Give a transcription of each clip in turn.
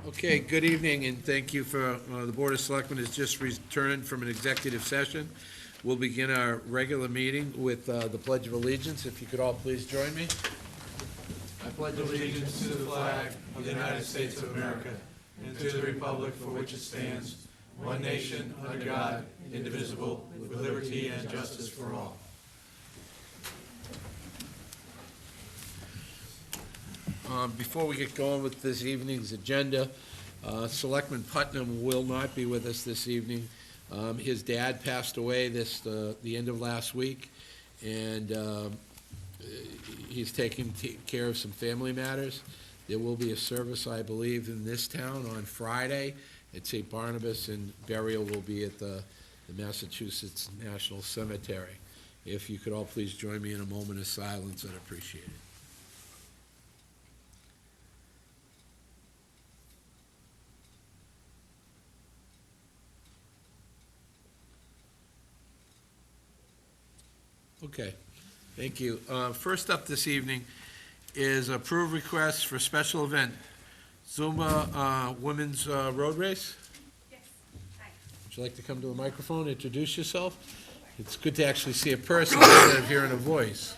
Okay, good evening, and thank you for, the Board of Selectmen has just returned from an executive session. We'll begin our regular meeting with the Pledge of Allegiance. If you could all please join me. I pledge allegiance to the flag of the United States of America and to the republic for which it stands, one nation, under God, indivisible, with liberty and justice for all. Before we get going with this evening's agenda, Selectman Putnam will not be with us this evening. His dad passed away the end of last week, and he's taking care of some family matters. There will be a service, I believe, in this town on Friday at St. Barnabas, and burial will be at the Massachusetts National Cemetery. If you could all please join me in a moment of silence, I'd appreciate it. Okay, thank you. First up this evening is approved request for special event, Zumba Women's Road Race. Yes. Hi. Would you like to come to the microphone, introduce yourself? It's good to actually see a person instead of hearing a voice.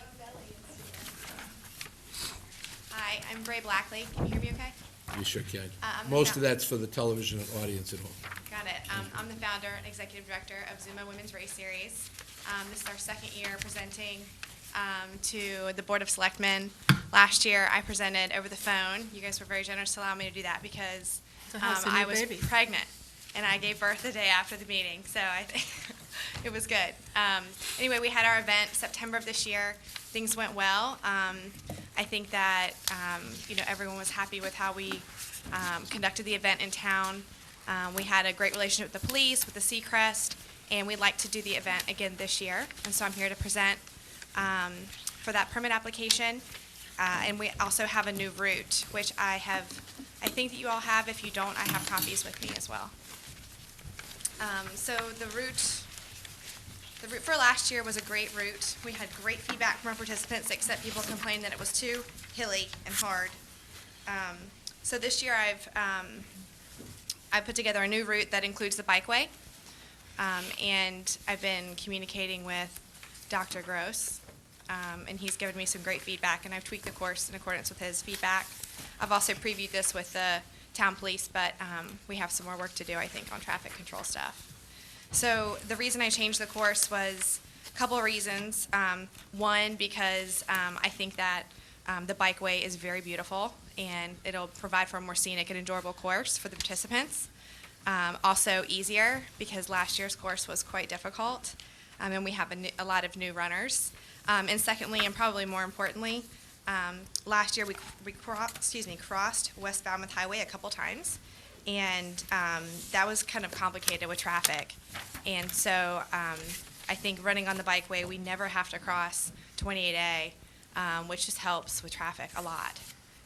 Hi, I'm Bray Blackley. Can you hear me okay? You sure can. I'm the Most of that's for the television audience at home. Got it. I'm the founder and executive director of Zuma Women's Race Series. This is our second year presenting to the Board of Selectmen. Last year, I presented over the phone. You guys were very generous to allow me to do that because I was pregnant, and I gave birth the day after the meeting, so I think it was good. Anyway, we had our event September of this year. Things went well. I think that everyone was happy with how we conducted the event in town. We had a great relationship with the police, with the Seacrest, and we'd like to do the event again this year. And so I'm here to present for that permit application. And we also have a new route, which I think that you all have. If you don't, I have copies with me as well. So the route for last year was a great route. We had great feedback from our participants, except people complained that it was too hilly and hard. So this year I put together a new route that includes the bikeway. And I've been communicating with Dr. Gross, and he's given me some great feedback, and I've tweaked the course in accordance with his feedback. I've also previewed this with the town police, but we have some more work to do, I think, on traffic control stuff. So the reason I changed the course was a couple of reasons. One, because I think that the bikeway is very beautiful, and it'll provide for a more scenic and enjoyable course for the participants. Also easier, because last year's course was quite difficult, and we have a lot of new runners. And secondly, and probably more importantly, last year we crossed West Falmouth Highway a couple times, and that was kind of complicated with traffic. And so I think running on the bikeway, we never have to cross 28A, which just helps with traffic a lot.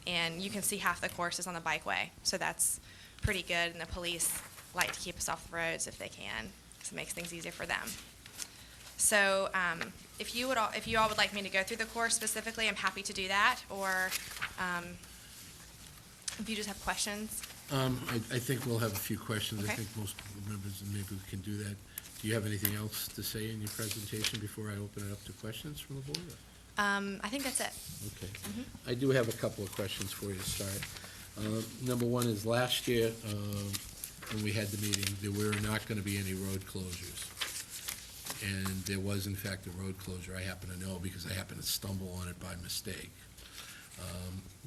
And you can see half the course is on the bikeway, so that's pretty good, and the police like to keep us off the roads if they can, because it makes things easier for them. So if you all would like me to go through the course specifically, I'm happy to do that, or if you just have questions. I think we'll have a few questions. Okay. I think most members, maybe we can do that. Do you have anything else to say in your presentation before I open it up to questions from the board? I think that's it. Okay. I do have a couple of questions for you to start. Number one is, last year, when we had the meeting, there were not going to be any road closures. And there was, in fact, a road closure. I happen to know because I happened to stumble on it by mistake.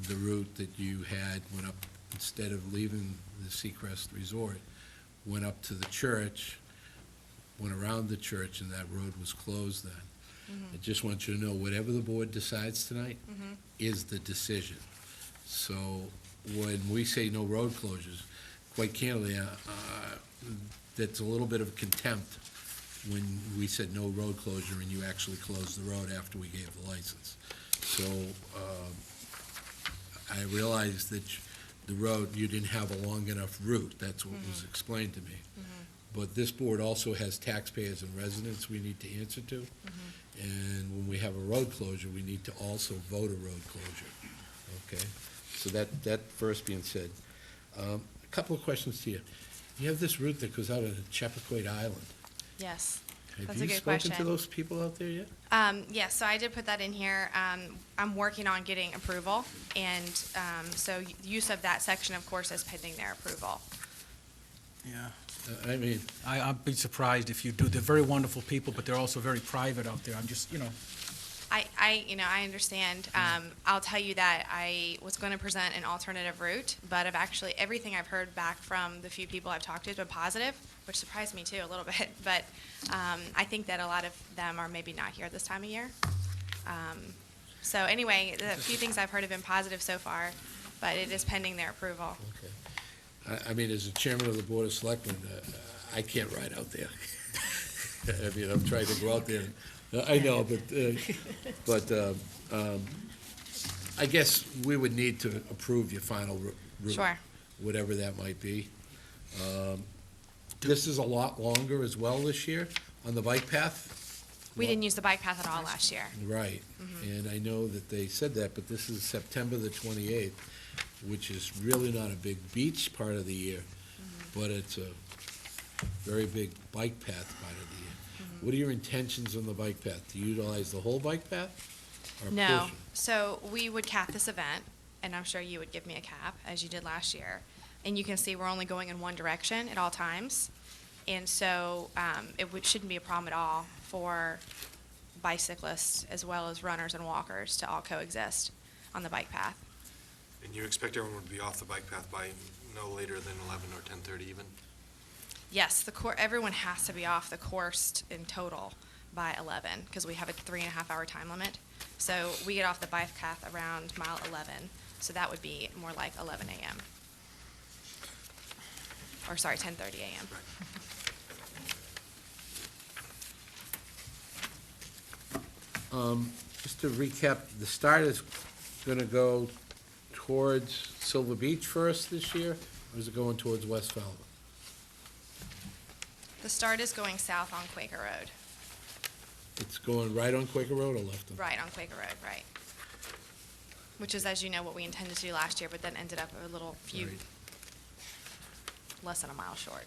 The route that you had went up, instead of leaving the Seacrest Resort, went up to the church, went around the church, and that road was closed then. I just want you to know, whatever the board decides tonight is the decision. So when we say no road closures, quite candidly, that's a little bit of contempt when we said no road closure and you actually closed the road after we gave the license. So I realized that the road, you didn't have a long enough route. That's what was explained to me. But this board also has taxpayers and residents we need to answer to. And when we have a road closure, we need to also vote a road closure, okay? So that first being said, couple of questions to you. You have this route that goes out of Chappaquiddick Island. Yes, Have that's a you good spoken question. to those people out there yet? Yes, so I did put that in here. I'm working on getting approval, and so use of that section, of course, is pending their approval. Yeah, I mean, I'd be surprised if you do. They're very wonderful people, but they're also very private out there. I'm just, I understand. I'll tell you that I was going to present an alternative route, but everything I've heard back from the few people I've talked to has been positive, which surprised me too a little bit. But I think that a lot of them are maybe not here this time of year. So anyway, the few things I've heard have been positive so far, but it is pending their approval. okay. I mean, as the chairman of the Board of Selectmen, I can't ride out there. I mean, I'm trying to go out there. I know, but I guess we would need to approve your final route. Sure. Whatever that might be. This is a lot longer as well this year on the bike path. We didn't use the bike path at all last year. Right, and I know that they said that, but this is September the 28th, which is really not a big beach part of the year, but it's a very big bike path part of the year. What are your intentions on the bike path? To utilize the whole bike path? Or a No, portion? so we would cap this event, and I'm sure you would give me a cap, as you did last year. And you can see we're only going in one direction at all times. And so shouldn't be a problem at all for bicyclists as well as runners and walkers to all coexist on the bike path. And you expect everyone would be off the bike path by no later than 11 or 10:30 even? Yes, everyone has to be off the course in total by 11, because we have a 3.5-hour time limit. So we get off the bike path around mile 11, so that would be more like 11 a.m. Or sorry, 10:30 a.m. Just to recap, the start is gonna go towards Silver Beach first this year, or is it going towards West Falmouth? The start is going south on Quaker Road. It's going right on Quaker Road or left on? Right, on Quaker Road, right. Which is, as you know, what we intended to do last year, but then ended up a little few, Right. less than a mile short.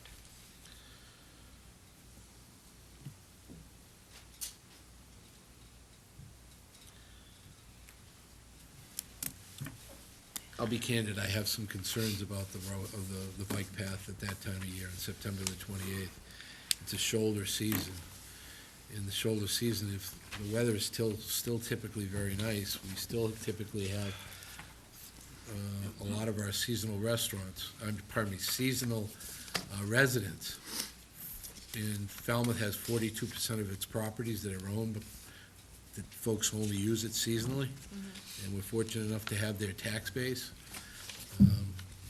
I'll be candid, I have some concerns about the road, of the bike path at that time of year, on September the 28th. It's a shoulder season. In the shoulder season, if the weather is still typically very nice, we still typically have a lot of our seasonal restaurants, seasonal residents. And Falmouth has 42% of its properties that are owned, but that folks only use it seasonally. And we're fortunate enough to have their tax base.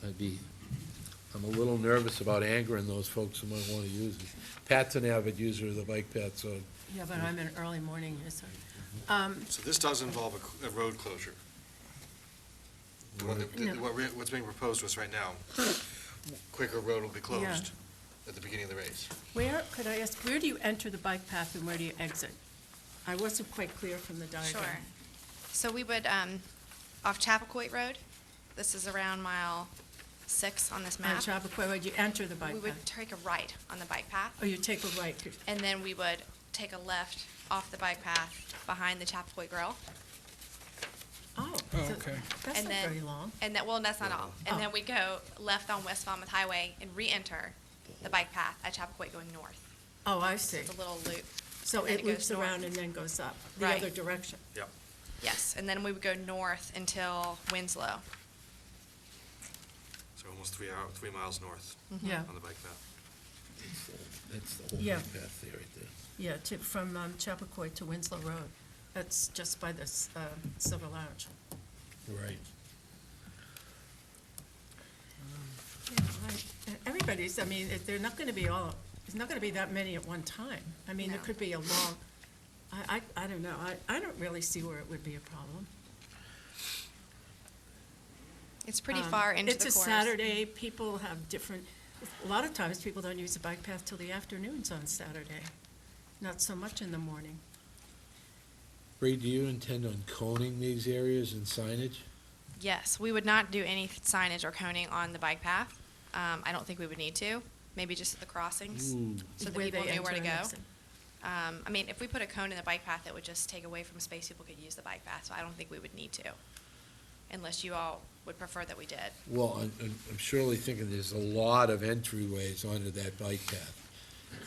I'm a little nervous about angering those folks who might want to use it. Pat's an avid user of the bike path, so Yeah, but I'm an early morning user. So this does involve a road closure. The one that- No. What's being proposed to us right now, Quaker Road will be closed at the beginning of the race. Could I ask, where do you enter the bike path and where do you exit? I wasn't quite clear from the diagram. Sure. So we would, off Chappaquiddick Road, this is around mile 6 on this On map. Chappaquiddick Road, you enter the bike We path? would take a right on the bike path, Oh, you take a right? and then we would take a left off the bike path behind the Chappaquiddick Grill. Oh, Oh, so okay. that's And not then- very long. And that, well, that's not all. And Oh. then we'd go left on West Falmouth Highway and re-enter the bike path at Chappaquiddick going north. Oh, I see. It's a little loop. So and then it it goes loops north. around and then goes up, the Right. other direction? Yep. Yes, and then we would go north until Winslow. So almost 3 miles north Yeah, on the bike path. that's the whole Yeah. bike path there, right there. yeah, from Chappaquiddick to Winslow Road. That's just by the Silver Lounge. Right. Everybody's, I mean, they're not gonna be there's not gonna be that many at one time. I mean, there No. could be a long, I don't know, I don't really see where it would be a problem. It's pretty far into the course. It's a Saturday, people have different, a lot of times, people don't use the bike path till the afternoons on Saturday, not so much in the morning. Bree, do you intend on coning these areas and signage? Yes, we would not do any signage or coning on the bike path. I don't think we would need to, maybe just at the crossings, so that Where people they knew where to enter and go. exit. I mean, if we put a cone in the bike path, it would just take away from space, people could use the bike path, so I don't think we would need to, unless you all would prefer that we did. Well, I'm surely thinking there's a lot of entryways onto that bike path.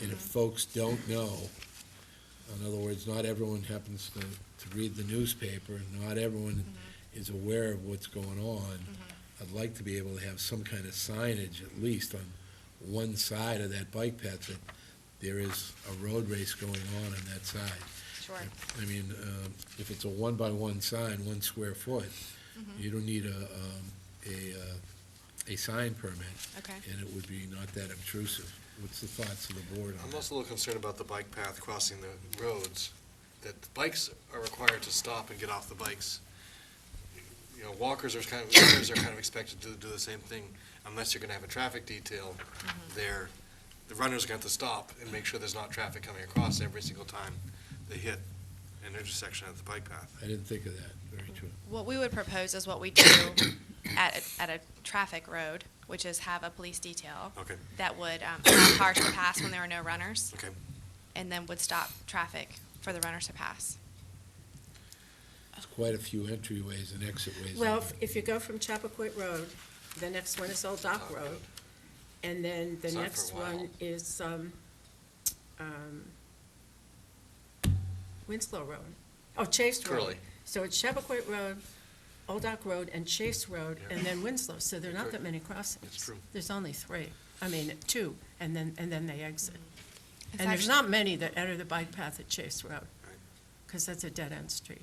And if folks don't know, in other words, not everyone happens to read the newspaper, and not everyone is aware of what's going on, I'd like to be able to have some kind of signage, at least on one side of that bike path, that there is a road race going on that side. Sure. I mean, if it's a 1-by-1 sign, 1 square foot, you don't need a sign permit. Okay. And it would be not that obtrusive. What's the thoughts of the board on I'm that? also a little concerned about the bike path crossing the roads, that the bikes are required to stop and get off the bikes. You know, runners are kind of expected to do the same thing, unless you're gonna have a traffic detail there. The runners are gonna have to stop and make sure there's not traffic coming across every single time they hit an intersection at the bike path. I didn't think of that. Very true. What we would propose is what we do at a traffic road, which is have a police detail Okay, that would allow cars to pass when there are no runners, okay. and then would stop traffic for the runners to pass. There's quite a few entryways and exitways. Well, on that. if you go from Chappaquiddick Road, the next one is Old Dock Road, and then the It's not for a next while. one is Winslow Road. Oh, Chase Road. Curly. So it's Chappaquiddick Road, Old Dock Road, and Chase Road, and then Winslow, so there are not that many crossings. It's true. There's only 3, 2, and then they exit. It's And there's actu- not many that enter the bike path at Chase Road, because that's a dead-end street.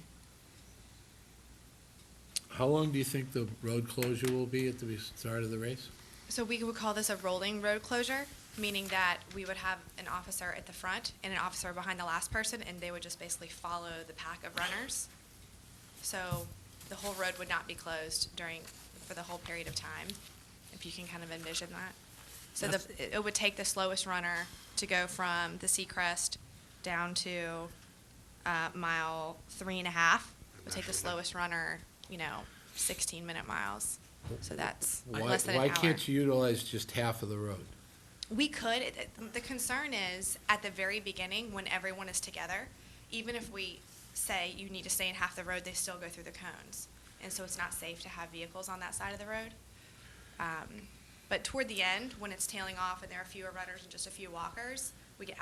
How long do you think the road closure will be at the start of the race? So we would call this a rolling road closure, meaning that we would have an officer at the front and an officer behind the last person, and they would just basically follow the pack of runners. So the whole road would not be closed for the whole period of time, if you can kind of envision that. So it would take the slowest runner to go from the Seacrest down to mile 3.5. It would take the slowest runner, 16-minute miles. So that's less than an hour. Why can't you utilize just half of the road? We could. The concern is at the very beginning, when everyone is together, even if we say you need to stay in half the road, they still go through the cones. And so it's not safe to have vehicles on that side of the road. But toward the end, when it's tailing off and there are fewer runners and just a few walkers, we get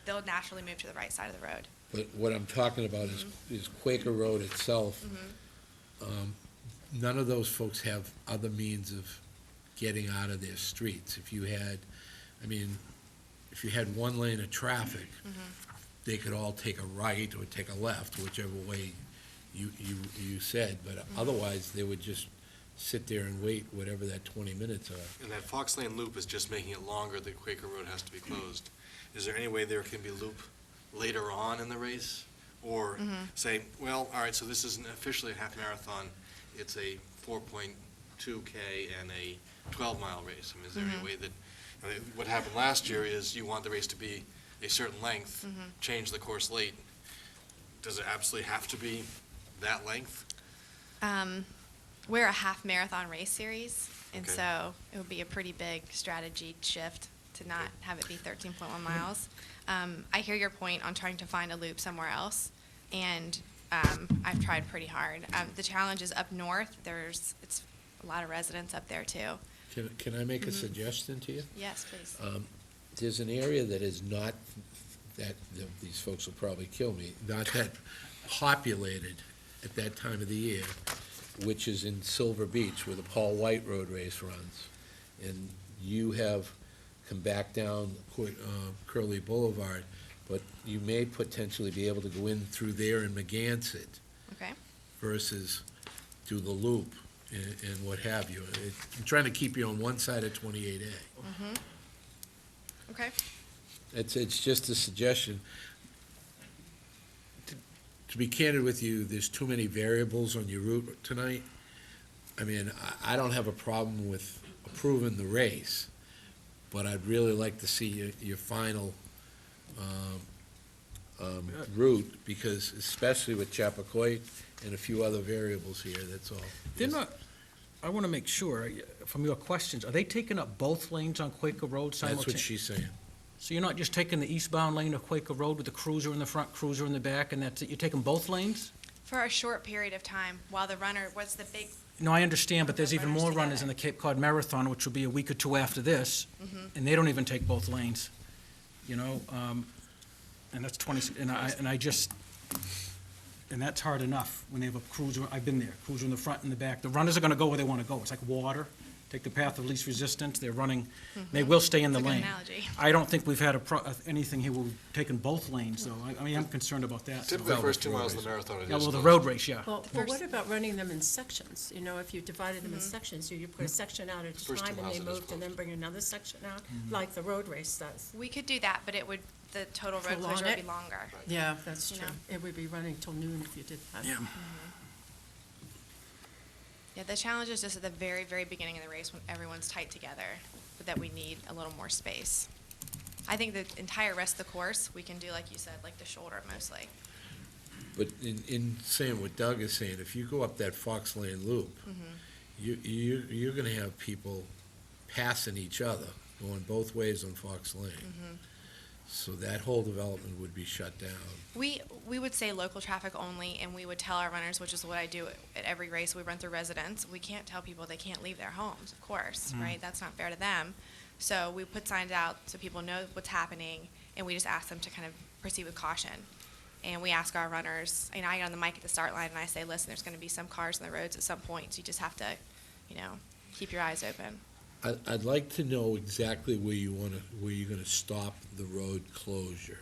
they'll naturally move to the right side of the road. But what I'm talking about is Quaker Road itself. None of those folks have other means of getting out of their streets. If you had one lane of traffic, they could all take a right or take a left, whichever way you said, but otherwise, they would just sit there and wait whatever that 20 minutes are. And that Fox Lane loop is just making it longer that Quaker Road has to be closed. Is there any way there can be loop later on in the race? Or say, well, all right, so this isn't officially a half marathon, it's a 4.2K and a 12-mile race. I mean, is there any way that, what happened last year is you want the race to be a certain length, change the course late. Does it absolutely have to be that length? We're a half marathon race series, and Okay. so it would be a pretty big strategy shift to not have it be 13.1 miles. I hear your point on trying to find a loop somewhere else, and I've tried pretty hard. The challenge is up north. It's a lot of residents up there too. Can I make a suggestion to you? Yes, please. There's an area that is not, these folks will probably kill me, not that populated at that time of the year, which is in Silver Beach, where the Paul White Road Race runs. And you have come back down Curly Boulevard, but you may potentially be able to go in through there in Magansett Okay. versus do the loop and what have you. I'm trying to keep you on one side of 28A. Okay. It's just a suggestion. To be candid with you, there's too many variables on your route tonight. I mean, I don't have a problem with approving the race, but I'd really like to see your final route, because especially with Chappaquiddick and a few other variables here, that's all. Didn't I want to make sure, from your questions, are they taking up both lanes on Quaker Road That's what simultaneously? she's saying. So you're not just taking the eastbound lane of Quaker Road with the cruiser in the front, cruiser in the back, and that's it? You're taking both lanes? For a short period of time, while the runner, what's the big, No, I understand, but there's even Runners more runners together. in the Cape Cod Marathon, which will be a week or two after this, and they don't even take both lanes, you know? And that's 20, and I just, and that's hard enough when they have a cruiser, I've been there, cruiser in the front and the back. The runners are gonna go where they wanna go. It's like water. Take the path of least resistance. They're running, they will stay in the That's a good lane. analogy. I don't think we've had anything here where we've taken both lanes, though. I mean, I'm concerned about that. so. Typically, the first 2 miles of the marathon, it is Yeah, well, the closed. road race, yeah. Well, First- what about running them in sections? You know, if you divided them in sections, you put a section out at a First 2 time and miles they it is moved and then closed. bring another section out, like the road race does. we could do that, but it would, the total road Prolong closure would it? be longer. Yeah, that's You true. know. It would be running till noon if you did that. Yeah. Yeah, the challenge is just at the very, very beginning of the race when everyone's tight together, but that we need a little more space. I think the entire rest of the course, we can do, like you said, like the shoulder mostly. But in saying what Doug is saying, if you go up that Fox Lane loop, you're gonna have people passing each other, going both ways on Fox Lane. So that whole development would be shut down. We would say local traffic only, and we would tell our runners, which is what I do at every race, we run through residents. We can't tell people they can't leave their homes, of course, right? That's not fair to them. So we put signs out so people know what's happening, and we just ask them to kind of proceed with caution. And we ask our runners, I get on the mic at the start line and I say, listen, there's gonna be some cars on the roads at some point, so you just have to, keep your eyes open. I'd like to know exactly where you're gonna stop the road closure.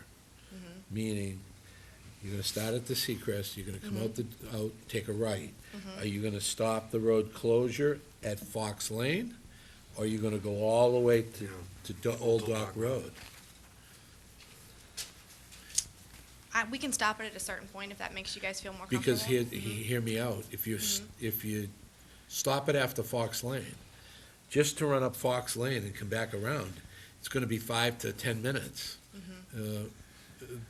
Meaning, you're gonna start at the Seacrest, you're gonna come out, take a right. Are you gonna stop the road closure at Fox Lane? Or are you gonna go all the way to Old Dock Road? We can stop it at a certain point if that makes you guys feel more comfortable. Because hear me out, if you stop it after Fox Lane, just to run up Fox Lane and come back around, it's gonna be 5 to 10 minutes.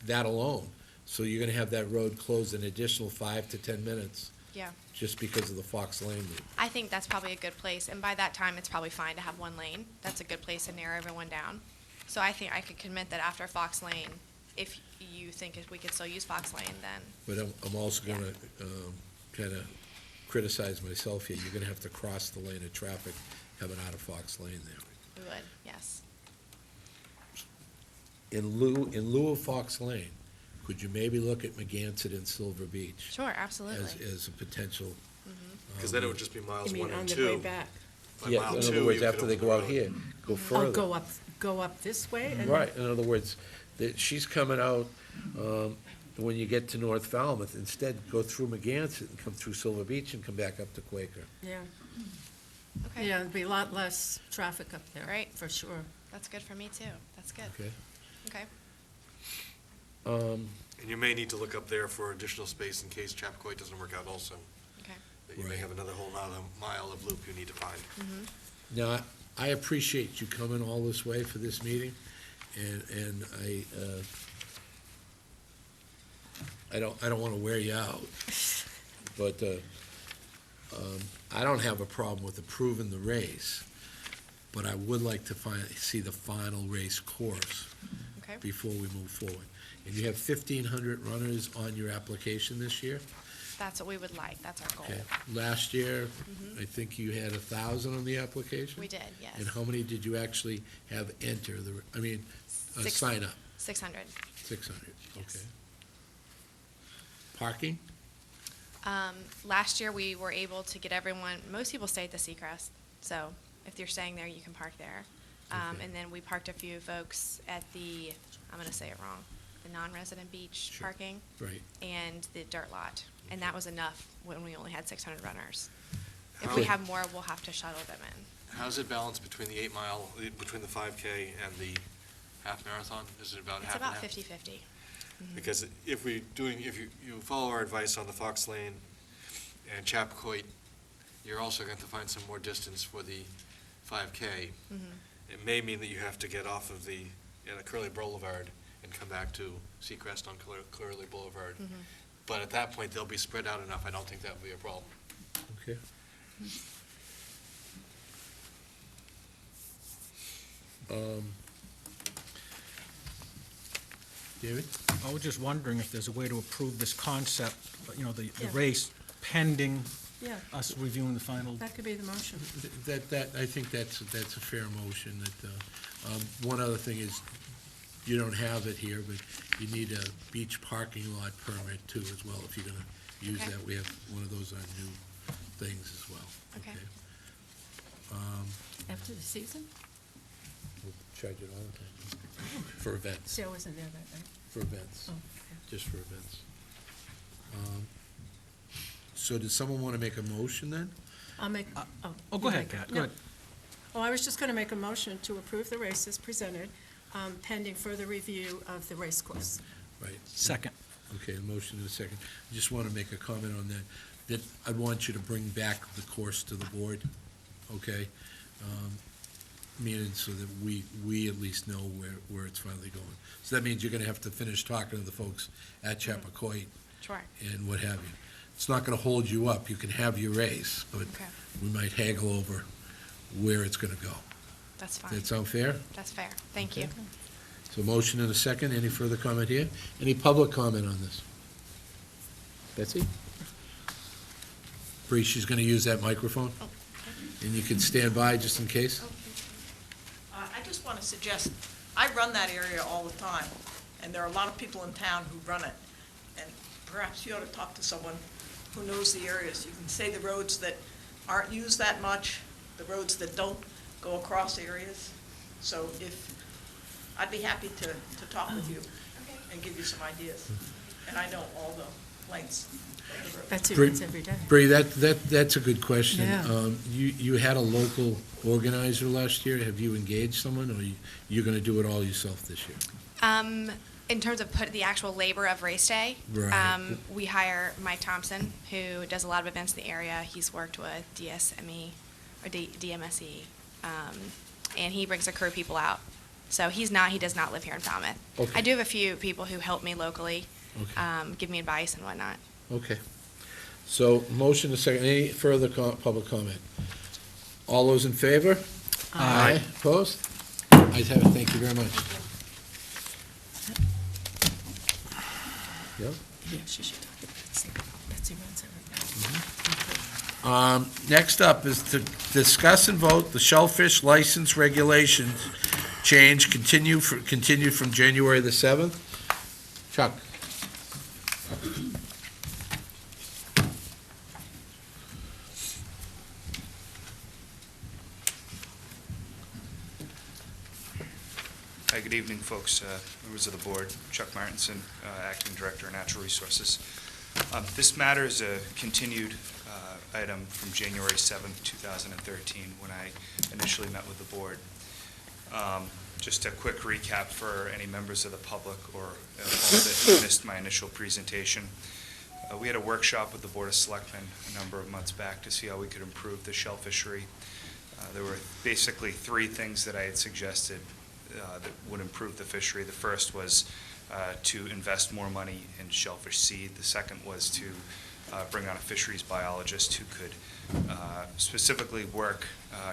That alone. So you're gonna have that road closed an additional 5 to 10 minutes, Yeah. just because of the Fox Lane loop. I think that's probably a good place, and by that time, it's probably fine to have one lane. That's a good place to narrow everyone down. So I think I could commit that after Fox Lane, if you think if we could still use Fox Lane, then, But I'm also gonna, kinda criticize myself here. You're gonna have to cross the lane of traffic coming out of Fox Lane there. we would, yes. In lieu of Fox Lane, could you maybe look at McGanson and Silver Beach Sure, absolutely. as a potential? Because then it would just be miles You 1 mean on and the way 2. back? By Yeah, mile in 2, other words, you after could they open go the out road. here, go Oh, further. go up this way? and- Right, in other words, that she's coming out, when you get to North Falmouth, instead go through McGanson and come through Silver Beach and come back up to Quaker. Yeah, Okay, yeah, there'd be a lot less traffic up there. Right. For sure. that's good for me too. That's good. Okay. Okay. And you may need to look up there for additional space in case Chapcoy doesn't work out also. Okay. That you may Right. have another whole mile of loop you need to find. Now, I appreciate you coming all this way for this meeting, and I don't wanna wear you out, but, I don't have a problem with approving the race, but I would like to see the final race course Okay. before we move forward. And you have 1,500 runners on your application this year? That's what we would like. That's our goal. Okay. Last year, I think you had 1,000 on the application? We did, yes. And how many did you actually have enter sign up? 600. 600, Yes. okay. Parking? Last year, we were able to get everyone, most people stay at the Seacrest, so if you're staying there, you can park there. Okay. And then we parked a few folks at the, I'm gonna say it wrong, the non-resident beach Sure. parking Right. and the dirt lot. And that was enough when we only had 600 runners. If How- we have more, we'll have to shuttle them in. How's it balanced between the 8 mile, between the 5K and the half marathon? Is it about It's half and about half? 50-50. Because if you follow our advice on the Fox Lane and Chapcoy, you're also going to find some more distance for the 5K. It may mean that you have to get off of the Curly Boulevard and come back to Seacrest on Curly Boulevard. But at that point, they'll be spread out enough. I don't think that will be a problem. Okay. David? I was just wondering if there's a way to approve this concept, the Yeah. race pending Yeah, us reviewing the final. that could be the motion. I think that's a fair motion, that, one other thing is, you don't have it here, but you need a beach parking lot permit too as well, if you're gonna use Okay. that. We have one of those on new things as well. Okay. After the season? We'll charge it all the time, for events, See, I wasn't there that night. for events, Oh, okay. just for events. So does someone wanna make a motion then? I'll make, Oh, go you ahead, make it. Pat, go No. ahead. Oh, I was just going to make a motion to approve the races presented, pending further review of the race course. Right. Second. Okay, a motion and a second. I just want to make a comment on that I want you to bring back the course to the board, okay? Meaning so that we at least know where it's finally going. So that means you're going to have to finish talking to the folks at Chappaquiddick Sure. and what have you. It's not going to hold you up. You can have your race, but Okay. we might haggle over where it's going to go. That's Does fine. that sound fair? That's fair. Thank you. Okay. So motion and a second. Any further comment here? Any public comment on this? Betsy? Bree, she's going to use that microphone, and you can stand by just in case. I just want to suggest, I run that area all the time, and there are a lot of people in town who run it. And perhaps you ought to talk to someone who knows the areas. You can say the roads that aren't used that much, the roads that don't go across areas. So I'd be happy to talk with you and give you some ideas. And I know all the lengths of the road. Betsy Bree- runs every day. Bree, that's a good question. Yeah. You had a local organizer last year. Have you engaged someone, or you're going to do it all yourself this year? In terms of the actual labor of race day, Right. we hire Mike Thompson, who does a lot of events in the area. He's worked with DSME or DMSE, and he brings a crew of people out. So he does not live here in Falmouth. Okay. I do have a few people who help me locally, Okay. give me advice and whatnot. Okay. So motion and a second. Any further public comment? All those in favor? Aye. Opposed? Ayes have it. Thank you very much. Yep. Yeah, she should talk to Betsy. Betsy runs every day. Next up is to discuss and vote the shellfish license regulations change continued from January the 7th. Chuck? Hi, good evening, folks, members of the board. Chuck Martinson, Acting Director of Natural Resources. This matter is a continued item from January 7th, 2013, when I initially met with the board. Just a quick recap for any members of the public or all that missed my initial presentation. We had a workshop with the Board of Selectmen a number of months back to see how we could improve the shell fishery. There were basically three things that I had suggested that would improve the fishery. The first was to invest more money in shellfish seed. The second was to bring on a fisheries biologist who could specifically work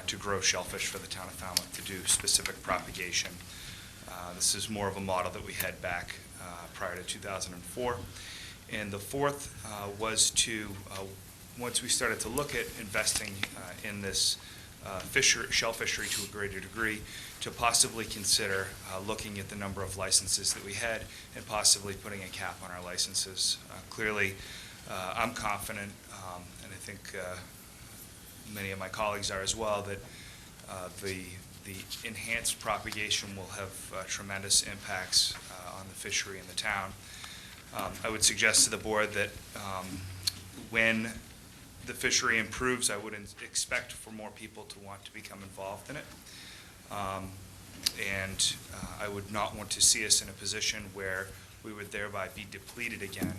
to grow shellfish for the town of Falmouth, to do specific propagation. This is more of a model that we had back prior to 2004. And the fourth was to, once we started to look at investing in this shell fishery to a greater degree, to possibly consider looking at the number of licenses that we had and possibly putting a cap on our licenses. Clearly, I'm confident, and I think many of my colleagues are as well, that the enhanced propagation will have tremendous impacts on the fishery in the town. I would suggest to the board that when the fishery improves, I would expect for more people to want to become involved in it. And I would not want to see us in a position where we would thereby be depleted again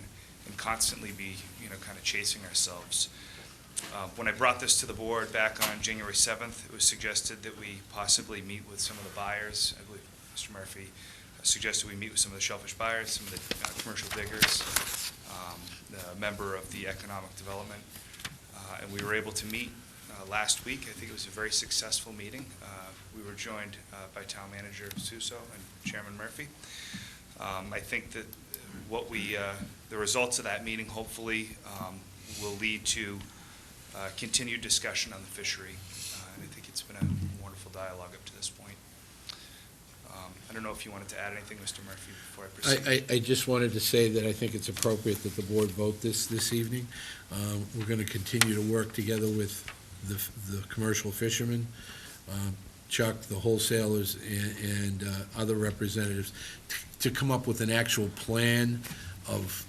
and constantly be, kind of chasing ourselves. When I brought this to the board back on January 7th, it was suggested that we possibly meet with some of the buyers. I believe Mr. Murphy suggested we meet with some of the shellfish buyers, some of the commercial diggers, the member of the economic development, and we were able to meet last week. I think it was a very successful meeting. We were joined by Town Manager Suso and Chairman Murphy. I think that the results of that meeting hopefully will lead to continued discussion on the fishery. And I think it's been a wonderful dialogue up to this point. I don't know if you wanted to add anything, Mr. Murphy, before I proceed. I just wanted to say that I think it's appropriate that the board vote this evening. We're going to continue to work together with the commercial fishermen, Chuck, the wholesalers, and other representatives to come up with an actual plan of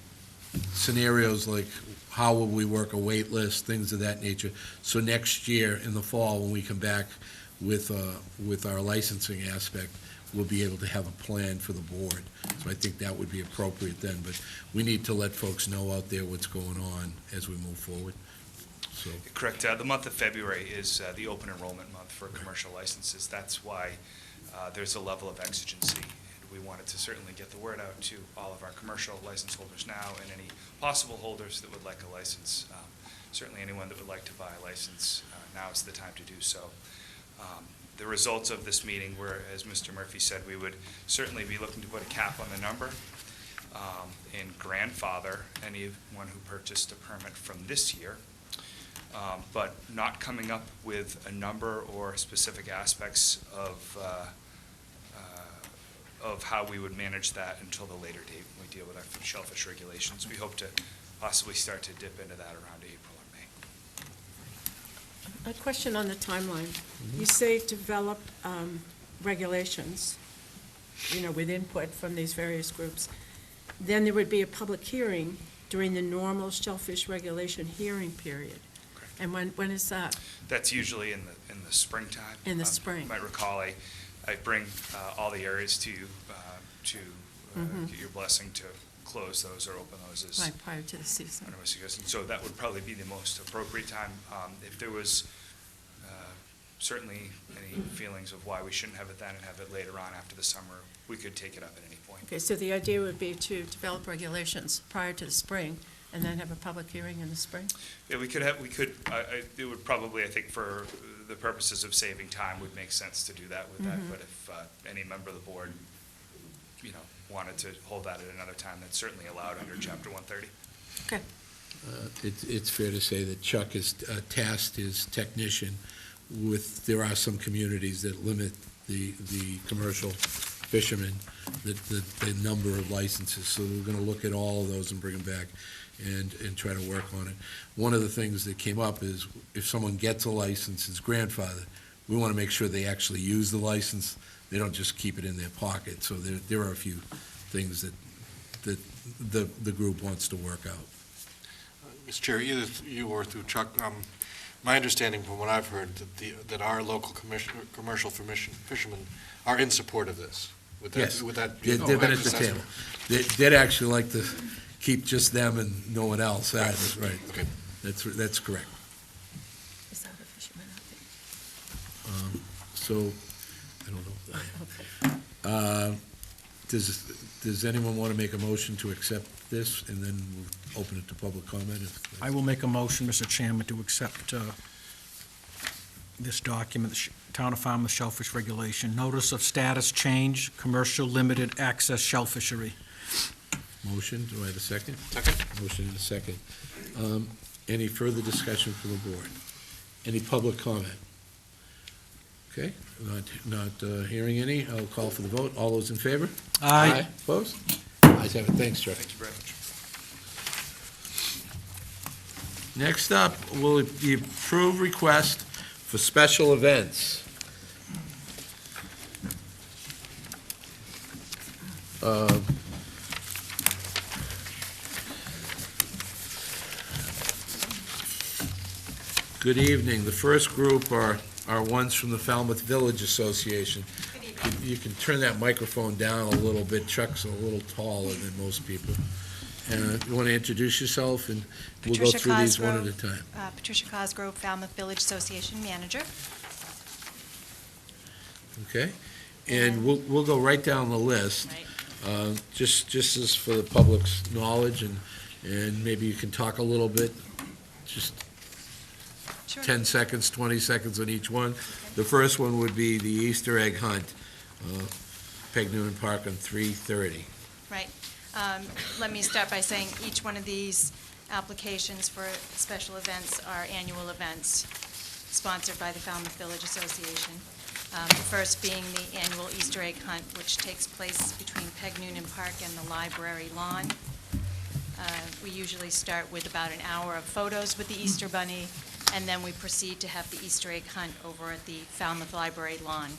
scenarios like how will we work a wait list, things of that nature. So next year in the fall, when we come back with our licensing aspect, we'll be able to have a plan for the board. So I think that would be appropriate then, but we need to let folks know out there what's going on as we move forward. So, Correct. The month of February is the open enrollment month for commercial licenses. That's why there's a level of exigency. And we wanted to certainly get the word out to all of our commercial license holders now and any possible holders that would like a license. Certainly anyone that would like to buy a license, now is the time to do so. The results of this meeting were, as Mr. Murphy said, we would certainly be looking to put a cap on the number and grandfather anyone who purchased a permit from this year, but not coming up with a number or specific aspects of how we would manage that until the later date when we deal with our shellfish regulations. We hope to possibly start to dip into that around April or May. A question on the timeline. You say develop regulations, with input from these various groups. Then there would be a public hearing during the normal shellfish regulation hearing period. Correct. And when is that? That's usually in the springtime. In the spring. You might recall I bring all the areas to you to get your blessing to close those or open those as Right, prior to the season. I was suggesting. So that would probably be the most appropriate time. If there was certainly any feelings of why we shouldn't have it then and have it later on after the summer, we could take it up at any point. Okay, so the idea would be to develop regulations prior to the spring and then have a public hearing in the spring? Yeah, it would probably, I think, for the purposes of saving time, would make sense to do that with that. But if any member of the board, wanted to hold that at another time, that's certainly allowed under Chapter 130. Okay. it's fair to say that Chuck has tasked his technician there are some communities that limit the commercial fishermen, the number of licenses. So we're going to look at all of those and bring them back and try to work on it. One of the things that came up is if someone gets a license, it's grandfathered, we want to make sure they actually use the license. They don't just keep it in their pocket. So there are a few things that the group wants to work out. Mr. Chair, either you or through Chuck, my understanding from what I've heard, that our local commercial fishermen are in support of this. Yes, Would that they've been at the table. They'd actually like to keep just them and no one else. That is right. Okay. That's correct. Is that a fisherman out there? So, I don't know. Does anyone want to make a motion to accept this, and then we'll open it to public comment? I will make a motion, Mr. Chairman, to accept this document, the Town of Falmouth Shellfish Regulation, Notice of Status Change, Commercial Limited Access Shellfishery. Motion, do I have a second? Second. Motion and a second. Any further discussion from the board? Any public comment? Okay, not hearing any, I'll call for the vote. All those in favor? Aye. Opposed? Ayes have it. Thanks, Chuck. Thank you very much. Next up, will the approved request for special events. Good evening. The first group are ones from the Falmouth Village Association. You can turn that microphone down a little bit. Chuck's a little taller than most people. You want to introduce yourself, and we'll go Patricia through these one at a Cosgrove. time. Patricia Cosgrove, Falmouth Village Association Manager. Okay? And we'll go right down the list. Right. Just as for the public's knowledge, and maybe you can talk a little bit, just Sure. 10 seconds, 20 seconds on each one. The first one would be the Easter egg hunt, Peg Noonan Park on 3:30. Right. Let me start by saying each one of these applications for special events are annual events sponsored by the Falmouth Village Association. The first being the annual Easter egg hunt, which takes place between Peg Noonan Park and the library lawn. We usually start with about an hour of photos with the Easter Bunny, and then we proceed to have the Easter egg hunt over at the Falmouth Library lawn.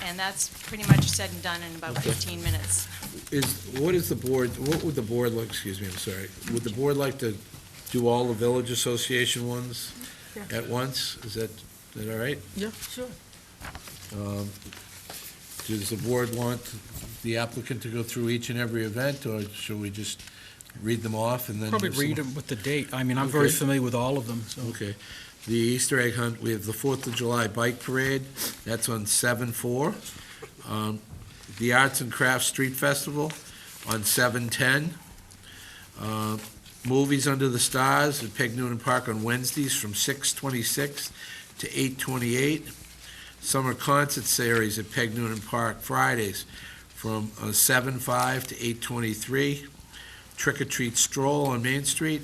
And that's pretty much said and done in about Okay. 15 minutes. What would the board like, excuse me, I'm sorry, would the board like to do all the Village Association ones Yeah. at once? Is that all right? Yeah, sure. Does the board want the applicant to go through each and every event, or should we just read them off and then? Probably give some- read them with the date. I mean, I'm very Okay. familiar with all of them, so. Okay. The Easter egg hunt, we have the 4th of July Bike Parade, that's on 7/4. The Arts and Crafts Street Festival on 7/10. Movies Under the Stars at Peg Noonan Park on Wednesdays from 6:26 to 8:28. Summer Concert Series at Peg Noonan Park Fridays from 7/5 to 8:23. Trick or Treat Stroll on Main Street,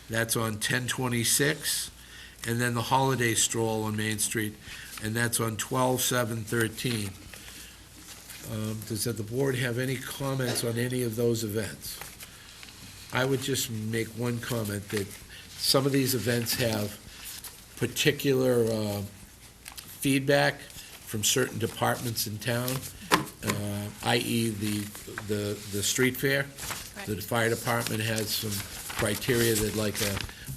that's on 10/26. And then the Holiday Stroll on Main Street, and that's on 12/7/13. Does the board have any comments on any of those events? I would just make one comment, that some of these events have particular feedback from certain departments in town, i.e. the street fair. Right. The fire department has some criteria that like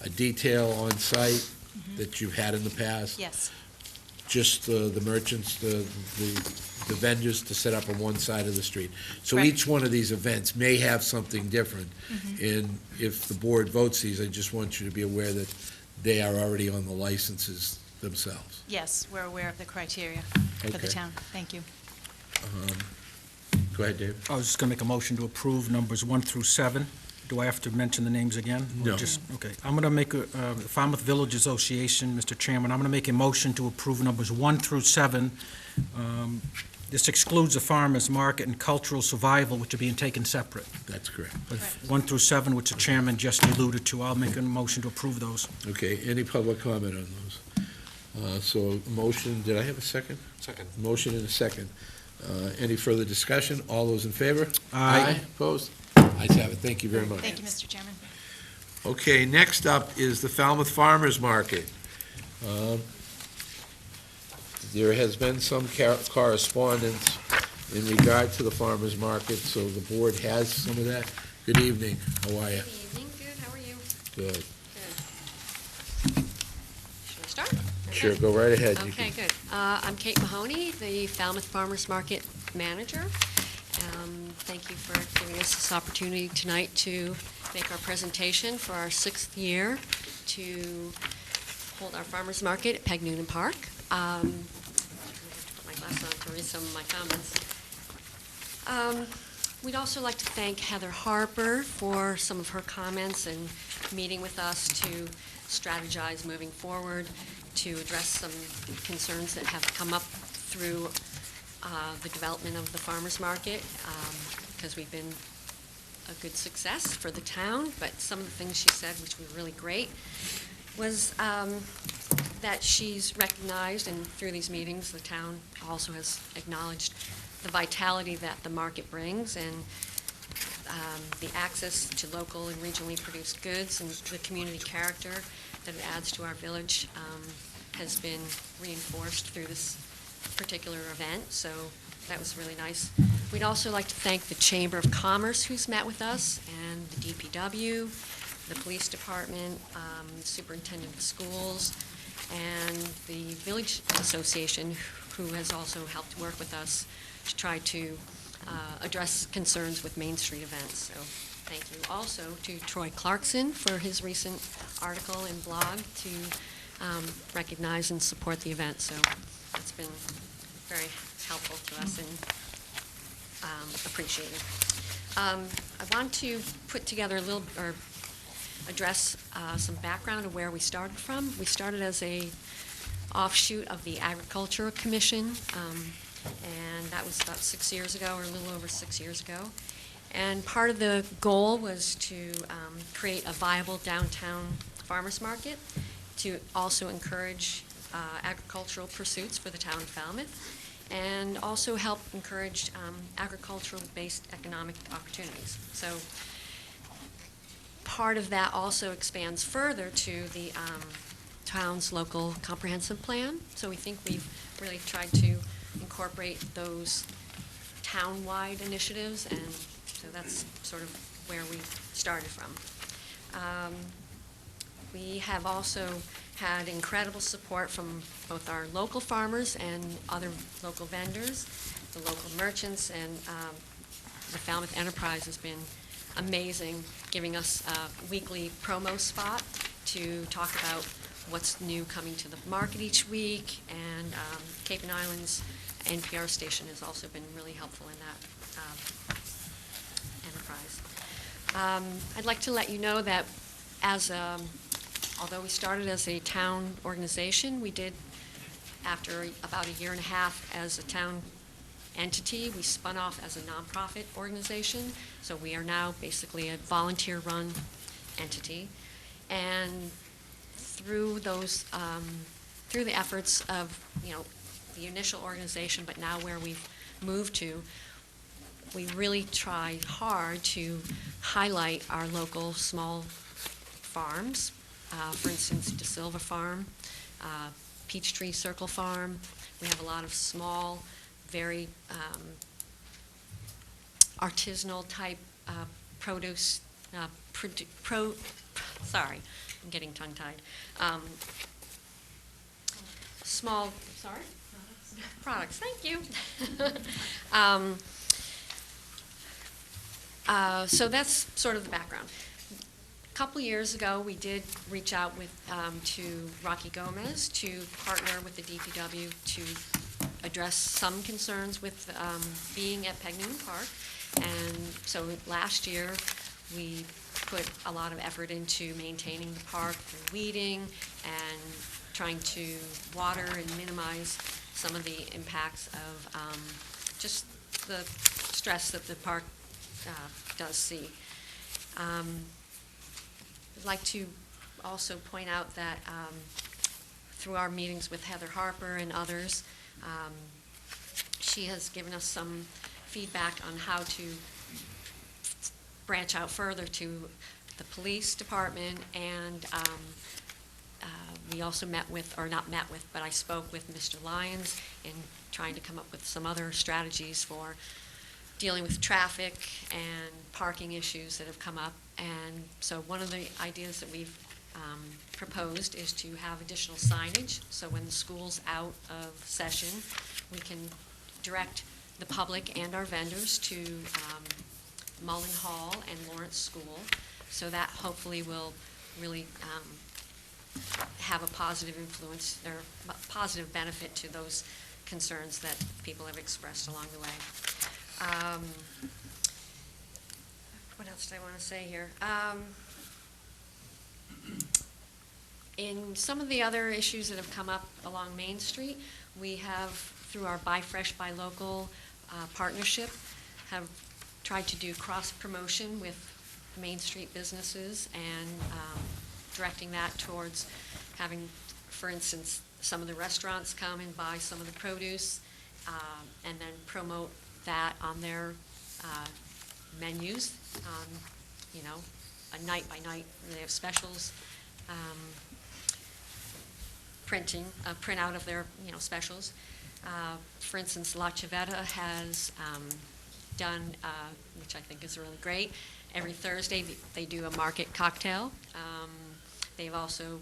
a detail on site that you've had in the past. Yes. Just the merchants, the vendors to set up on one side of the street. So Right. each one of these events may have something different. And if the board votes these, I just want you to be aware that they are already on the licenses themselves. Yes, we're aware of the criteria for the Okay. town. Thank you. Go ahead, Dave. I was just going to make a motion to approve numbers 1 through 7. Do I have to mention the names again? Or No. just- Okay. I'm going to make a, Falmouth Village Association, Mr. Chairman, I'm going to make a motion to approve numbers 1 through 7. This excludes the farmers market and cultural survival, which are being taken separate. That's correct. But Correct. 1 through 7, which the chairman just alluded to, I'll make a motion to approve those. Okay, any public comment on those? So, motion, did I have a second? Second. Motion and a second. Any further discussion? All those in favor? Aye. Opposed? Ayes have it. Thank you very much. Thank you, Mr. Chairman. Okay, next up is the Falmouth Farmers Market. There has been some correspondence in regard to the farmers market, so the board has some of that. Good evening, how are you? Good evening, good, how are you? Good. Good. Should I start? Sure, Okay. go right ahead. You Okay, can- good. I'm Kate Mahoney, the Falmouth Farmers Market Manager. Thank you for giving us this opportunity tonight to make our presentation for our 6th year to hold our farmers market at Peg Noonan Park. I have to put my glasses on to read some of my comments. We'd also like to thank Heather Harper for some of her comments and meeting with us to strategize moving forward, to address some concerns that have come up through the development of the farmers market, because we've been a good success for the town, but some of the things she said, which were really great, was that she's recognized, and through these meetings, the town also has acknowledged the vitality that the market brings, and the access to local and regionally produced goods, and the community character that it adds to our village has been reinforced through this particular event, so that was really nice. We'd also like to thank the Chamber of Commerce who's met with us, and the DPW, the Police Department, the Superintendent of Schools, and the Village Association, who has also helped work with us to try to address concerns with Main Street events. So thank you also to Troy Clarkson for his recent article and blog to recognize and support the event. So it's been very helpful to us and appreciated. I want to put together a little, or address some background of where we started from. We started as a offshoot of the Agricultural Commission, and that was about 6 years ago, or a little over 6 years ago. And part of the goal was to create a viable downtown farmers market, to also encourage agricultural pursuits for the town of Falmouth, and also help encourage agricultural-based economic opportunities. So part of that also expands further to the town's local comprehensive plan. So we think we've really tried to incorporate those town-wide initiatives, and so that's sort of where we started from. We have also had incredible support from both our local farmers and other local vendors, the local merchants, and the Falmouth Enterprise has been amazing, giving us a weekly promo spot to talk about what's new coming to the market each week, and Cape and Islands NPR station has also been really helpful in that enterprise. I'd like to let you know that although we started as a town organization, we did, after about a year and a half as a town entity, we spun off as a nonprofit organization. So we are now basically a volunteer-run entity. And through those, through the efforts of, the initial organization, but now where we've moved to, we really try hard to highlight our local small farms. For instance, De Silva Farm, Peachtree Circle Farm. We have a lot of small, very artisanal type produce, sorry, I'm getting tongue-tied. Small, sorry? Products, thank you. So that's sort of the background. A couple years ago, we did reach out to Rocky Gomez to partner with the DPW to address some concerns with being at Peg Newman Park. And so last year, we put a lot of effort into maintaining the park through weeding and trying to water and minimize some of the impacts of just the stress that the park does see. I'd like to also point out that through our meetings with Heather Harper and others, she has given us some feedback on how to branch out further to the police department, and we also met with, or not met with, but I spoke with Mr. Lyons in trying to come up with some other strategies for dealing with traffic and parking issues that have come up. And so one of the ideas that we've proposed is to have additional signage, so when the school's out of session, we can direct the public and our vendors to Mullen Hall and Lawrence School. So that hopefully will really have a positive influence or positive benefit to those concerns that people have expressed along the way. What else did I want to say here? In some of the other issues that have come up along Main Street, we have, through our Buy Fresh, Buy Local partnership, have tried to do cross-promotion with Main Street businesses and directing that towards having, for instance, some of the restaurants come and buy some of the produce and then promote that on their menus, a night by night. They have specials, print out of their, specials. For instance, La Civetta has done, which I think is really great, every Thursday they do a market cocktail. They've also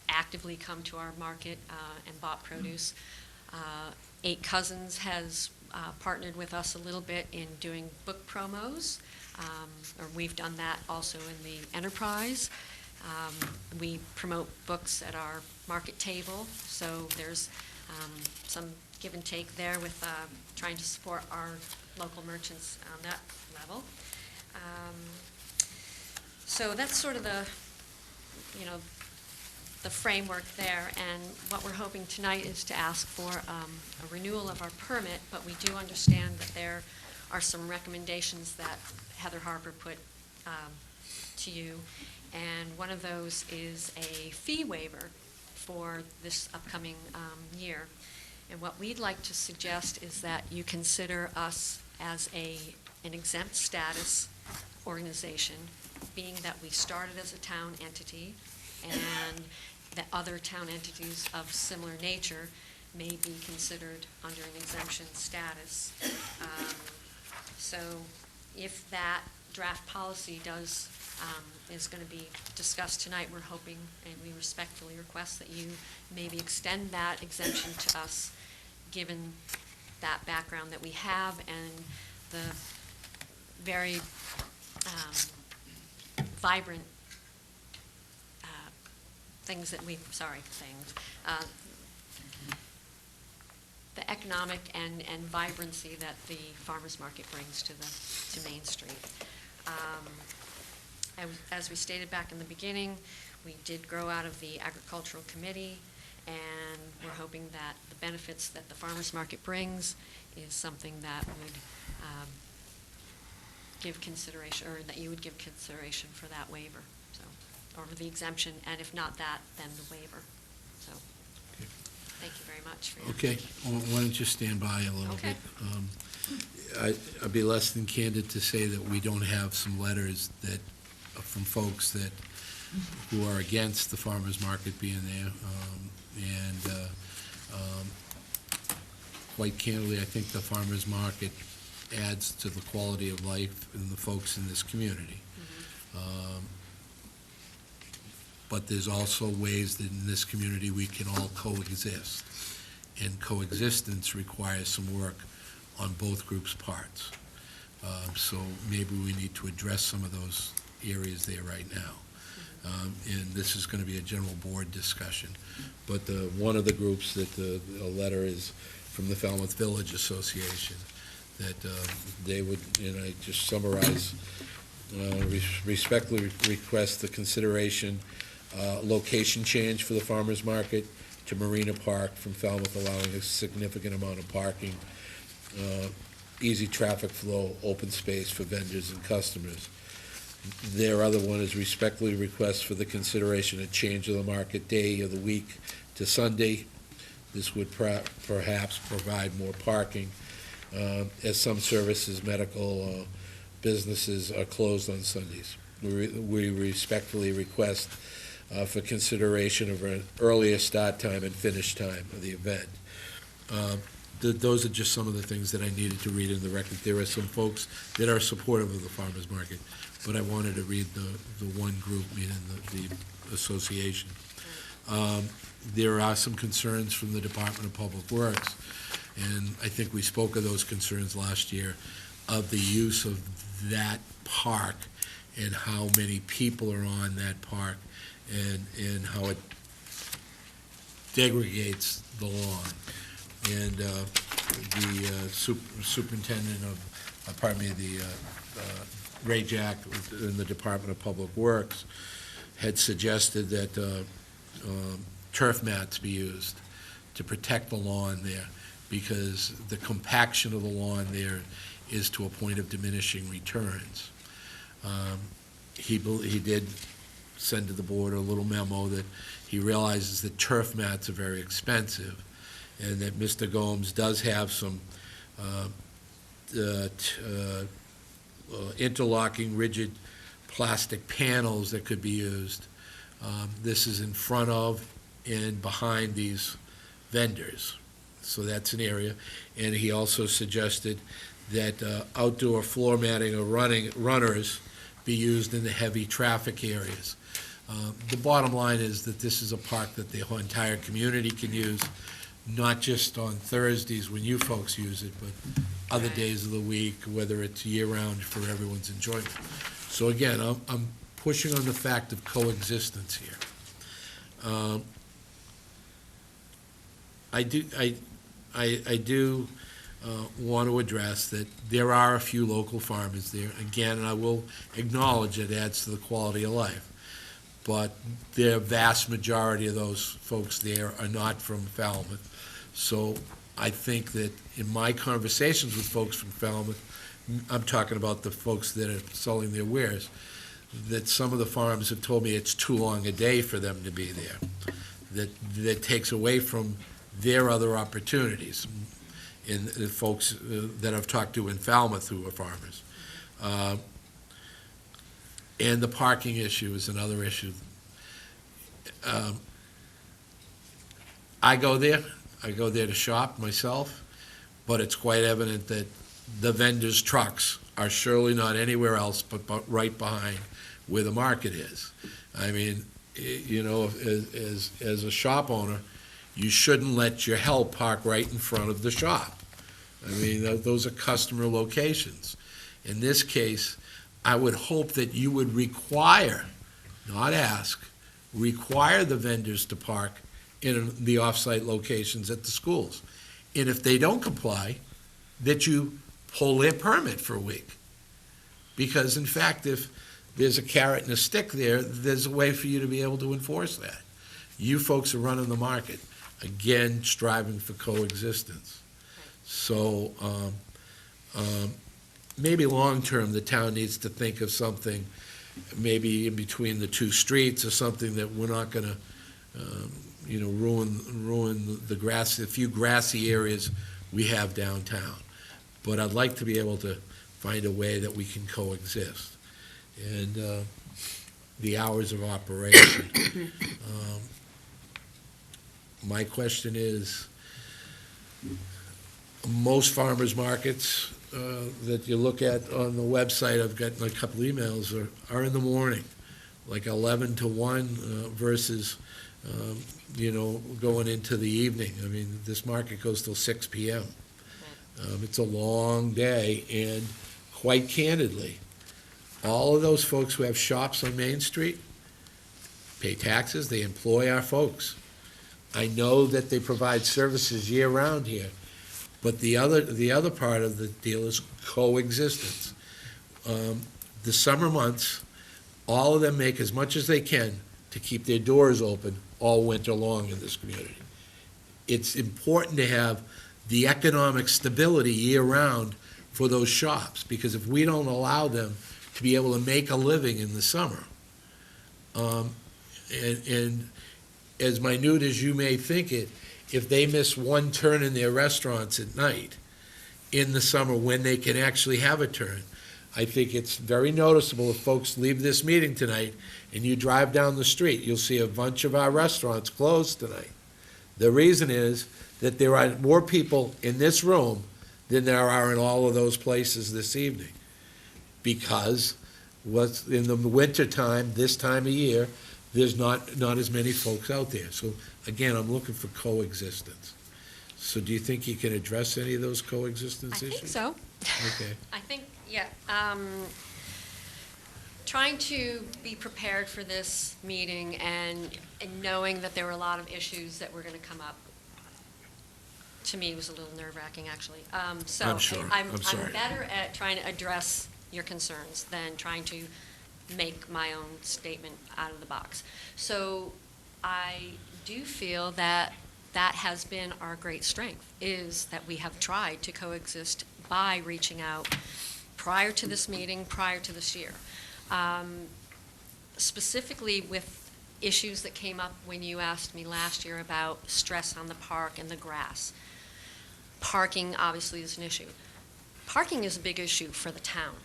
actively come to our market and bought produce. Eight Cousins has partnered with us a little bit in doing book promos, or we've done that also in the enterprise. We promote books at our market table, so there's some give and take there with trying to support our local merchants on that level. So that's sort of the, the framework there, and what we're hoping tonight is to ask for a renewal of our permit, but we do understand that there are some recommendations that Heather Harper put to you, and one of those is a fee waiver for this upcoming year. And what we'd like to suggest is that you consider us as an exempt status organization, being that we started as a town entity, and that other town entities of similar nature may be considered under an exemption status. So if that draft policy is going to be discussed tonight, we're hoping, and we respectfully request that you maybe extend that exemption to us, given that background that we have and the very vibrant the economic and vibrancy that the farmers market brings to Main Street. As we stated back in the beginning, we did grow out of the agricultural committee, and we're hoping that the benefits that the farmers market brings is something that would give consideration, or that you would give consideration for that waiver, so, or the exemption, and if not that, then the waiver. So, thank you very much for your. Okay, why don't you stand by a little Okay. bit? I'd be less than candid to say that we don't have some letters that, from folks that, who are against the farmers market being there, quite candidly, I think the farmers market adds to the quality of life in the folks in this community. But there's also ways that in this community we can all coexist. And coexistence requires some work on both groups' parts. So maybe we need to address some of those areas there right now. And this is going to be a general board discussion. But one of the groups that the letter is from the Falmouth Village Association, that they would, and I just summarize, respectfully request the consideration location change for the farmers market to Marina Park from Falmouth, allowing a significant amount of parking, easy traffic flow, open space for vendors and customers. Their other one is respectfully request for the consideration of change of the market day of the week to Sunday. This would perhaps provide more parking, as some services, medical businesses are closed on Sundays. We respectfully request for consideration of an earlier start time and finish time of the event. Those are just some of the things that I needed to read in the record. There are some folks that are supportive of the farmers market, but I wanted to read the one group, meaning the association. There are some concerns from the Department of Public Works, and I think we spoke of those concerns last year, of the use of that park and how many people are on that park, and how it degrades the lawn. And the superintendent of, Ray Jack in the Department of Public Works had suggested that turf mats be used to protect the lawn there, because the compaction of the lawn there is to a point of diminishing returns. He did send to the board a little memo that he realizes that turf mats are very expensive, and that Mr. Gomes does have some interlocking rigid plastic panels that could be used. This is in front of and behind these vendors, so that's an area. And he also suggested that outdoor floor matting or runners be used in the heavy traffic areas. The bottom line is that this is a park that the whole entire community can use, not just on Thursdays when you folks use it, but other days of the week, whether it's year-round for everyone's enjoyment. So again, I'm pushing on the fact of coexistence here. I do want to address that there are a few local farmers there. Again, and I will acknowledge it adds to the quality of life. But the vast majority of those folks there are not from Falmouth. So I think that in my conversations with folks from Falmouth, I'm talking about the folks that are selling their wares, that some of the farms have told me it's too long a day for them to be there, that takes away from their other opportunities. And the folks that I've talked to in Falmouth who are farmers. And the parking issue is another issue. I go there to shop myself, but it's quite evident that the vendors' trucks are surely not anywhere else but right behind where the market is. I mean, you know, as a shop owner, you shouldn't let your help park right in front of the shop. I mean, those are customer locations. In this case, I would hope that you would require, not ask, require the vendors to park in the off-site locations at the schools. And if they don't comply, that you pull their permit for a week. Because in fact, if there's a carrot and a stick there, there's a way for you to be able to enforce that. You folks are running the market, again, striving for coexistence. So maybe long-term, the town needs to think of something, maybe in between the two streets or something that we're not going to, ruin the grass, the few grassy areas we have downtown. But I'd like to be able to find a way that we can coexist. And the hours of operation. My question is, most farmers markets that you look at on the website, I've gotten a couple emails, are in the morning, like 11 to 1 versus, going into the evening. I mean, this market goes till 6 p.m. It's a long day, and quite candidly, all of those folks who have shops on Main Street pay taxes, they employ our folks. I know that they provide services year-round here, but the other part of the deal is coexistence. The summer months, all of them make as much as they can to keep their doors open all winter long in this community. It's important to have the economic stability year-round for those shops, because if we don't allow them to be able to make a living in the summer, and as minute as you may think it, if they miss one turn in their restaurants at night in the summer when they can actually have a turn, I think it's very noticeable if folks leave this meeting tonight and you drive down the street, you'll see a bunch of our restaurants closed tonight. The reason is that there are more people in this room than there are in all of those places this evening. Because what's in the wintertime, this time of year, there's not as many folks out there. So again, I'm looking for coexistence. So do you think you can address any of those coexistence I issues? think so. Okay. I think, yeah. Trying to be prepared for this meeting and knowing that there were a lot of issues that were going to come up, to me, was a little nerve-wracking, actually. So I'm sure. I'm sorry. I'm better at trying to address your concerns than trying to make my own statement out of the box. So I do feel that that has been our great strength, is that we have tried to coexist by reaching out prior to this meeting, prior to this year. Specifically with issues that came up when you asked me last year about stress on the park and the grass. Parking obviously is an issue. Parking is a big issue for the town.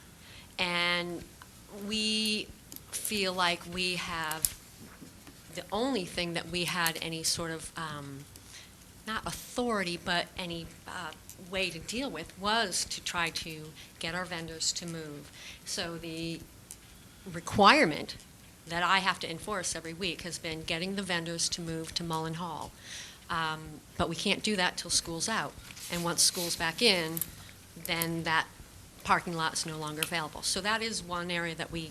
And we feel like we have, the only thing that we had any sort of, not authority, but any way to deal with was to try to get our vendors to move. So the requirement that I have to enforce every week has been getting the vendors to move to Mullen Hall. But we can't do that till school's out. And once school's back in, then that parking lot is no longer available. So that is one area that we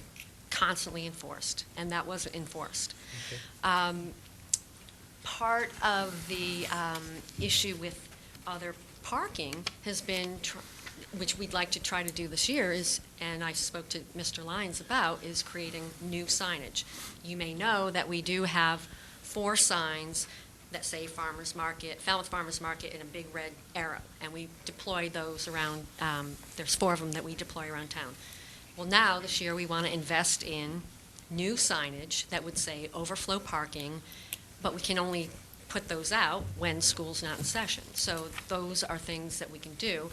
constantly enforced, and that wasn't enforced. Okay. Part of the issue with other parking has been, which we'd like to try to do this year is, and I spoke to Mr. Lyons about, is creating new signage. You may know that we do have 4 signs that say Farmers Market, Falmouth Farmers Market in a big red arrow, and we deploy those around, there's 4 of them that we deploy around town. Well, now, this year, we want to invest in new signage that would say overflow parking, but we can only put those out when school's not in session. So those are things that we can do.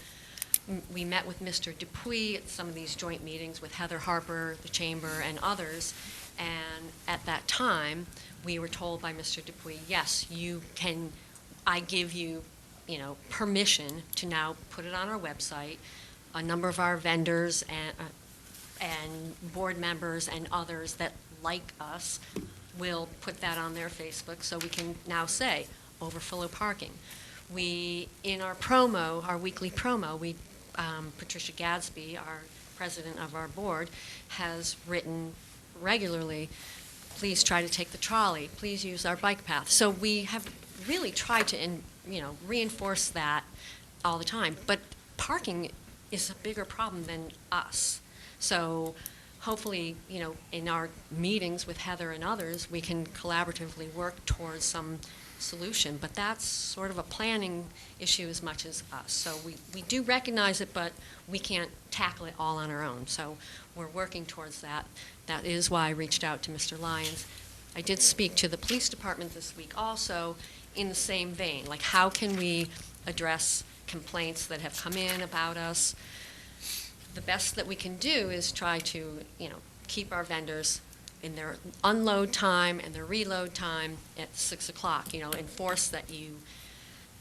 We met with Mr. Dupuy at some of these joint meetings with Heather Harper, the Chamber, and others, and at that time, we were told by Mr. Dupuy, yes, you can, I give you, permission to now put it on our website. A number of our vendors and board members and others that like us will put that on their Facebook, so we can now say overflow parking. We, in our promo, our weekly promo, Patricia Gadsby, our president of our board, has written regularly, please try to take the trolley, please use our bike path. So we have really tried to, reinforce that all the time. But parking is a bigger problem than us. So hopefully, in our meetings with Heather and others, we can collaboratively work towards some solution. But that's sort of a planning issue as much as us. So we do recognize it, but we can't tackle it all on our own. So we're working towards that. That is why I reached out to Mr. Lyons. I did speak to the police department this week also in the same vein. Like, how can we address complaints that have come in about us? The best that we can do is try to, keep our vendors in their unload time and their reload time at 6 o'clock, enforce that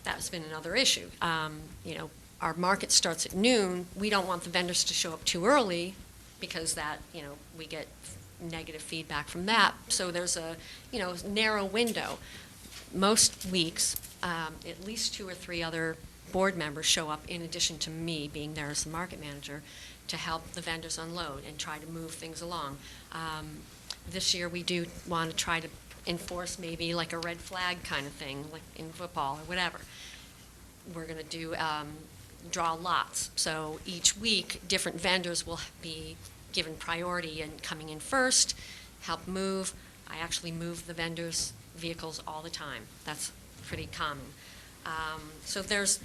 that's been another issue. Our market starts at noon. We don't want the vendors to show up too early because that, we get negative feedback from that. So there's a, narrow window. Most weeks, at least 2 or 3 other board members show up in addition to me being there as the market manager to help the vendors unload and try to move things along. This year we do want to try to enforce maybe like a red flag kind of thing, like in football or whatever. We're going to do draw lots. So each week different vendors will be given priority and coming in first, help move. I actually move the vendors' vehicles all the time. That's pretty common. So there's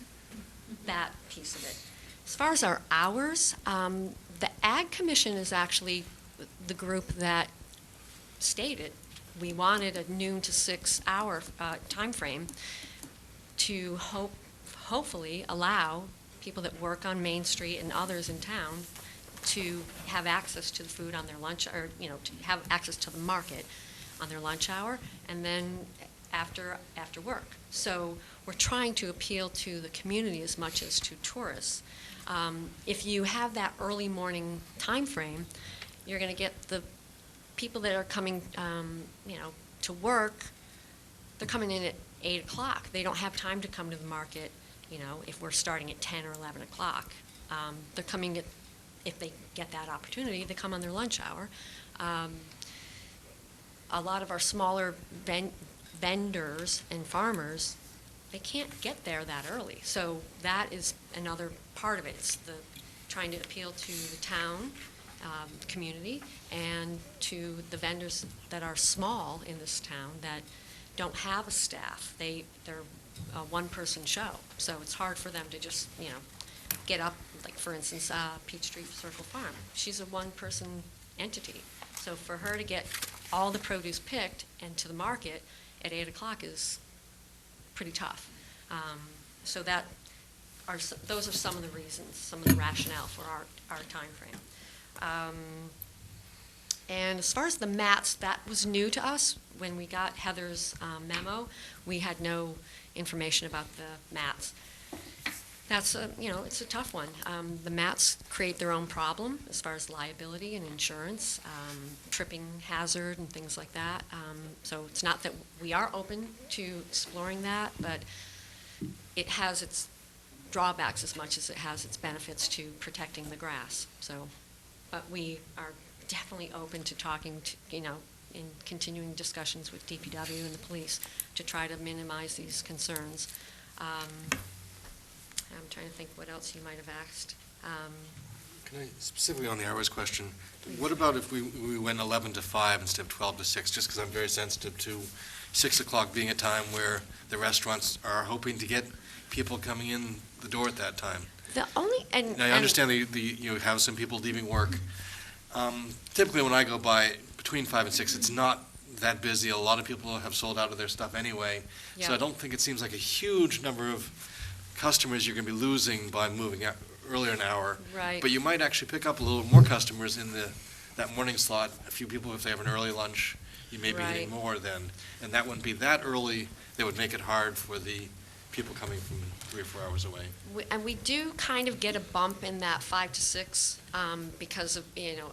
that piece of it. As far as our hours, the Ag Commission is actually the group that stated we wanted a noon to 6 hour time frame to hopefully allow people that work on Main Street and others in town to have access to the food on their lunch, or to have access to the market on their lunch hour, and then after work. So we're trying to appeal to the community as much as to tourists. If you have that early morning time frame, you're going to get the people that are coming, to work. They're coming in at 8 o'clock. They don't have time to come to the market, if we're starting at 10 or 11 o'clock. They're coming at, if they get that opportunity, they come on their lunch hour. A lot of our smaller vendors and farmers, they can't get there that early. So that is another part of it. It's the trying to appeal to the town, community, and to the vendors that are small in this town that don't have a staff. They're a one-person show, so it's hard for them to just, get up. Like, for instance, Peachtree Circle Farm. She's a one-person entity. So for her to get all the produce picked and to the market at 8 o'clock is pretty tough. So those are some of the reasons, some of the rationale for our time frame. And as far as the mats, that was new to us. When we got Heather's memo, we had no information about the mats. That's it's a tough one. The mats create their own problem as far as liability and insurance, tripping hazard and things like that. So it's not that we are open to exploring that, but it has its drawbacks as much as it has its benefits to protecting the grass. So, but we are definitely open to talking to, in continuing discussions with DPW and the police to try to minimize these concerns. I'm trying to think what else you might have asked. Can I, specifically on the hours question, what about if we went 11 to 5 instead of 12 to 6? Just because I'm very sensitive to 6 o'clock being a time where the restaurants are hoping to get people coming in the door at that time. The only, and. Now, I understand you have some people leaving work. Typically, when I go by between 5 and 6, it's not that busy. A lot of people have sold out of their stuff anyway. So Yeah. I don't think it seems like a huge number of customers you're going to be losing by moving out earlier an hour. Right. But you might actually pick up a little more customers in that morning slot. A few people, if they have an early lunch, you may be hitting Right. more then. And that wouldn't be that early. That would make it hard for the people coming from 3 or 4 hours away. And we do kind of get a bump in that 5 to 6 because of,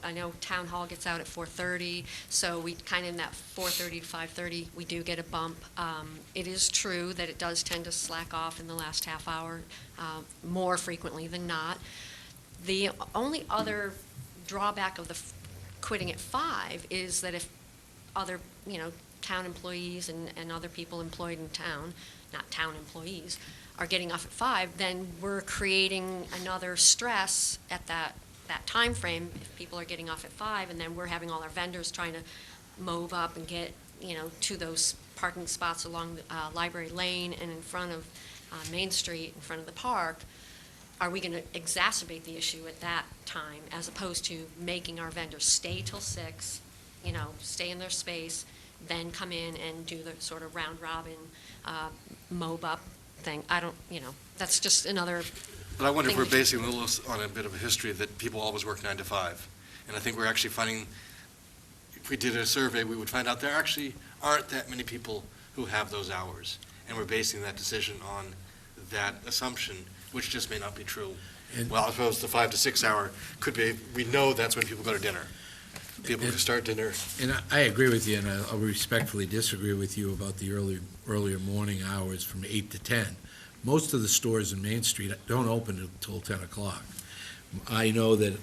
I know town hall gets out at 4:30, so we kind of in that 4:30 to 5:30, we do get a bump. It is true that it does tend to slack off in the last half hour more frequently than not. The only other drawback of the quitting at 5 is that if other, town employees and other people employed in town, not town employees, are getting off at 5, then we're creating another stress at that time frame. If people are getting off at 5, and then we're having all our vendors trying to move up and get, to those parking spots along Library Lane and in front of Main Street, in front of the park, are we going to exacerbate the issue at that time, as opposed to making our vendors stay till 6, stay in their space, then come in and do the sort of round robin mob up thing? I don't, that's just another. But I wonder if thing we're basing a little on a bit of a history that people always work 9 to 5. And I think we're actually finding, if we did a survey, we would find out there actually aren't that many people who have those hours. And we're basing that decision on that assumption, which just may not be true. And- Well, I suppose the 5 to 6 hour could be, we know that's when people go to dinner. People who start dinner. And I agree with you, and I'll respectfully disagree with you about the earlier morning hours from 8 to 10. Most of the stores in Main Street don't open until 10 o'clock. I know that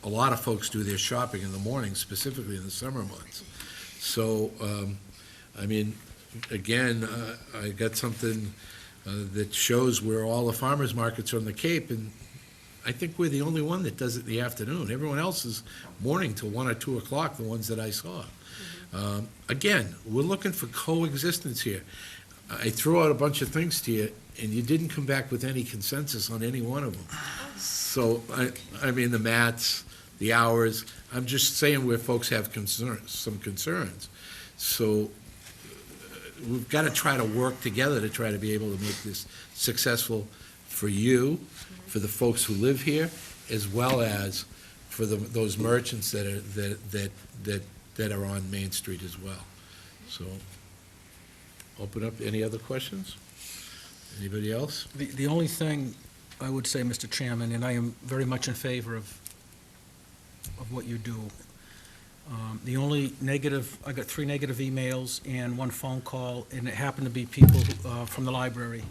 a lot of folks do their shopping in the morning, specifically in the summer months. So, again, I got something that shows where all the farmers markets are on the Cape, and I think we're the only one that does it in the afternoon. Everyone else is morning till 1 or 2 o'clock, the ones that I saw. Again, we're looking for coexistence here. I threw out a bunch of things to you, and you didn't come back with any consensus on any one of them. So, the mats, the hours, I'm just saying where folks have some concerns. So, we've got to try to work together to try to be able to make this successful for you, for the folks who live here, as well as for those merchants that are on Main Street as well. So, open up, any other questions? Anybody else? The only thing I would say, Mr. Chairman, and I am very much in favor of what you do. The only negative, I got 3 negative emails and 1 phone call, and it happened to be people from the library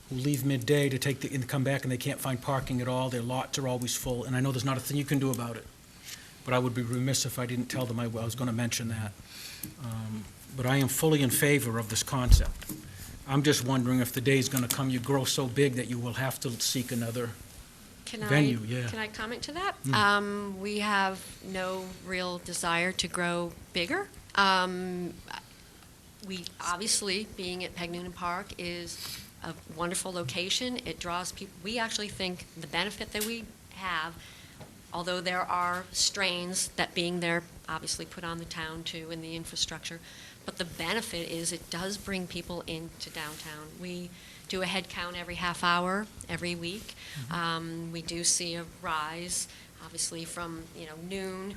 who leave midday to and come back, and they can't find parking at all. Their lots are always full, and I know there's not a thing you can do about it. But I would be remiss if I didn't tell them I was going to mention that. But I am fully in favor of this concept. I'm just wondering if the day's going to come, you grow so big that you will have to seek another venue, yeah. Can I comment to that? We have no real desire to grow bigger. We, obviously, being at Peg Noonan Park is a wonderful location. It draws people. We actually think the benefit that we have, although there are strains that being there obviously put on the town too and the infrastructure, but the benefit is it does bring people into downtown. We do a head count every half hour, every week. We do see a rise, obviously, from noon.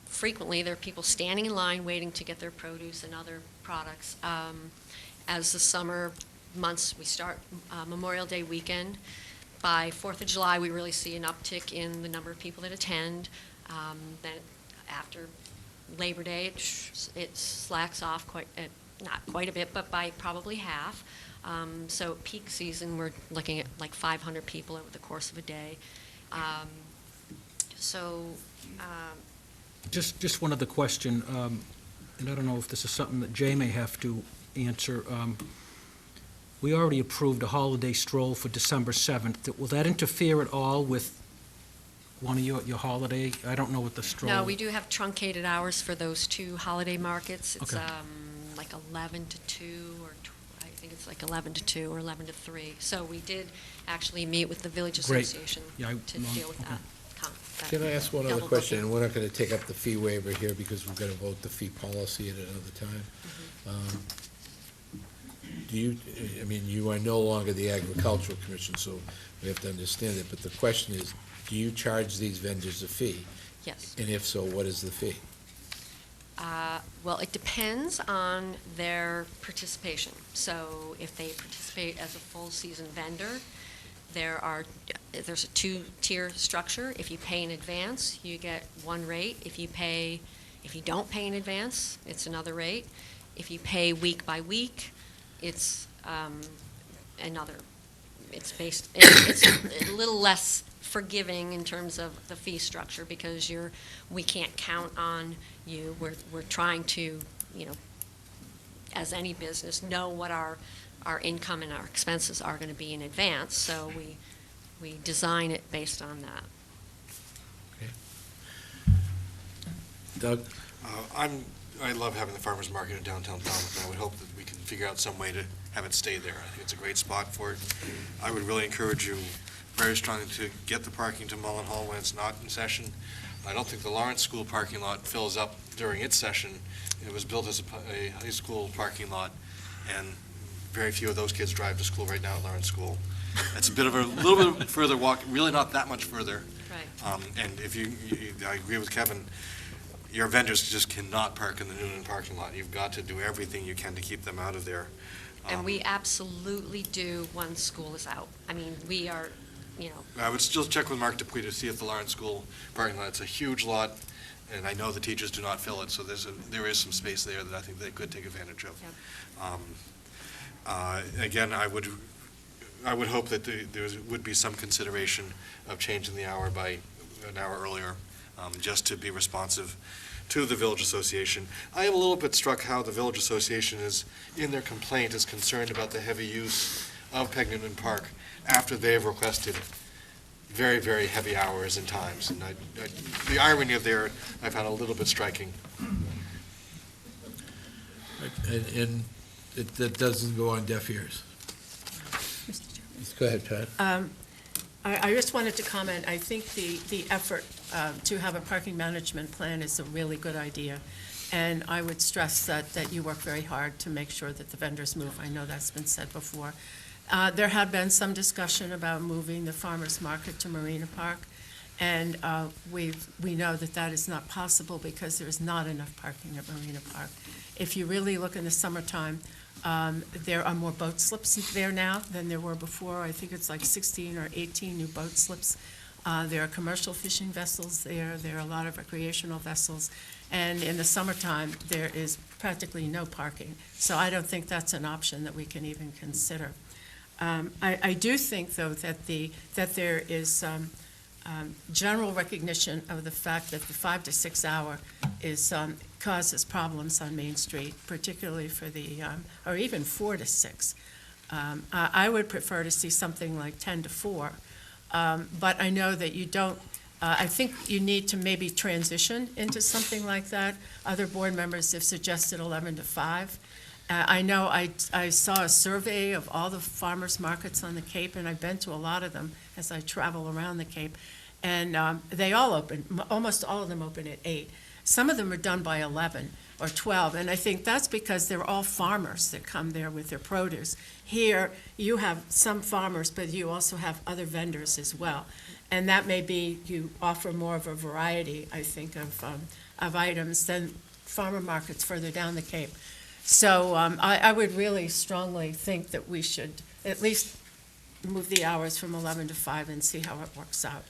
Frequently, there are people standing in line waiting to get their produce and other products. As the summer months, we start Memorial Day weekend. By 4th of July, we really see an uptick in the number of people that attend. Then after Labor Day, it slacks off not quite a bit, but by probably half. So peak season, we're looking at like 500 people over the course of a day. Just one other question, and I don't know if this is something that Jay may have to answer. we already approved a holiday stroll for December 7th. Will that interfere at all with one of your holiday? I don't know what the stroll. No, we do have truncated hours for those two holiday markets. It's Okay. like 11 to 2, or I think it's like 11 to 2 or 11 to 3. So we did actually meet with the Village Great. Association Yeah, to deal with okay. that. Can I ask one other double question? booking. And we're not going to take up the fee waiver here because we've got to vote the fee policy at another time. Do you, I mean, you are no longer the Agricultural Commission, so we have to understand it, but the question is, do you charge these vendors a fee? Yes. And if so, what is the fee? Well, it depends on their participation. So if they participate as a full-season vendor, there's a two-tier structure. If you pay in advance, you get one rate. If you don't pay in advance, it's another rate. If you pay week by week, it's another. It's a little less forgiving in terms of the fee structure because we can't count on you. We're trying to, as any business, know what our income and our expenses are going to be in advance, so we design it based on that. Doug? I love having the farmer's market in downtown Falmouth, and I would hope that we can figure out some way to have it stay there. I think it's a great spot for it. I would really encourage you very strongly to get the parking to Mullen Hall when it's not in session. I don't think the Lawrence School parking lot fills up during its session. It was built as a high school parking lot, and very few of those kids drive to school right now at Lawrence School. It's a little bit further walk, really not that much further. Right. And if I agree with Kevin, your vendors just cannot park in the Noonan parking lot. You've got to do everything you can to keep them out of there. And we absolutely do when school is out. I mean, we are, I would still check with Mark Dupuy to see if the Lawrence School parking lot, it's a huge lot, and I know the teachers do not fill it, so there is some space there that I think they could take advantage of. Yep. Again, I would hope that there would be some consideration of changing the hour by an hour earlier, just to be responsive to the Village Association. I am a little bit struck how the Village Association is, in their complaint, is concerned about the heavy use of Peg Noonan Park after they have requested very, very heavy hours and times. And the irony of there, I found a little bit striking. And that doesn't go on deaf ears. Go ahead, Pat. I just wanted to comment, I think the effort to have a parking management plan is a really good idea. And I would stress that you work very hard to make sure that the vendors move. I know that's been said before. There had been some discussion about moving the farmers market to Marina Park. And we know that that is not possible because there is not enough parking at Marina Park. If you really look in the summertime, there are more boat slips there now than there were before. I think it's like 16 or 18 new boat slips. There are commercial fishing vessels there. There are a lot of recreational vessels. And in the summertime, there is practically no parking. So I don't think that's an option that we can even consider. I do think, though, that there is general recognition of the fact that the 5 to 6 hour causes problems on Main Street, particularly for or even 4 to 6. I would prefer to see something like 10 to 4, but I know that you don't. I think you need to maybe transition into something like that. Other board members have suggested 11 to 5. I know I saw a survey of all the farmers markets on the Cape, and I've been to a lot of them as I travel around the Cape. And they all open, almost all of them open at 8. Some of them are done by 11 or 12, and I think that's because they're all farmers that come there with their produce. Here, you have some farmers, but you also have other vendors as well. And that may be, you offer more of a variety, I think, of items than farmer markets further down the Cape. So I would really strongly think that we should at least move the hours from 11 to 5 and see how it works out,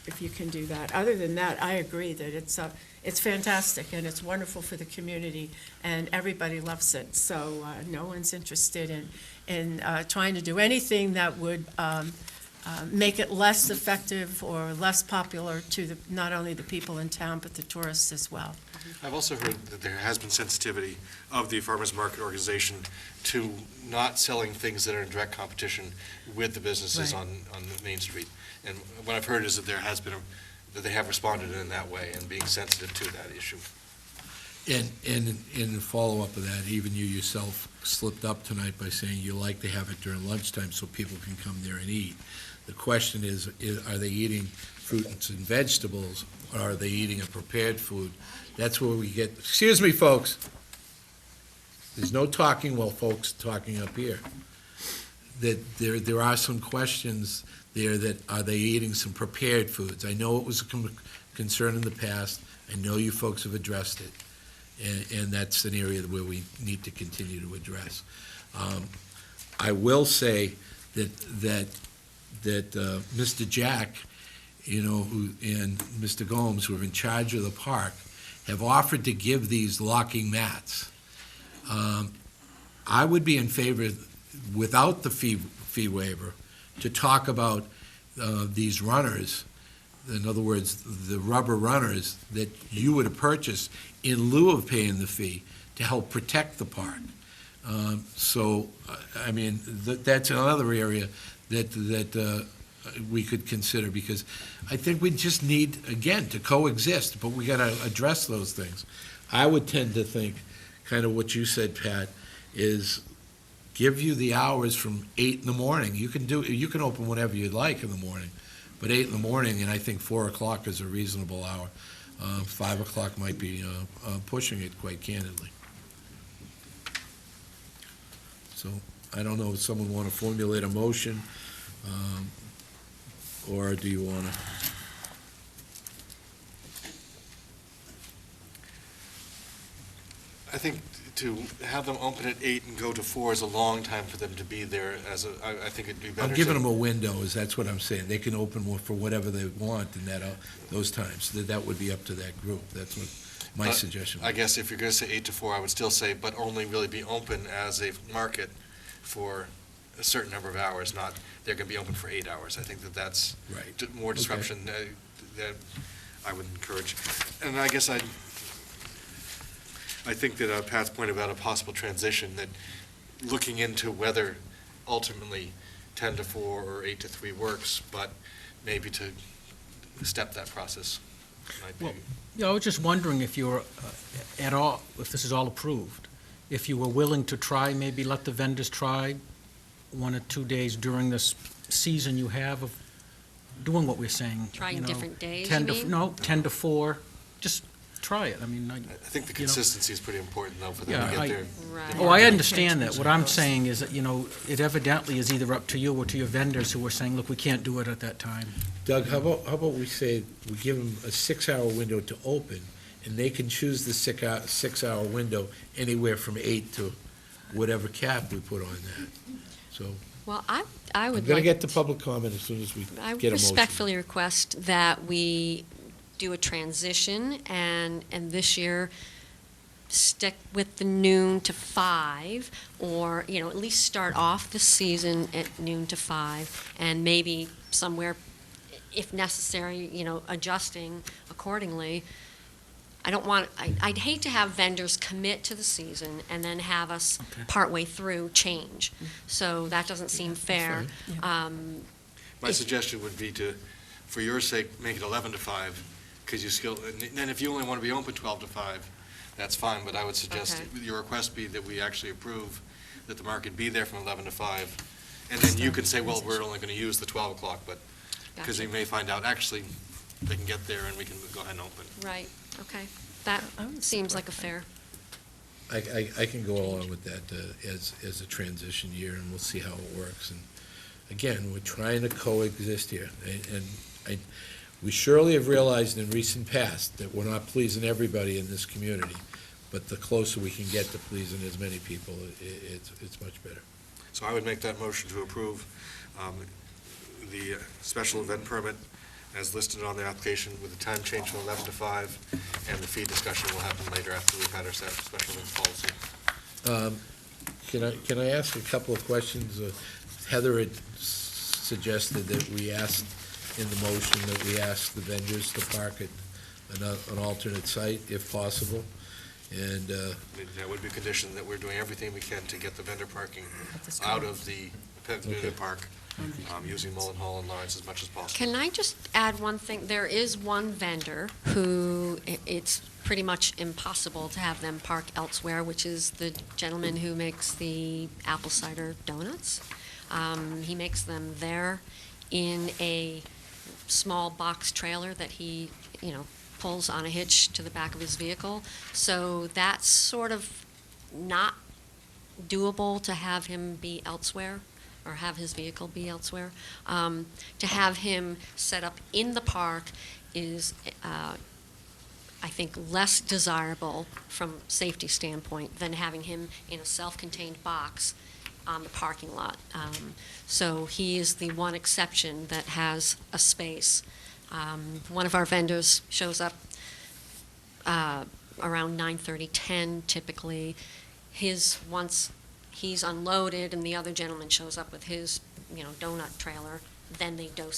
if you can do that. Other than that, I agree that it's fantastic and it's wonderful for the community and everybody loves it. So no one's interested in trying to do anything that would make it less effective or less popular to not only the people in town, but the tourists as well. I've also heard that there has been sensitivity of the farmers market organization to not selling things that are in direct competition with the businesses Right. on Main Street. And what I've heard is that there has been, that they have responded in that way and being sensitive to that issue. And in follow-up of that, even you yourself slipped up tonight by saying you like to have it during lunchtime so people can come there and eat. The question is, are they eating fruits and vegetables, or are they eating a prepared food? That's where we get, excuse me, folks. There's no talking while folks talking up here. That there are some questions there that, are they eating some prepared foods? I know it was a concern in the past. I know you folks have addressed it. And that's an area where we need to continue to address. I will say that Mr. Jack, and Mr. Gomes, who are in charge of the park, have offered to give these locking mats. I would be in favor, without the fee waiver, to talk about these runners. In other words, the rubber runners that you would have purchased in lieu of paying the fee to help protect the park. That's another area that we could consider, because I think we just need, again, to coexist, but we got to address those things. I would tend to think, kind of what you said, Pat, is give you the hours from 8 in the morning. You can open whatever you'd like in the morning, but 8 in the morning, and I think 4 o'clock is a reasonable hour. 5 o'clock might be pushing it, quite candidly. So I don't know if someone want to formulate a motion, or do you want to? I think to have them open at 8 and go to 4 is a long time for them to be there. I think it'd be better. I'm giving them a window, that's what I'm saying. They can open for whatever they want in those times. That would be up to that group. That's what my suggestion was. I guess if you're going to say 8 to 4, I would still say, but only really be open as a market for a certain number of hours, not they're going to be open for 8 hours. I think that's Right. more disruption that I would encourage. And I guess I think that Pat's point about a possible transition, that looking into whether ultimately 10 to 4 or 8 to 3 works, but maybe to step that process might be. Well, I was just wondering if you were at all, if this is all approved, if you were willing to try, maybe let the vendors try 1 or 2 days during this season you have of doing what we're saying. Trying different days, 10 you to mean? No, 10 to 4, just try it. I mean, I think the consistency is pretty important, though, for them Yeah, to get there. Right. Oh, I understand that. What I'm saying is that, it evidently is either up to you or to your vendors who are saying, look, we can't do it at that time. Doug, how about we say, we give them a 6-hour window to open, and they can choose the 6-hour window anywhere from 8 to whatever cap we put on that. So, Well, I I'm would going to like, get to public comment as soon as we I get a motion. respectfully request that we do a transition, and this year stick with the noon to 5, or, at least start off the season at noon to 5, and maybe somewhere, if necessary, adjusting accordingly. I'd hate to have vendors commit to the season and then have us partway through change. So that doesn't seem fair. My If- suggestion would be to, for your sake, make it 11 to 5, because and then if you only want to be open 12 to 5, that's fine, but I would suggest Okay. your request be that we actually approve that the market be there from 11 to 5, and then you can say, well, we're only going to use the 12 o'clock, but, because Gotcha. they may find out, actually, they can get there and we can go ahead and open. Right, okay. That seems like a fair. I can go along with that as a transition year, and we'll see how it works. And again, we're trying to coexist here, and we surely have realized in recent past that we're not pleasing everybody in this community, but the closer we can get to pleasing as many people, it's much better. So I would make that motion to approve the special event permit as listed on the application with the time change from 11 to 5, and the fee discussion will happen later after we've had our special event policy. Can I ask a couple of questions? Heather had suggested that we asked, in the motion, that we ask the vendors to park at an alternate site if possible. And, That would be conditioned that we're doing everything we can to get the vendor parking At the out school. of the Pavilion Park, using Mullen Hall and Lawrence as much as possible. Can I just add one thing? There is one vendor who it's pretty much impossible to have them park elsewhere, which is the gentleman who makes the apple cider donuts. He makes them there in a small box trailer that he, pulls on a hitch to the back of his vehicle. So that's sort of not doable to have him be elsewhere, or have his vehicle be elsewhere. To have him set up in the park is, I think, less desirable from safety standpoint than having him in a self-contained box on the parking lot. So he is the one exception that has a space. One of our vendors shows up around 9:30, 10 typically. Once he's unloaded and the other gentleman shows up with his, donut trailer, then they do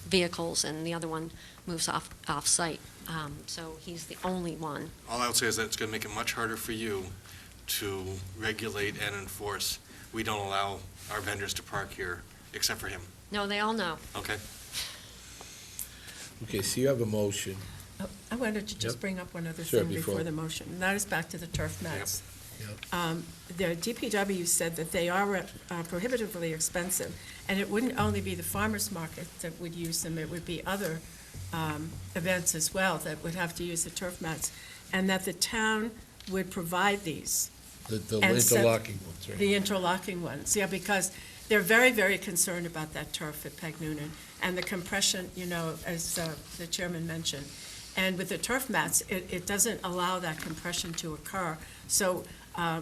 vehicles and the other one moves off-site. So he's the only one. All I would say is that it's going to make it much harder for you to regulate and enforce. We don't allow our vendors to park here, except for him. No, they all know. Okay? okay, so you have a motion. Oh, I wanted to just Yep. bring up one other Sure, thing before- before the motion, and that is back to the turf mats. Yep. The DPW said that they are prohibitively expensive, and it wouldn't only be the farmers market that would use them, it would be other events as well that would have to use the turf mats, and that the town would provide these, The And so- interlocking ones, right? the interlocking ones, yeah, because they're very, very concerned about that turf at Peg Noonan, and the compression, as the chairman mentioned. And with the turf mats, it doesn't allow that compression to occur. So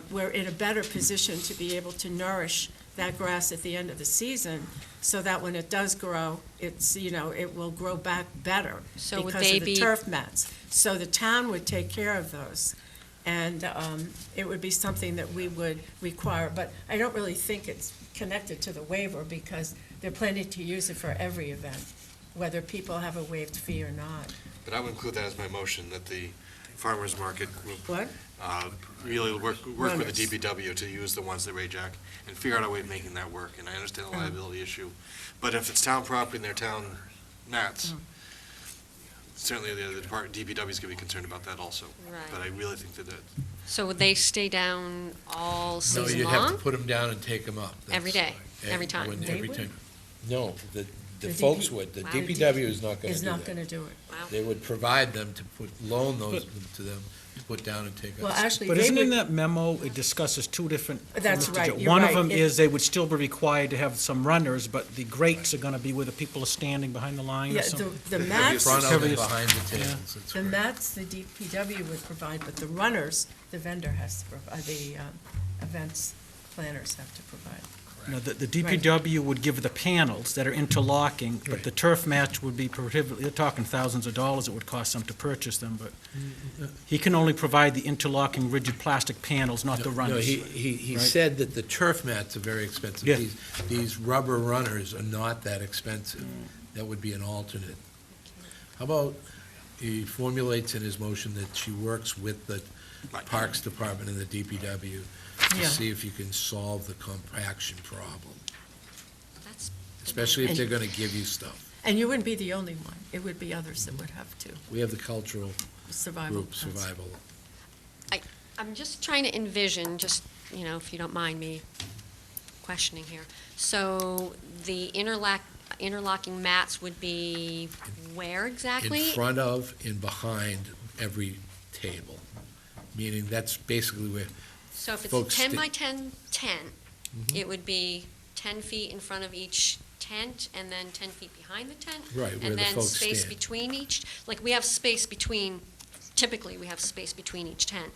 we're in a better position to be able to nourish that grass at the end of the season, so that when it does grow, it will grow back better So would because they of the be- turf mats. So the town would take care of those, and it would be something that we would require. But I don't really think it's connected to the waiver, because they're planning to use it for every event, whether people have a waived fee or not. But I would include that as my motion, that the farmers market group What? really work with the Runners. DPW to use the ones that Ray Jack, and figure out a way of making that work. And I understand the liability issue. But if it's town property and they're town mats, certainly the DPW is going to be concerned about that also. Right. But I really think that So would they stay down all No, season you'd have to long? put them down and take them up. Every That's- day, every time. when- They every would? time. No, the The folks DP would. The Wow. DPW is not gonna Is do not that. going to do it. Wow. They would provide them to loan those to them, to put down and take up. Well, actually, But they isn't in would, that memo, it discusses two different. That's Mr. right, Joe. you're One of right. them It- is they would still be required to have some runners, but the grates are gonna be where the people are standing behind the line or yeah, something. the In mats, front of and Heaviest- behind the tables, that's the correct. mats, the DPW would provide, but the runners, the vendor has to provide, the events planners have to provide. No, the DPW would give the panels that are interlocking, but Right. the turf mats would be prohibited, you're talking thousands of dollars it would cost them to purchase them, but he can only provide the interlocking rigid plastic panels, not the No, runners. he right? said that the turf mats are very expensive. Yeah. These rubber runners are not that expensive. That would be an alternate. How about, he formulates in his motion that she works with the Right. Parks Department and the DPW Yeah. to see if you can solve the compaction problem, That's especially if they're gonna give you stuff. And you wouldn't be the only one. It would be others that would have to, We have the cultural survival. group, survival. I'm just trying to envision, just, if you don't mind me questioning here. So the interlocking mats would be where exactly? In front of and behind every table, meaning that's basically where, So if folks it's 10 sta- by 10, 10, Mhm. it would be 10 feet in front of each tent, and then 10 feet behind the tent? Right, where And the then folks space stand. between each, like, we have space between, typically, we have space between each tent.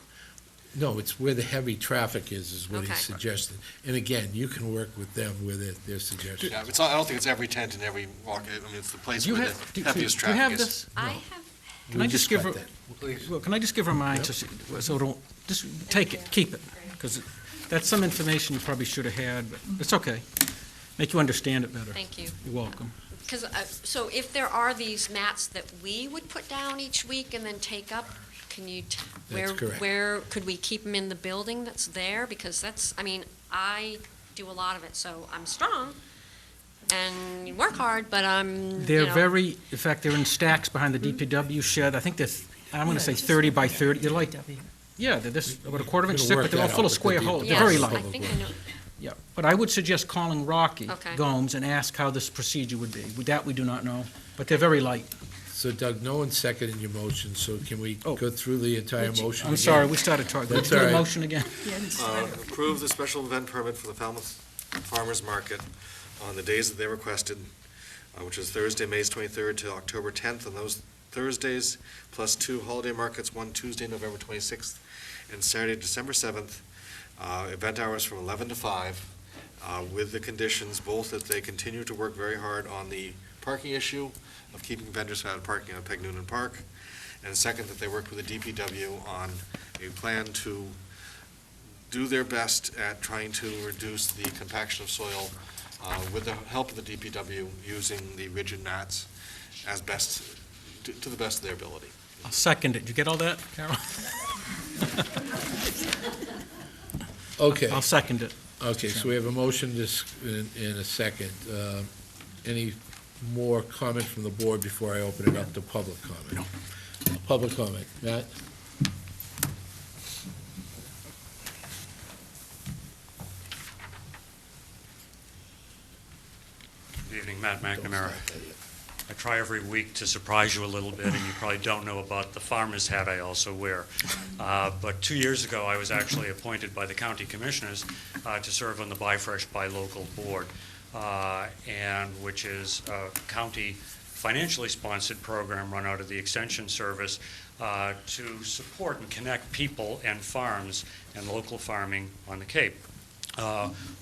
no, it's where the heavy traffic is what Okay. he's suggesting. And again, you can work with them with their suggestions. Yeah, I don't think it's every tent and every walk, I mean, it's the place Do you where have, the heaviest do you have traffic is. this? I have, Can I We just give her, got that. well, can I just give her mine, so don't, just take it, keep it, because that's some information you probably should have had, but it's okay. Make you understand it better. Thank you. You're welcome. Because, so if there are these mats that we would put down each week and then take up, can you, That's correct. where could we keep them in the building that's there? Because that's, I mean, I do a lot of it, so I'm strong and work hard, but I'm, They're very, in fact, they're in stacks behind the DPW shed. I think they're, I'm gonna say 30 by 30. They're like, yeah, they're this, about a quarter of inch Gonna thick, work but they're all that full out of with square the holes. DPW. They're very Yes, light. I think I know. Yeah, but I would suggest calling Rocky Okay. Gomes and ask how this procedure would be. That we do not know, but they're very light. So Doug, no one seconded your motion, so can we Oh. go through the entire motion I'm again? sorry, we started talking. That's Do all the right. motion again? Approve the special event permit for the Falmouth Farmers Market on the days that they requested, which is Thursday, May 23rd to October 10th, and those Thursdays, plus 2 holiday markets, one Tuesday, November 26th, and Saturday, December 7th. Event hours from 11 to 5, with the conditions both that they continue to work very hard on the parking issue of keeping vendors out of parking at Peg Noonan Park, and second, that they work with the DPW on a plan to do their best at trying to reduce the compaction of soil with the help of the DPW using the rigid mats as best, to the best of their ability. I'll second it. Did you get all that, Carol? Okay, I'll second it. okay, so we have a motion in a second. Any more comment from the board before I open it up to public comment? No. Public comment, Matt? Good evening, Matt McNamara. I try every week to surprise you a little bit, and you probably don't know about the farmer's hat I also wear. But 2 years ago, I was actually appointed by the county commissioners to serve on the Buy Fresh, Buy Local board, and which is a county financially sponsored program run out of the Extension Service to support and connect people and farms and local farming on the Cape.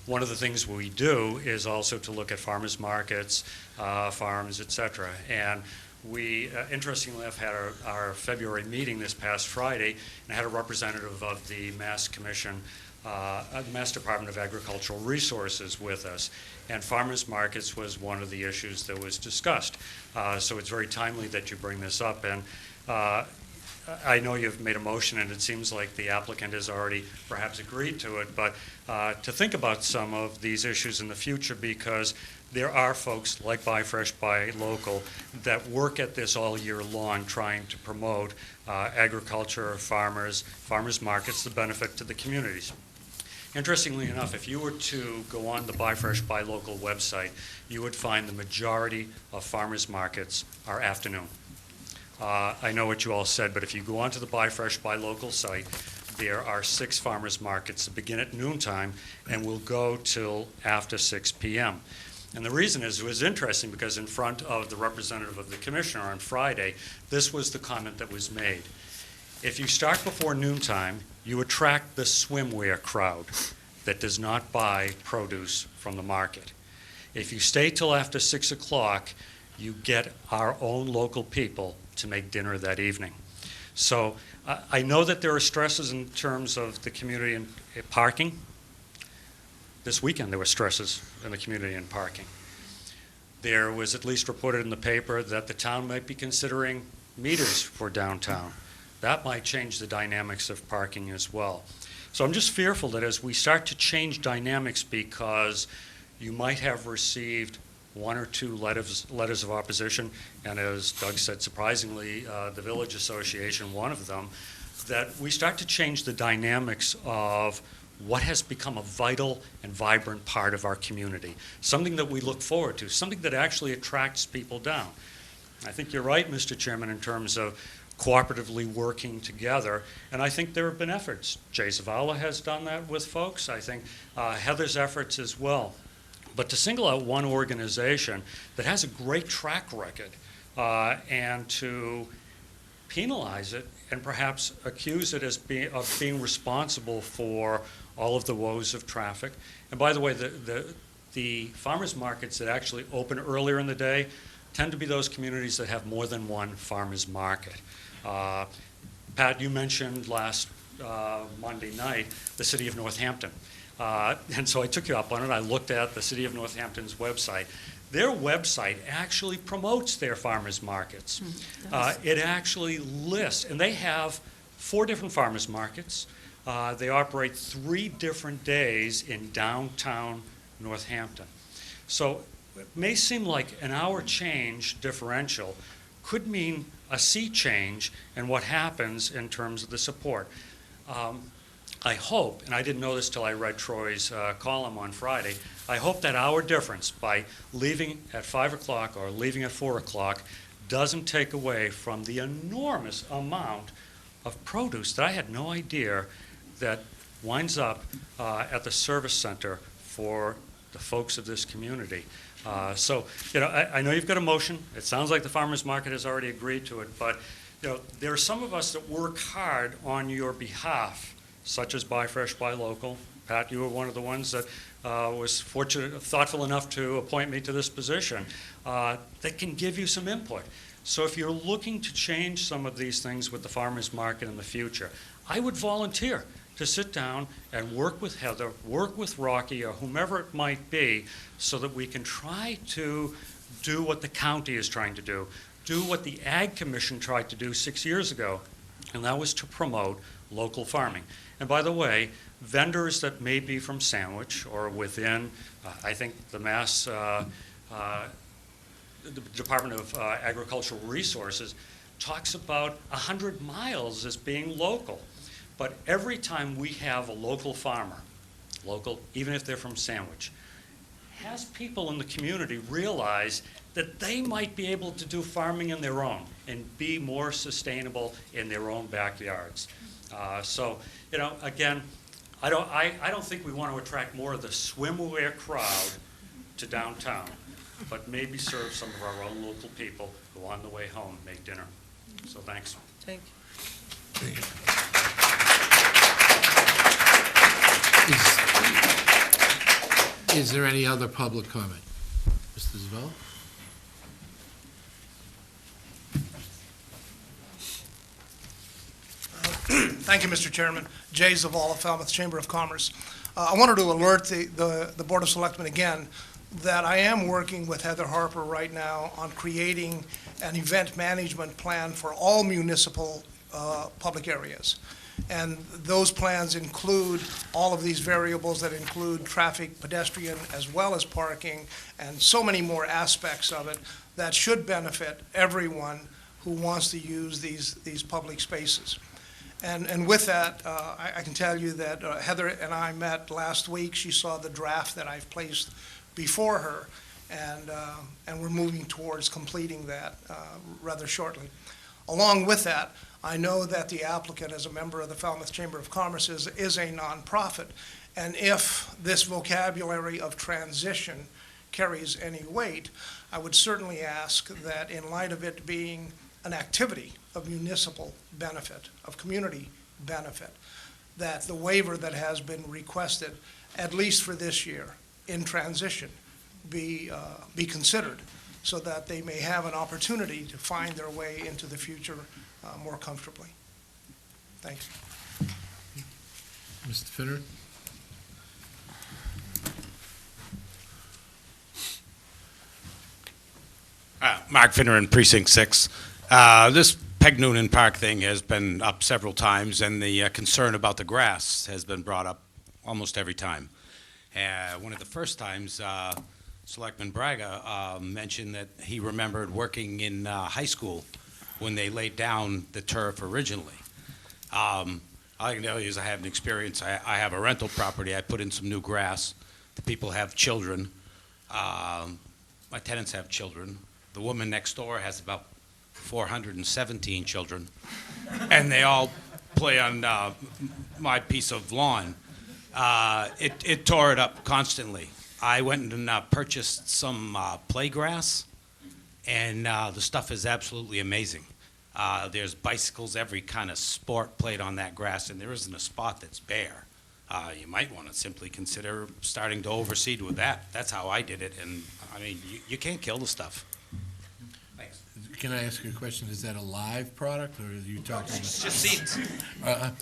One of the things we do is also to look at farmers markets, farms, et cetera. And we, interestingly enough, had our February meeting this past Friday and had a representative of the Mass Commission, Mass Department of Agricultural Resources with us. And farmers markets was one of the issues that was discussed. So it's very timely that you bring this up. And I know you've made a motion, and it seems like the applicant has already perhaps agreed to it, but to think about some of these issues in the future, because there are folks like Buy Fresh, Buy Local that work at this all year long, trying to promote agriculture, farmers markets, the benefit to the communities. Interestingly enough, if you were to go on the Buy Fresh, Buy Local website, you would find the majority of farmers markets are afternoon. I know what you all said, but if you go onto the Buy Fresh, Buy Local site, there are 6 farmers markets that begin at noontime and will go till after 6 p.m. And the reason is, it was interesting because in front of the representative of the commissioner on Friday, this was the comment that was made. If you start before noontime, you attract the swimwear crowd that does not buy produce from the market. If you stay till after 6 o'clock, you get our own local people to make dinner that evening. So I know that there are stresses in terms of the community and parking. This weekend there were stresses in the community and parking. There was at least reported in the paper that the town might be considering meters for downtown. That might change the dynamics of parking as well. So I'm just fearful that as we start to change dynamics, because you might have received 1 or 2 letters of opposition, and as Doug said, surprisingly, the Village Association, one of them, that we start to change the dynamics of what has become a vital and vibrant part of our community, something that we look forward to, something that actually attracts people down. I think you're right, Mr. Chairman, in terms of cooperatively working together, and I think there have been efforts. Jay Zavala has done that with folks. I think Heather's efforts as well. But to single out one organization that has a great track record and to penalize it and perhaps accuse it as of being responsible for all of the woes of traffic. And by the way, the farmers markets that actually open earlier in the day tend to be those communities that have more than one farmers market. Pat, you mentioned last Monday night the city of Northampton. And so I took you up on it. I looked at the City of Northampton's website. Their website actually promotes their farmers markets. It actually lists, and they have 4 different farmers markets. They operate 3 different days in downtown Northampton. So it may seem like an hour change differential could mean a sea change in what happens in terms of the support. I hope, and I didn't know this till I read Troy's column on Friday, I hope that hour difference by leaving at 5 o'clock or leaving at 4 o'clock doesn't take away from the enormous amount of produce that I had no idea that winds up at the service center for the folks of this community. So, I know you've got a motion. It sounds like the farmers market has already agreed to it, but, there are some of us that work hard on your behalf, such as Buy Fresh, Buy Local. Pat, you were one of the ones that was thoughtful enough to appoint me to this position, that can give you some input. So if you're looking to change some of these things with the farmers market in the future, I would volunteer to sit down and work with Heather, work with Rocky, or whomever it might be, so that we can try to do what the county is trying to do what the Ag Commission tried to do 6 years ago, and that was to promote local farming. And by the way, vendors that may be from Sandwich or within, I think the the Department of Agricultural Resources talks about 100 miles as being local. But every time we have a local farmer, local, even if they're from Sandwich, has people in the community realize that they might be able to do farming in their own and be more sustainable in their own backyards. So, again, I don't think we want to attract more of the swimwear crowd to downtown, but maybe serve some of our own local people who on the way home make dinner. So thanks. Thank you. Is there any other public comment? Mr. Zavella? Thank you, Mr. Chairman. Jay Zavala, Falmouth Chamber of Commerce. I wanted to alert the Board of Selectmen again that I am working with Heather Harper right now on creating an event management plan for all municipal public areas. And those plans include all of these variables that include traffic, pedestrian, as well as parking, and so many more aspects of it that should benefit everyone who wants to use these public spaces. And with that, I can tell you that Heather and I met last week. She saw the draft that I've placed before her, and we're moving towards completing that rather shortly. Along with that, I know that the applicant, as a member of the Falmouth Chamber of Commerce, is a nonprofit, and if this vocabulary of transition carries any weight, I would certainly ask that in light of it being an activity of municipal benefit, of community benefit, that the waiver that has been requested, at least for this year, in transition, be considered, so that they may have an opportunity to find their way into the future more comfortably. Thanks. Mr. Finner? Mark Finner in Precinct 6. This Peg Noonan Park thing has been up several times, and the concern about the grass has been brought up almost every time. One of the first times, Selectman Braga mentioned that he remembered working in high school when they laid down the turf originally. All I can tell you is I have an experience. I have a rental property. I put in some new grass. The people have children. My tenants have children. The woman next door has about 417 children, and they all play on my piece of lawn. It tore it up constantly. I went and purchased some play grass, and the stuff is absolutely amazing. There's bicycles, every kind of sport played on that grass, and there isn't a spot that's bare. You might want to simply consider starting to overseed with that. That's how I did it, and I mean, you can't kill the stuff. Thanks. Can I ask you a question? Is that a live product, or are you talking about? It's just seeds.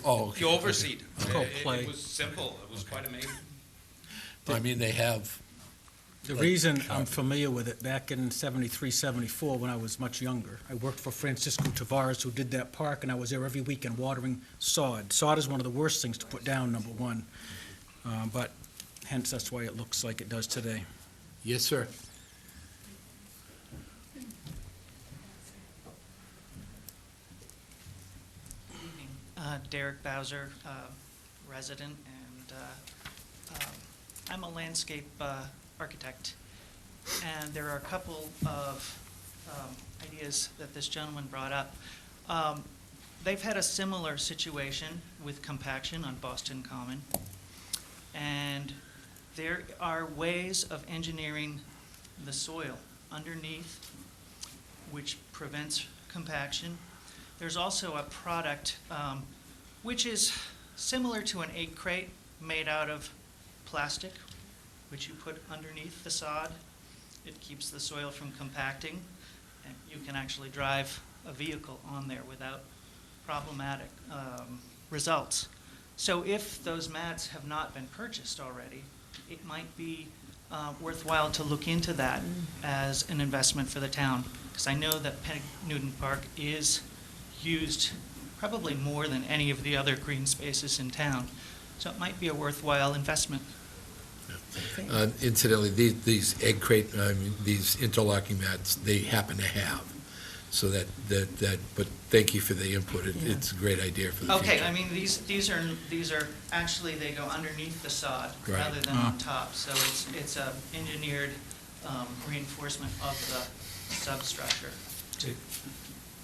Oh, okay. You overseed. It's called play. It was simple. It was quite amazing. I mean, they have, The Like reason I'm carpet. familiar with it, back in 73, 74, when I was much younger, I worked for Francisco Tavares, who did that park, and I was there every weekend watering sod. Sod is one of the worst things to put down, number one, but hence that's why it looks like it does today. yes, sir. Derek Bowser, resident, and I'm a landscape architect. And there are a couple of ideas that this gentleman brought up. They've had a similar situation with compaction on Boston Common. And there are ways of engineering the soil underneath which prevents compaction. There's also a product which is similar to an egg crate made out of plastic, which you put underneath the sod. It keeps the soil from compacting, and you can actually drive a vehicle on there without problematic results. So if those mats have not been purchased already, it might be worthwhile to look into that as an investment for the town, because I know that Peg Newton Park is used probably more than any of the other green spaces in town. So it might be a worthwhile investment. Incidentally, these egg crate, these interlocking mats, they happen to have. So that, but thank you for the input. It's a great idea for the future. Okay, I mean, these are, actually, they go underneath the sod Right. rather than on top. So it's a engineered reinforcement of the substructure to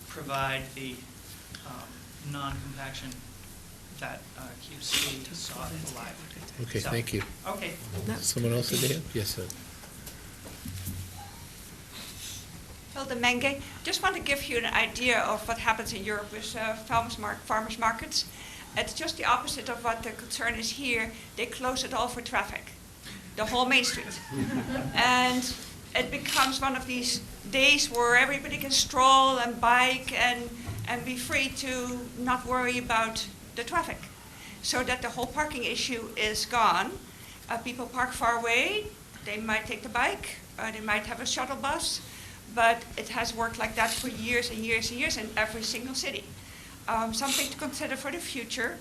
provide the non-compaction that keeps the sod alive. Okay, So- thank you. Okay. Someone else had their hand? Yes, sir. Hilda Menge, just want to give you an idea of what happens in Europe with farmers markets. It's just the opposite of what the concern is here. They close it all for traffic, the whole Main Street. And it becomes one of these days where everybody can stroll and bike and be free to not worry about the traffic. So that the whole parking issue is gone. People park far away, they might take the bike, they might have a shuttle bus, but it has worked like that for years and years and years in every single city. Something to consider for the future.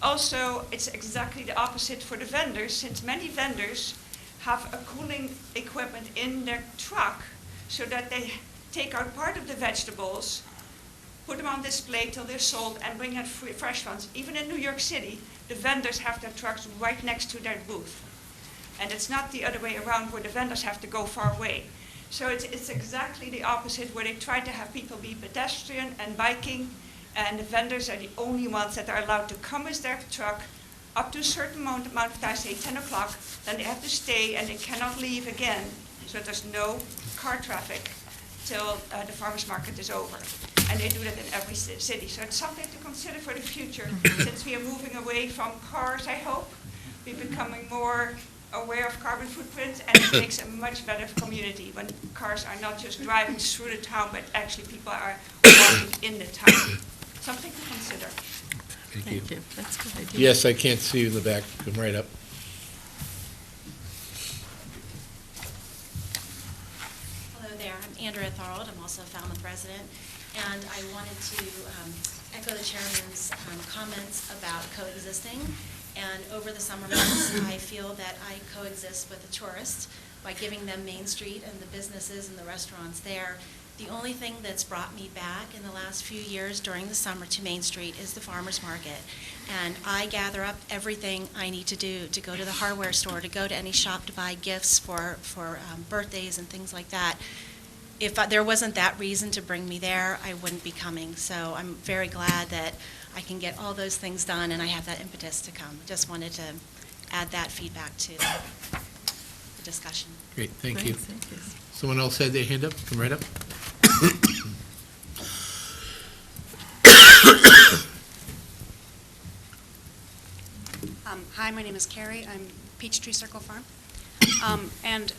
Also, it's exactly the opposite for the vendors, since many vendors have a cooling equipment in their truck so that they take out part of the vegetables, put them on display till they're sold, and bring out fresh ones. Even in New York City, the vendors have their trucks right next to their booth. And it's not the other way around where the vendors have to go far away. So it's exactly the opposite, where they try to have people be pedestrian and biking, and the vendors are the only ones that are allowed to come with their truck up to a certain amount of time, say 10 o'clock, then they have to stay and they cannot leave again. So there's no car traffic till the farmers market is over. And they do that in every city. So it's something to consider for the future. Since we are moving away from cars, I hope, we're becoming more aware of carbon footprints, and it makes a much better community when cars are not just driving through the town, but actually people are walking in the town. Something to consider. Thank you. That's a good idea. Yes, I can't see you in the back. Come right up. Hello there, I'm Andrea Thorold, I'm also a Falmouth resident, and I wanted to echo the chairman's comments about coexisting. And over the summer months, I feel that I coexist with the tourists by giving them Main Street and the businesses and the restaurants there. The only thing that's brought me back in the last few years during the summer to Main Street is the farmer's market. And I gather up everything I need to do to go to the hardware store, to go to any shop to buy gifts for birthdays and things like that. If there wasn't that reason to bring me there, I wouldn't be coming. So I'm very glad that I can get all those things done and I have that impetus to come. Just wanted to add that feedback to the discussion. Great, thank you. Thank you. Someone else had their hand up? Come right up. Hi, my name is Carrie. I'm Peachtree Circle Farm. And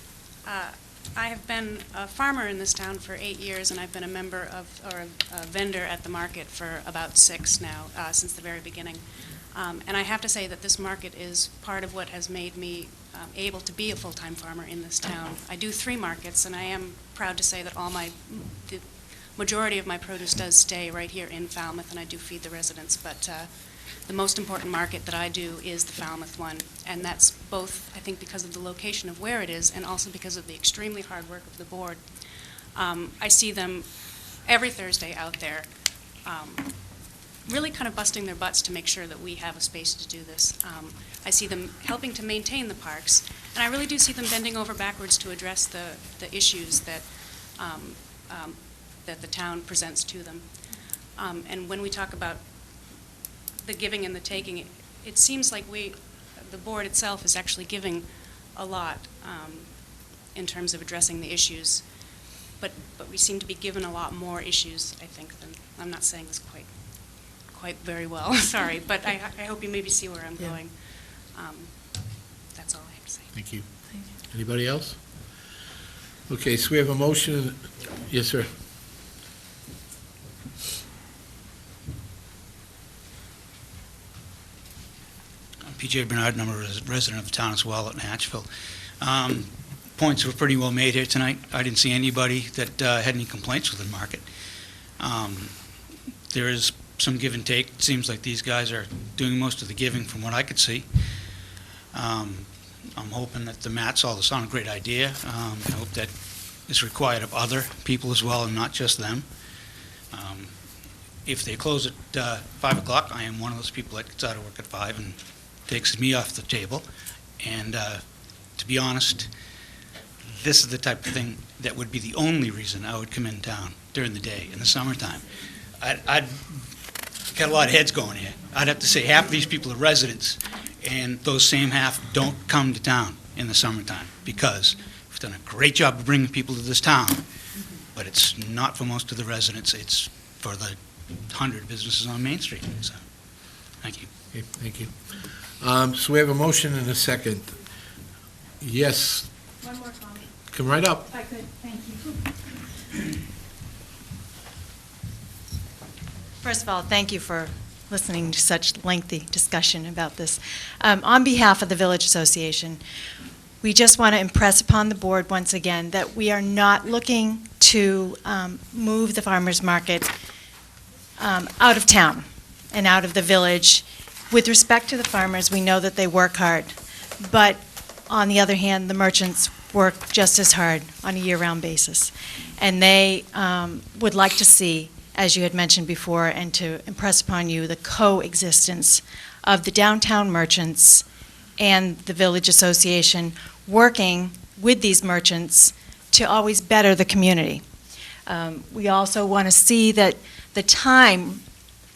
I have been a farmer in this town for 8 years, and I've been a member of, or a vendor at the market for about 6 now, since the very beginning. And I have to say that this market is part of what has made me able to be a full-time farmer in this town. I do 3 markets, and I am proud to say that the majority of my produce does stay right here in Falmouth, and I do feed the residents. But the most important market that I do is the Falmouth one, and that's both, I think, because of the location of where it is and also because of the extremely hard work of the board. I see them every Thursday out there really kind of busting their butts to make sure that we have a space to do this. I see them helping to maintain the parks, and I really do see them bending over backwards to address the issues that that the town presents to them. And when we talk about the giving and the taking, it seems like the board itself is actually giving a lot in terms of addressing the issues, but we seem to be given a lot more issues, I think, than, I'm not saying this quite very well, sorry, but I hope you maybe see where I'm going. That's all I have to say. Thank you. Anybody else? Okay, so we have a motion. Yes, sir. I'm P.J. Bernard, I'm a resident of the town as well at Natchville. Points were pretty well made here tonight. I didn't see anybody that had any complaints with the market. There is some give and take. It seems like these guys are doing most of the giving from what I could see. I'm hoping that the mats all sound a great idea. I hope that it's required of other people as well and not just them. If they close at 5 o'clock, I am one of those people that gets out of work at 5 and takes me off the table. And to be honest, this is the type of thing that would be the only reason I would come in town during the day in the summertime. I'd got a lot of heads going here. I'd have to say half of these people are residents, and those same half don't come to town in the summertime because we've done a great job of bringing people to this town, but it's not for most of the residents. It's for the 100 businesses on Main Street. So, thank you. Okay, thank you. So we have a motion and a second. Yes. One more comment. Come right up. If I could, thank you. First of all, thank you for listening to such lengthy discussion about this. On behalf of the Village Association, we just want to impress upon the board once again that we are not looking to move the farmers market out of town and out of the village. With respect to the farmers, we know that they work hard, but on the other hand, the merchants work just as hard on a year-round basis. And they would like to see, as you had mentioned before, and to impress upon you, the coexistence of the downtown merchants and the Village Association working with these merchants to always better the community. We also want to see that the time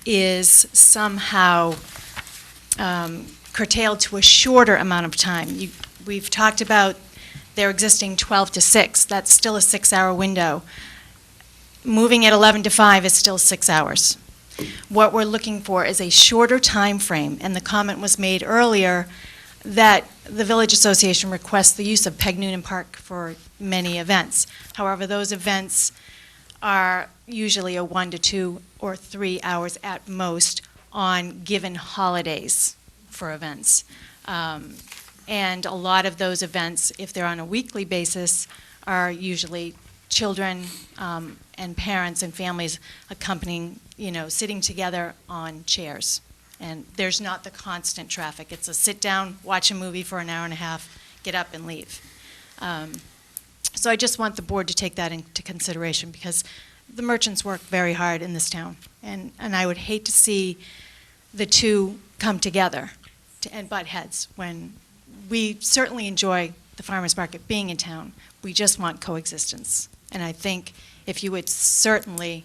is somehow curtailed to a shorter amount of time. We've talked about their existing 12 to 6. That's still a 6-hour window. Moving at 11 to 5 is still 6 hours. What we're looking for is a shorter time frame, and the comment was made earlier that the Village Association requests the use of Peg Noonan Park for many events. However, those events are usually a 1 to 2 or 3 hours at most on given holidays for events. And a lot of those events, if they're on a weekly basis, are usually children and parents and families accompanying, sitting together on chairs. And there's not the constant traffic. It's a sit down, watch a movie for an hour and a half, get up and leave. So I just want the board to take that into consideration because the merchants work very hard in this town. And I would hate to see the two come together and butt heads when we certainly enjoy the farmers market being in town. We just want coexistence. And I think if you would certainly,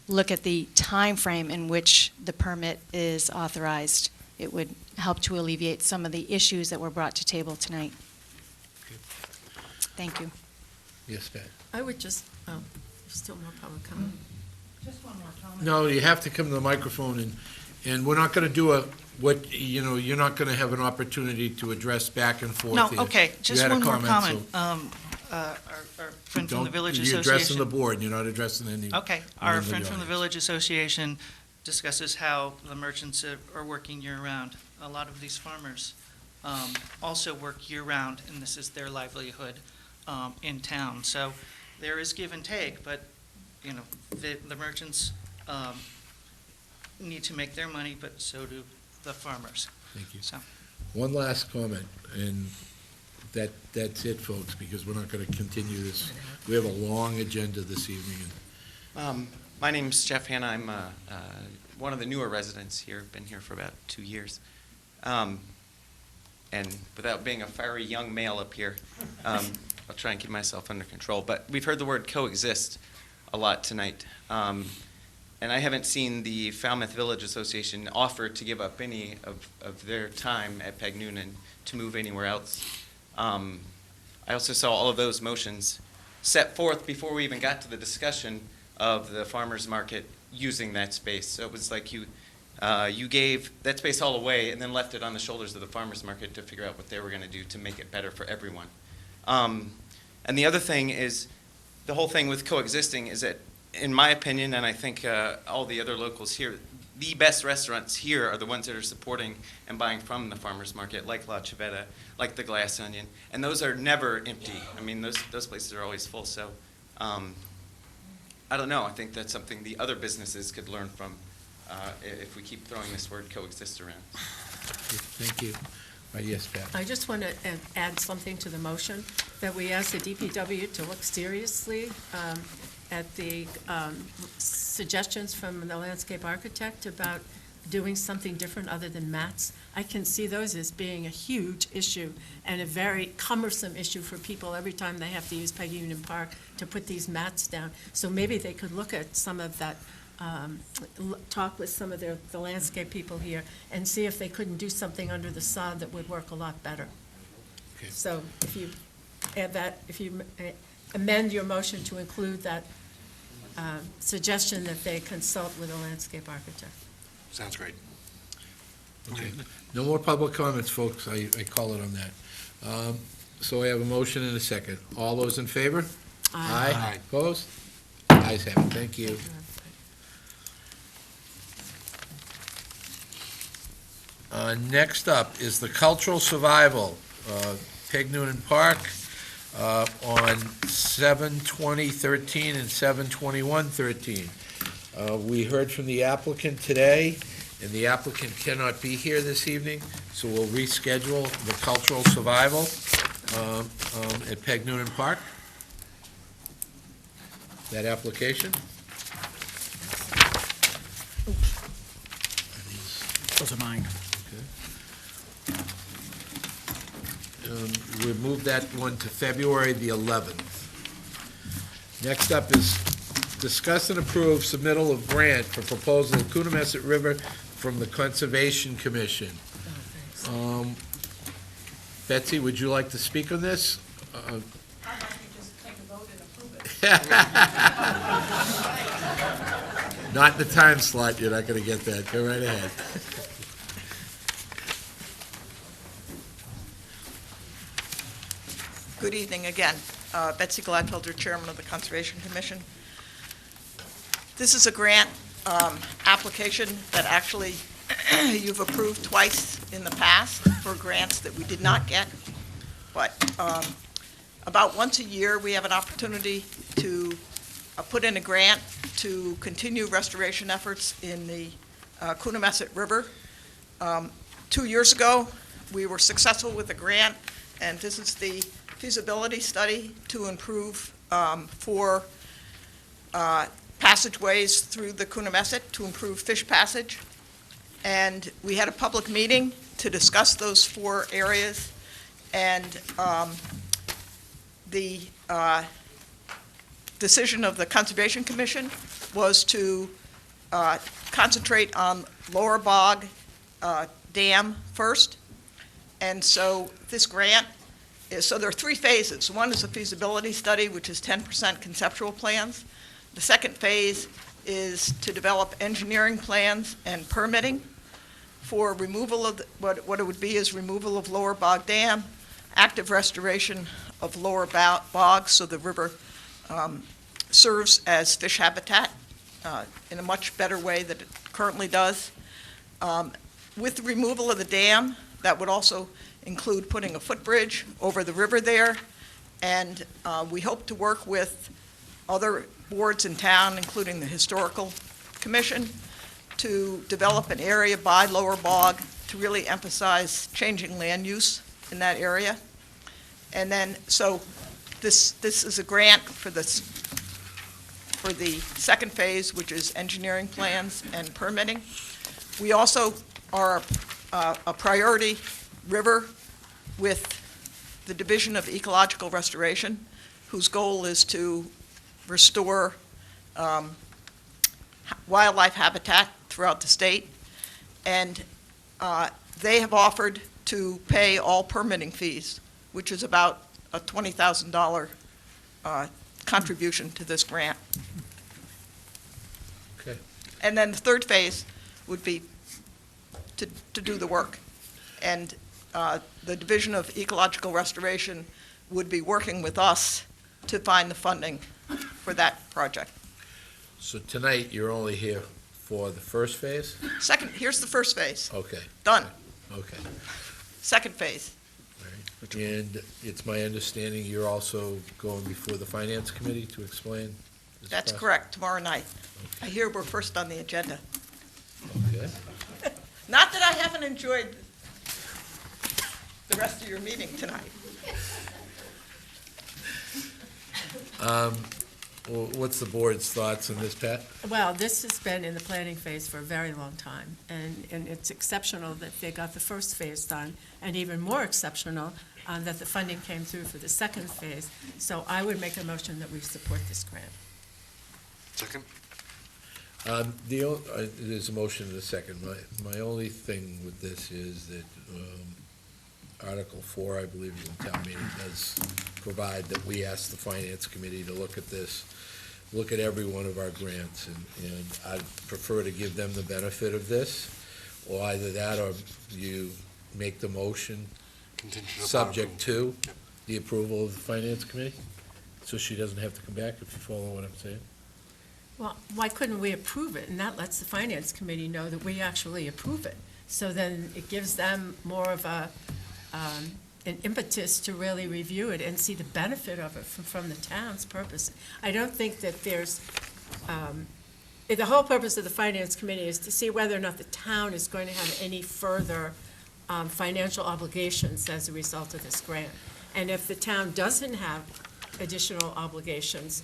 look at the time frame in which the permit is authorized, it would help to alleviate some of the issues that were brought to table tonight. Thank you. Yes, Pat. I would just, still more public comment. Just one more comment. No, you have to come to the microphone, and we're not going to do you're not going to have an opportunity to address back and forth No, here. okay, You just had a one more comment. comment. Our friend from the Village You're addressing Association. the board, you're not addressing any. Okay, our anyone in friend from the audience. Village Association discusses how the merchants are working year-round. A lot of these farmers also work year-round, and this is their livelihood in town. So there is give and take, but, you know, the merchants need to make their money, but so do the farmers. Thank you. So, One last comment, and that's it, folks, because we're not going to continue this. We have a long agenda this evening. My name's Jeff Hanna. I'm one of the newer residents here, been here for about 2 years. And without being a fiery young male up here, I'll try and keep myself under control. But we've heard the word coexist a lot tonight. And I haven't seen the Falmouth Village Association offer to give up any of their time at Peg Noonan to move anywhere else. I also saw all of those motions set forth before we even got to the discussion of the farmers market using that space. So it was like you gave that space all away and then left it on the shoulders of the farmers market to figure out what they were going to do to make it better for everyone. And the other thing is, the whole thing with coexisting is that, in my opinion, and I think all the other locals here, the best restaurants here are the ones that are supporting and buying from the farmers market, like La Civetta, like the Glass Onion, and those are never empty. I mean, those places are always full. So I don't know. I think that's something the other businesses could learn from if we keep throwing this word coexist around. Thank you. Yes, Pat. I just want to add something to the motion, that we ask the DPW to look seriously at the suggestions from the landscape architect about doing something different other than mats. I can see those as being a huge issue and a very cumbersome issue for people every time they have to use Peg Union Park to put these mats down. So maybe they could look at some of that, talk with some of the landscape people here and see if they couldn't do something under the sod that would work a lot better. Okay. So if you add that, if you amend your motion to include that suggestion that they consult with a landscape architect. Sounds great. Okay. No more public comments, folks. I call it on that. So I have a motion and a second. All those in favor? Aye. Aye. Opposed? Ayes have it. Thank you. Next up is the cultural survival, Peg Noonan Park, on 7/20/13 and 7/21/13. We heard from the applicant today, and the applicant cannot be here this evening, so we'll reschedule the cultural survival at Peg Noonan Park. That application. Those are mine. We moved that one to February the 11th. Next up is discuss and approve submittal of grant for proposal of Coonamessett River from the Conservation Commission. Betsy, would you like to speak on this? How about we just take a vote and approve it? Not in the time slot, you're not going to get that. Go right ahead. Good evening again. Betsy Gladfelder, Chairman of the Conservation Commission. This is a grant application that actually you've approved twice in the past for grants that we did not get. But about once a year, we have an opportunity to put in a grant to continue restoration efforts in the Coonamessett River. 2 years ago, we were successful with the grant, and this is the feasibility study to improve for passageways through the Coonamessett to improve fish passage. And we had a public meeting to discuss those 4 areas. And the decision of the Conservation Commission was to concentrate on Lower Bog Dam first. And so this grant so there are 3 phases. One is a feasibility study, which is 10% conceptual plans. The second phase is to develop engineering plans and permitting for removal of what it would be is removal of Lower Bog Dam, active restoration of Lower Bog so the river serves as fish habitat in a much better way than it currently does. With the removal of the dam, that would also include putting a footbridge over the river there. And we hope to work with other boards in town, including the Historical Commission, to develop an area by Lower Bog to really emphasize changing land use in that area. And then, so this is a grant for the second phase, which is engineering plans and permitting. We also are a priority river with the Division of Ecological Restoration, whose goal is to restore wildlife habitat throughout the state. And they have offered to pay all permitting fees, which is about a $20,000 contribution to this grant. Okay. And then the third phase would be to do the work. And the Division of Ecological Restoration would be working with us to find the funding for that project. So tonight, you're only here for the first phase? Second, here's the first phase. Okay. Done. Okay. Second phase. And it's my understanding you're also going before the Finance Committee to explain this That's process? correct, tomorrow night. I hear we're first on the agenda. Okay. Not that I haven't enjoyed the rest of your meeting tonight. Well, what's the board's thoughts on this, Pat? Well, this has been in the planning phase for a very long time, and it's exceptional that they got the first phase done, and even more exceptional that the funding came through for the second phase. So I would make a motion that we support this grant. Second? There's a motion and a second. My only thing with this is that Article 4, I believe, in town meeting does provide that we ask the Finance Committee to look at this, look at every one of our grants, and I'd prefer to give them the benefit of this, or either that or you make the motion Contingent upon subject to the approval of the Finance Committee, so she doesn't have to come back, if you follow what I'm saying. Well, why couldn't we approve it? And that lets the Finance Committee know that we actually approve it. So then it gives them more of an impetus to really review it and see the benefit of it from the town's purpose. I don't think that there's, the whole purpose of the Finance Committee is to see whether or not the town is going to have any further financial obligations as a result of this grant. And if the town doesn't have additional obligations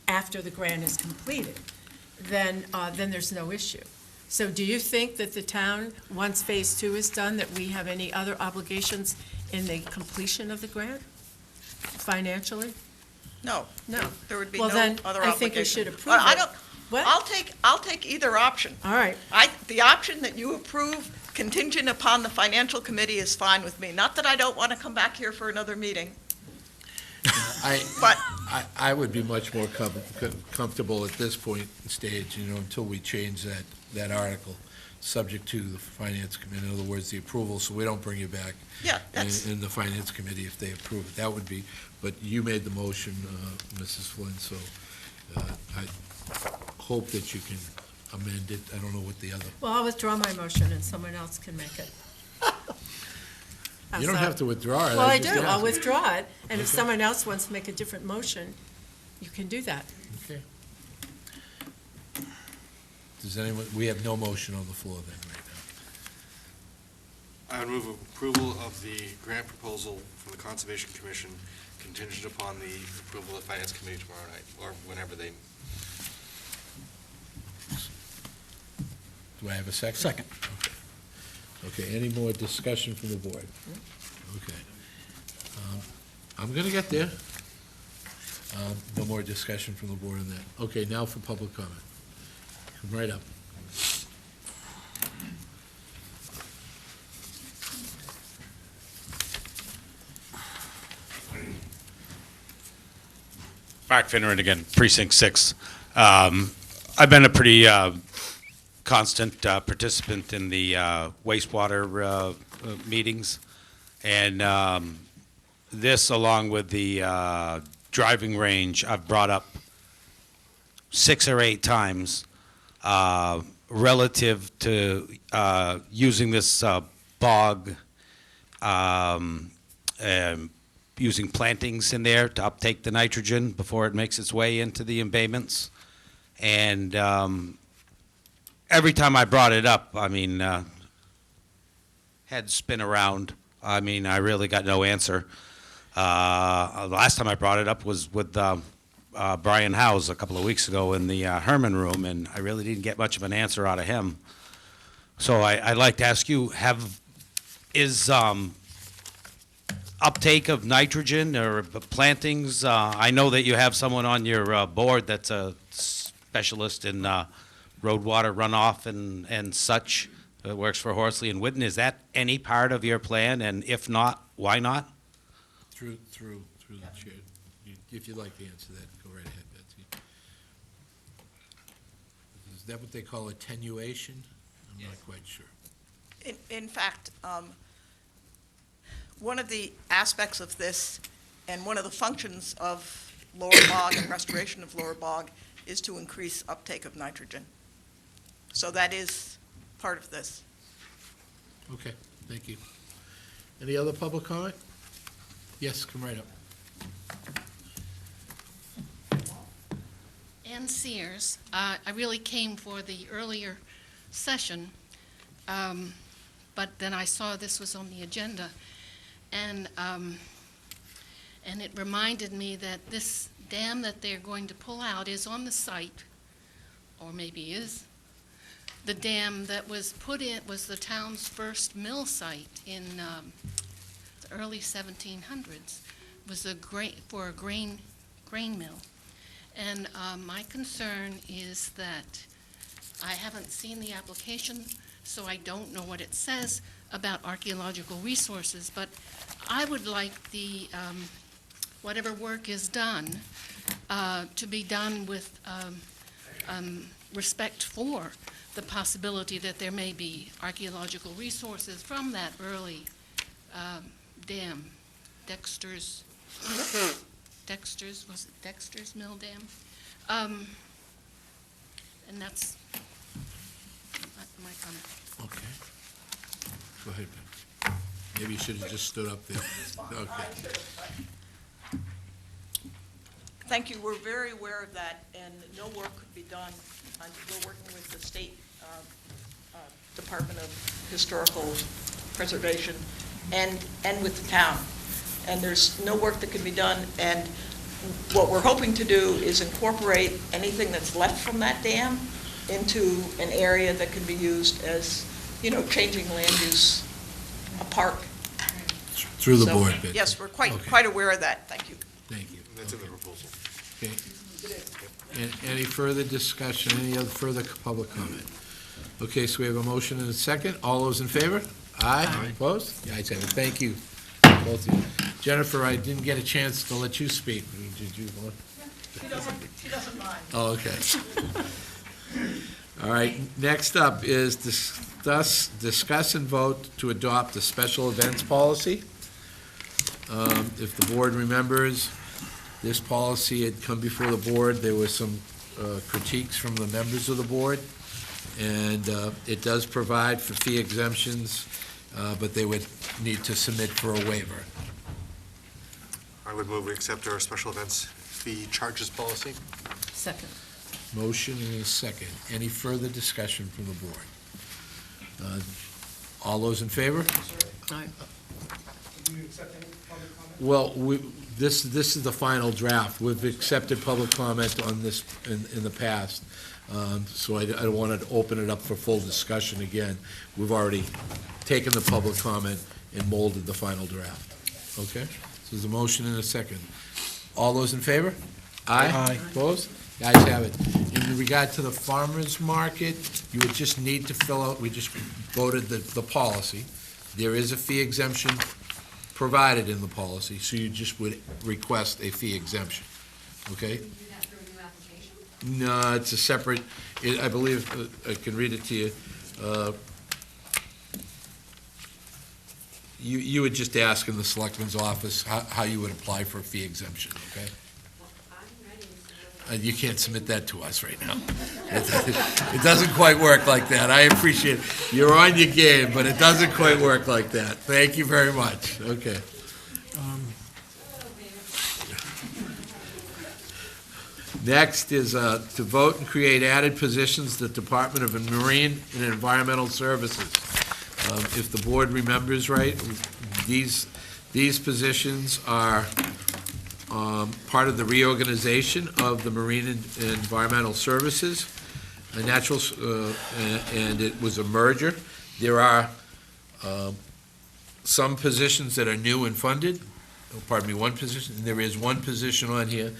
after the grant is completed, then there's no issue. So do you think that the town, once Phase 2 is done, that we have any other obligations in the completion of the grant, financially? No. No. There would be Well, no then, other I obligation. think we should approve Well, I it. don't, What? I'll take either option. All right. The option that you approve contingent upon the Financial Committee is fine with me. Not that I don't want to come back here for another meeting. But I would be much more comfortable at this point in stage, until we change that article, subject to the Finance Committee, in other words, the approval, so we don't bring you back. Yeah, that's. In the Finance Committee if they approve it. That would be, but you made the motion, Mrs. Flynn, so I hope that you can amend it. I don't know what the other. Well, I'll withdraw my motion and someone else can make it. You don't have to withdraw it. Well, I just do. asked. I'll withdraw it, and if Okay. someone else wants to make a different motion, you can do that. Okay. Does anyone, we have no motion on the floor then, right now. I would move approval of the grant proposal from the Conservation Commission contingent upon the approval of the Finance Committee tomorrow night, or whenever they. Do I have a second? Second. Okay, any more discussion from the board? Okay. I'm going to get there. No more discussion from the board on that. Okay, now for public comment. Come right up. Mark Finneran again, Precinct 6. I've been a pretty constant participant in the wastewater meetings, and this, along with the driving range, I've brought up 6 or 8 times relative to using this bog, using plantings in there to uptake the nitrogen before it makes its way into the embayments. And every time I brought it up, I mean, heads spin around. I mean, I really got no answer. The last time I brought it up was with Brian Howes a couple of weeks ago in the Herman room, and I really didn't get much of an answer out of him. So I'd like to ask you, is uptake of nitrogen or plantings, I know that you have someone on your board that's a specialist in road water runoff and such, that works for Horsley and Whitten. Is that any part of your plan, and if not, why not? Through the chair. If you'd like to answer that, go right ahead, Betsy. Is that what they call attenuation? I'm not quite sure. In fact, one of the aspects of this, and one of the functions of lower bog and restoration of lower bog, is to increase uptake of nitrogen. So that is part of this. Okay, thank you. Any other public comment? Yes, come right up. Ann Sears. I really came for the earlier session, but then I saw this was on the agenda, and it reminded me that this dam that they're going to pull out is on the site, or maybe is. The dam that was put in was the town's first mill site in the early 1700s. It was for a grain mill. And my concern is that I haven't seen the application, so I don't know what it says about archaeological resources, but I would like the, whatever work is done, to be done with respect for the possibility that there may be archaeological resources from that early dam, Dexter's, was it Dexter's Mill Dam? And that's my comment. Okay. Go ahead, Ben. Maybe you should have just stood up there. Okay. Thank you. We're very aware of that, and no work could be done. We're working with the State Department of Historical Preservation and with the town. And there's no work that can be done, and what we're hoping to do is incorporate anything that's left from that dam into an area that can be used as, changing land use, a park. Through the So, board, Betsy. yes, we're quite aware of that. Thank you. Thank you. That's in the proposal. Okay. Any further discussion, any other further public comment? Okay, so we have a motion and a second. All those in favor? Aye. Opposed? The ayes have it. Thank you, both of you. Jennifer, I didn't get a chance to let you speak. Did you want? He doesn't mind. Oh, okay. All right, next up is discuss and vote to adopt a special events policy. If the board remembers, this policy had come before the board. There were some critiques from the members of the board, and it does provide for fee exemptions, but they would need to submit for a waiver. I would move we accept our special events fee charges policy. Second. Motion and a second. Any further discussion from the board? All those in favor? Aye. Do you accept any public comment? Well, this is the final draft. We've accepted public comment on this in the past, so I don't want to open it up for full discussion again. We've already taken the public comment and molded the final draft. Okay? So there's a motion and a second. All those in favor? Aye. Aye. Opposed? The ayes have it. In regard to the farmer's market, you would just need to fill out, we just voted the policy. There is a fee exemption provided in the policy, so you just would request a fee exemption, okay? Do that through a new application? No, it's a separate, I believe, I can read it to you. You would just ask in the selectman's office how you would apply for a fee exemption, okay? You can't submit that to us right now. It doesn't quite work like that. I appreciate it. You're on your game, but it doesn't quite work like that. Thank you very much. Okay. Next is to vote and create added positions to the Department of Marine and Environmental Services. If the board remembers right, these positions are part of the reorganization of the Marine and Environmental Services, and it was a merger. There are some positions that are new and funded, one position, and there is one position on here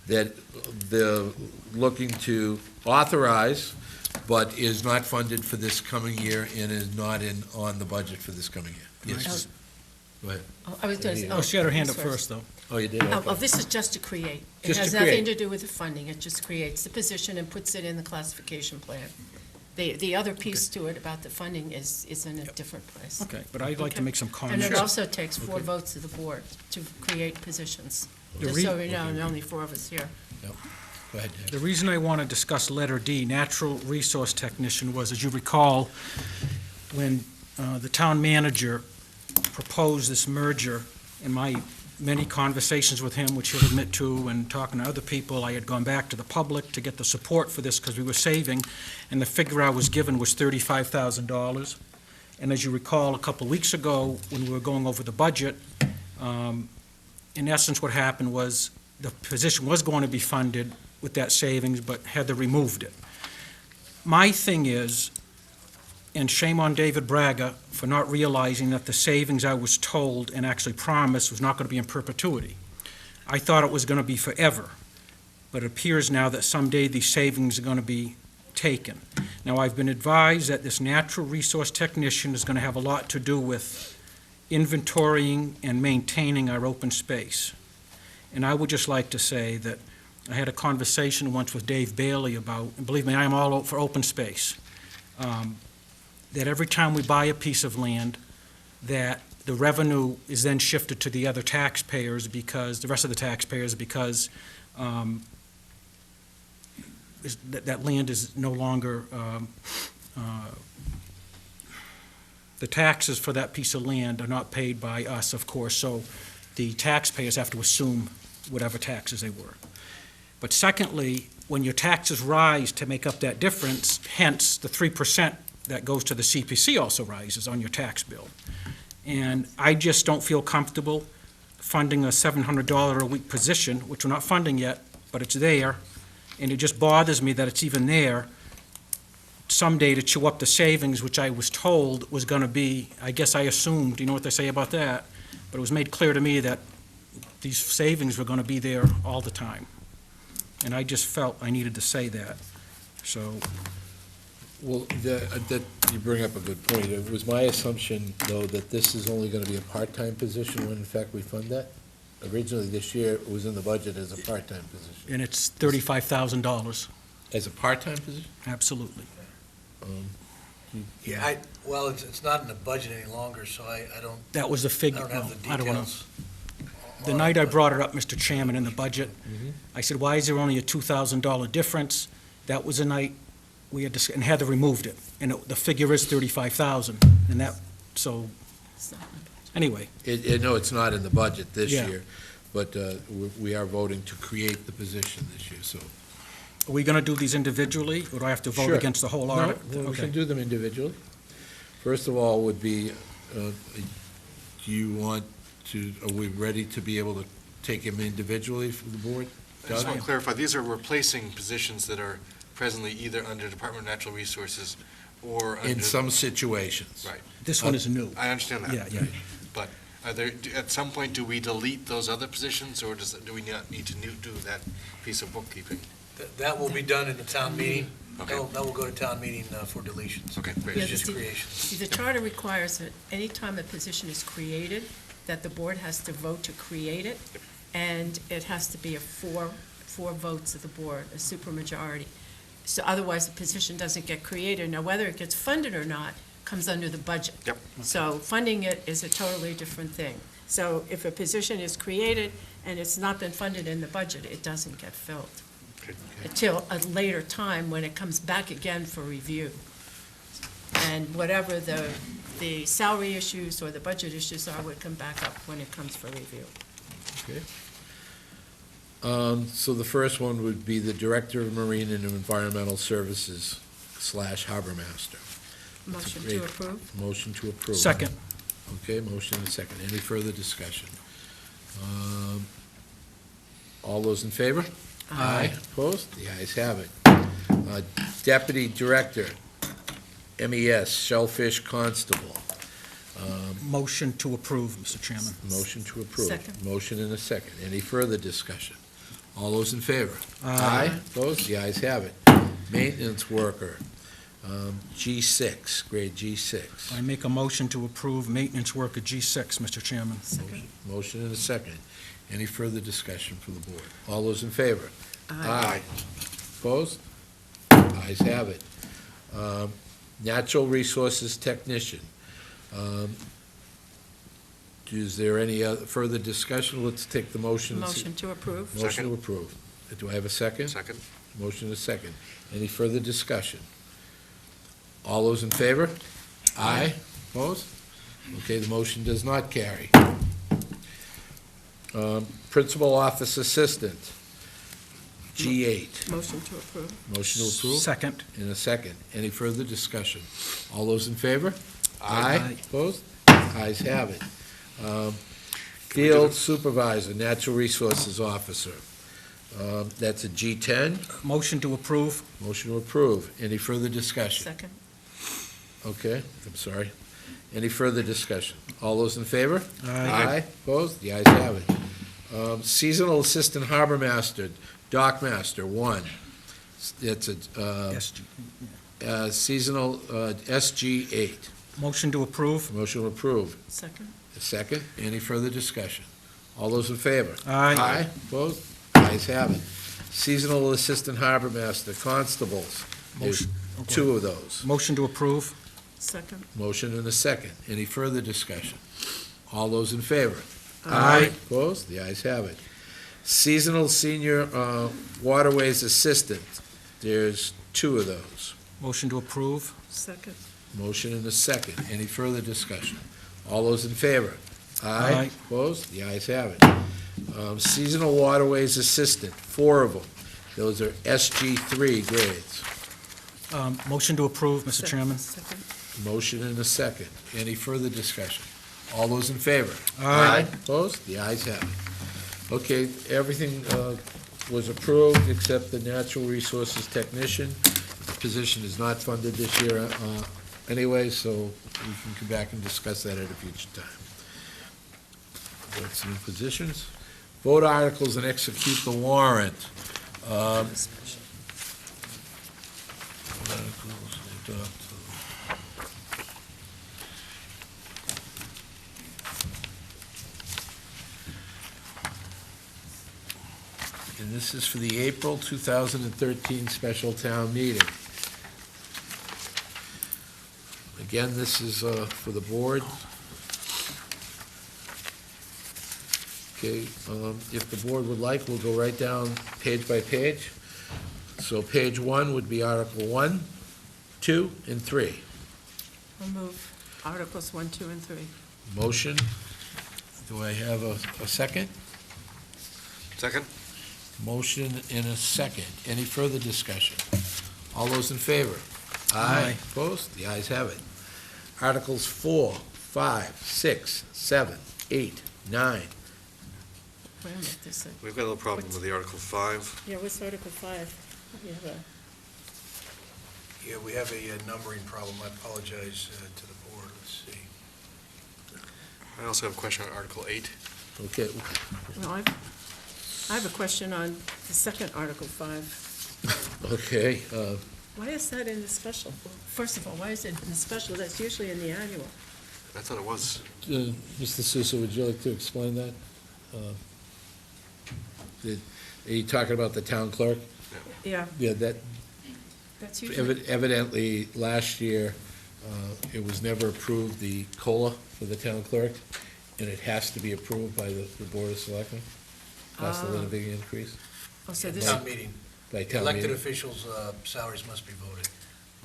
that they're looking to authorize, but is not funded for this coming year and is not on the budget for this coming year. Yes. Go ahead. I was going to say. Oh, she had her hand up first, though. Oh, you did? Okay. This is just to create. It Just has to create. nothing to do with the funding. It just creates the position and puts it in the classification plan. The other piece to it about the funding is in a different place. Okay, but I'd like to Okay. make some And comments. it also takes 4 votes of the board to create positions. The Just re- so we know, and only 4 of us here. Go ahead, Dave. The reason I want to discuss letter D, natural resource technician, was, as you recall, when the town manager proposed this merger, in my many conversations with him, which he'll admit to, and talking to other people, I had gone back to the public to get the support for this because we were saving, and the figure I was given was $35,000. And as you recall, a couple of weeks ago, when we were going over the budget, in essence, what happened was the position was going to be funded with that savings, but Heather removed it. My thing is, and shame on David Braga for not realizing that the savings I was told and actually promised was not going to be in perpetuity. I thought it was going to be forever, but it appears now that someday these savings are going to be taken. Now, I've been advised that this natural resource technician is going to have a lot to do with inventorying and maintaining our open space. And I would just like to say that I had a conversation once with Dave Bailey about, and believe me, I am all for open space, that every time we buy a piece of land, that the revenue is then shifted to the other taxpayers because, the rest of the taxpayers, because that land is no longer, the taxes for that piece of land are not paid by us, of course, so the taxpayers have to assume whatever taxes they were. But secondly, when your taxes rise to make up that difference, hence the 3% that goes to the CPC also rises on your tax bill. And I just don't feel comfortable funding a $700 a week position, which we're not funding yet, but it's there, and it just bothers me that it's even there someday to chew up the savings, which I was told was going to be, I guess I assumed, you know what they say about that, but it was made clear to me that these savings were going to be there all the time. And I just felt I needed to say that, so. Well, that, you bring up a good point. It was my assumption, though, that this is only going to be a part-time position when in fact we fund that. Originally this year, it was in the budget as a part-time position. And it's $35,000. As a part-time position? Absolutely. Yeah, well, it's not in the budget any longer, so I don't. That was the figure. I don't have the I don't know. details. The night I brought it up, Mr. Chairman, in the budget, I said, why is there only a $2,000 difference? That was the night we had, and Heather removed it, and the figure is $35,000, and that, so, anyway. No, it's not in the budget this Yeah. year, but we are voting to create the position this year, so. Are we going to do these individually, or do I have to vote Sure. against the whole article? No, we Okay. can do them individually. First of all would be, do you want to, are we ready to be able to take them individually for the board? I just Doug? want to clarify, these are replacing positions that are presently either under Department of Natural Resources or under... In some situations. Right. This one is new. I understand that. Yeah, yeah. But are there, at some point, do we delete those other positions, or do we not need to do that piece of bookkeeping? That will be done in the town meeting. Okay. That will go to town meeting for deletions. Okay, great. It's just creations. See, the charter requires that any time a position is created, that the board has to vote to create it, and it has to be a four votes of the board, a supermajority. So otherwise, the position doesn't get created. Now, whether it gets funded or not comes under the budget. Yep. So funding it is a totally different thing. So if a position is created and it's not been funded in the budget, it doesn't get filled. until a later time when it comes back again for review. And whatever the salary issues or the budget issues are would come back up when it comes for review. Okay. So the first one would be the Director of Marine and Environmental Services / Harbor Master. Motion to approve? Motion to approve. Second. Okay, motion and second. Any further discussion? All those in favor? Aye. Opposed? The ayes have it. Deputy Director, MES, Shellfish Constable. Motion to approve, Mr. Chairman. Motion to approve. Second. Motion and a second. Any further discussion? All those in favor? Aye. Opposed? The ayes have it. Maintenance Worker, G6, grade G6. I make a motion to approve maintenance worker G6, Mr. Chairman. Motion and a second. Any further discussion from the board? All those in favor? Aye. Opposed? Ayes have it. Natural Resources Technician. Is there any further discussion? Let's take the motion. Motion to approve? Motion to approve. Do I have a second? Second. Motion and a second. Any further discussion? All those in favor? Aye. Opposed? Okay, the motion does not carry. Principal Office Assistant, G8. Motion to approve? Motion to approve? Second. In a second. Any further discussion? All those in favor? Aye. Opposed? Ayes have it. Field Supervisor, Natural Resources Officer. That's a G10. Motion to approve. Motion to approve. Any further discussion? Second? Okay, I'm sorry. Any further discussion? All those in favor? Aye. Opposed? The ayes have it. Seasonal Assistant Harbor Master, Dock Master, 1. It's a SG. seasonal SG8. Motion to approve. Motion to approve. Second? A second. Any further discussion? All those in favor? Aye. Opposed? Ayes have it. Seasonal Assistant Harbor Master, Constables. There's Motion. 2 of those. Motion to approve. Second? Motion and a second. Any further discussion? All those in favor? Aye. Opposed? The ayes have it. Seasonal Senior Waterways Assistant, there's 2 of those. Motion to approve. Second? Motion and a second. Any further discussion? All those in favor? Aye. Opposed? The ayes have it. Seasonal Waterways Assistant, 4 of them. Those are SG3 grades. Motion to approve, Mr. Chairman. Second? Motion and a second. Any further discussion? All those in favor? Aye. Opposed? The ayes have it. Okay, everything was approved except the Natural Resources Technician. The position is not funded this year anyway, so we can come back and discuss that at a future time. What's new positions? Vote articles and execute the warrant. Articles, adopt. And this is for the April 2013 special town meeting. Again, this is for the board. Okay, if the board would like, we'll go right down page by page. So page 1 would be Article 1, 2, and 3. I'll move Articles 1, 2, and 3. Motion. Do I have a second? Second? Motion and a second. Any further discussion? All those in favor? Aye. Opposed? The ayes have it. Articles 4, 5, 6, 7, 8, 9. Wait a minute, this is, We've got a little problem with the Article 5. yeah, what's Article 5? You have a, Yeah, we have a numbering problem. I apologize to the board. Let's see. I also have a question on Article 8. Okay, no, I have a question on the second Article 5. okay. Why is that in the special? First of all, why is it in the special? That's usually in the annual. I thought it was. Mr. Sousa, would you like to explain that? Are you talking about the town clerk? Yeah, Yeah, that, that's usually, evidently, last year, it was never approved, the COLA for the town clerk, and it has to be approved by the Board of Selectmen, cost of Ah. living increase. oh, so this, Town meeting. by town Elected meeting. officials' salaries must be voted.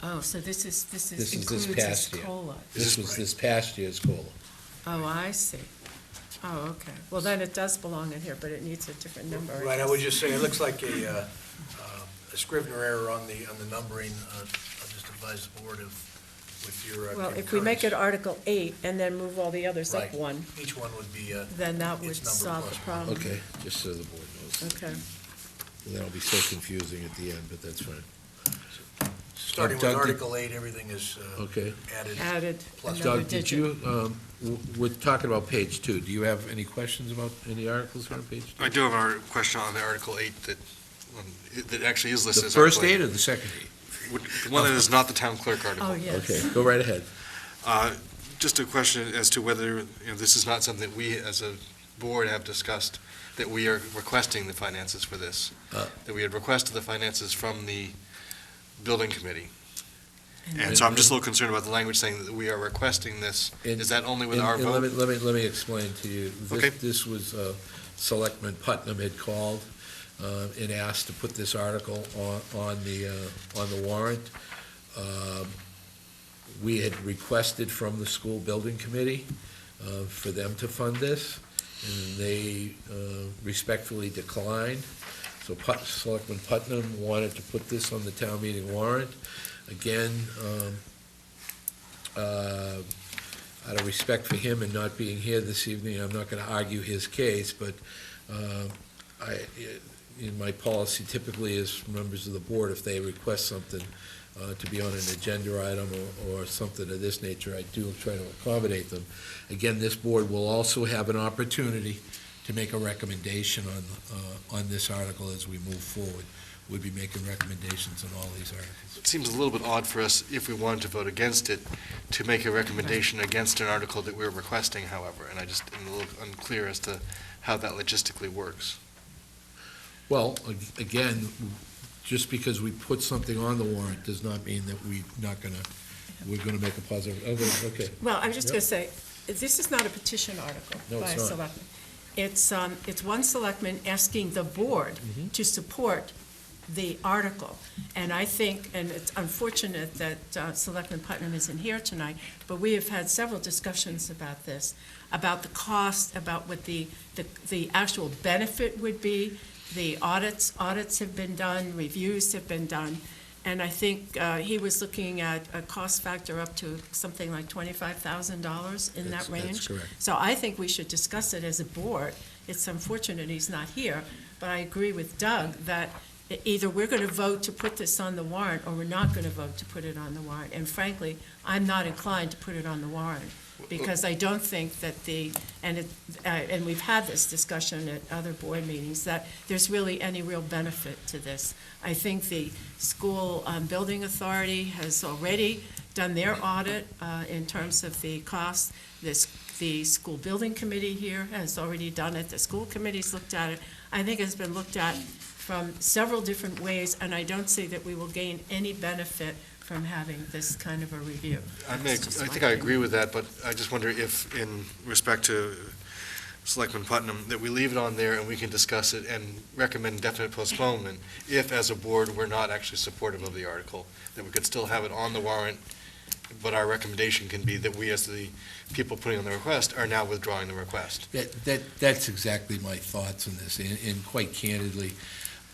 Oh, so this This is includes this this past year. COLA. This was this past year's COLA. Oh, I see. Oh, okay. Well, then it does belong in here, but it needs a different number. Right, I would just say, it looks like a Scrivener error on the numbering. I'll just advise the board with your Well, if we make it concurrence. Article 8 and then move all the others up Right. one, Each one would be, then that would its number solve the plus one. problem. Okay, just so the board knows. Okay. That'll be so confusing at the end, but that's fine. Starting with Doug, did- Article 8, everything is Okay. added. Added Plus another Doug, did digit. you, we're talking about page 2. Do you have any questions about any articles on page 2? I do have a question on the Article 8 that actually is listed The as first Article 8 or the second 8? The one that is not the town clerk article. Oh, yes. Okay, go right ahead. Just a question as to whether, this is not something that we as a board have discussed, that we are requesting the finances for this, that we had requested the finances from the building committee. And so I'm just a little concerned about the language saying that we are requesting this. Is that only with our And vote? Let me explain to you. Okay. This was, Selectman Putnam had called and asked to put this article on the warrant. We had requested from the school building committee for them to fund this, and they respectfully declined. So Selectman Putnam wanted to put this on the town meeting warrant. Again, out of respect for him and not being here this evening, I'm not going to argue his case, but in my policy typically is members of the board, if they request something to be on an agenda item or something of this nature, I do try to accommodate them. Again, this board will also have an opportunity to make a recommendation on this article as we move forward. We'll be making recommendations on all these articles. It seems a little bit odd for us, if we wanted to vote against it, to make a recommendation against an article that we're requesting, however, and I just am a little unclear as to how that logistically works. Well, again, just because we put something on the warrant does not mean that we're going to make a positive, okay. Well, I was just Yep. going to say, this is not a petition article No, by a it's not. selectman. It's one selectman asking the board to support the article. And I think, and it's unfortunate that Selectman Putnam isn't here tonight, but we have had several discussions about this, about the cost, about what the actual benefit would be. The audits have been done, reviews have been done, and I think he was looking at a cost factor up to something like $25,000 in that range. That's correct. So I think we should discuss it as a board. It's unfortunate he's not here, but I agree with Doug that either we're going to vote to put this on the warrant, or we're not going to vote to put it on the warrant. And frankly, I'm not inclined to put it on the warrant, because I don't think that and we've had this discussion at other board meetings, that there's really any real benefit to this. I think the school building authority has already done their audit in terms of the cost. The school building committee here has already done it. The school committee's looked at it. I think it's been looked at from several different ways, and I don't see that we will gain any benefit from having this kind of a review. I think I agree with that, but I just wonder if, in respect to Selectman Putnam, that we leave it on there and we can discuss it and recommend definite postponement, if, as a board, we're not actually supportive of the article, that we could still have it on the warrant, but our recommendation can be that we, as the people putting on the request, are now withdrawing the request. That's exactly my thoughts on this, and quite candidly,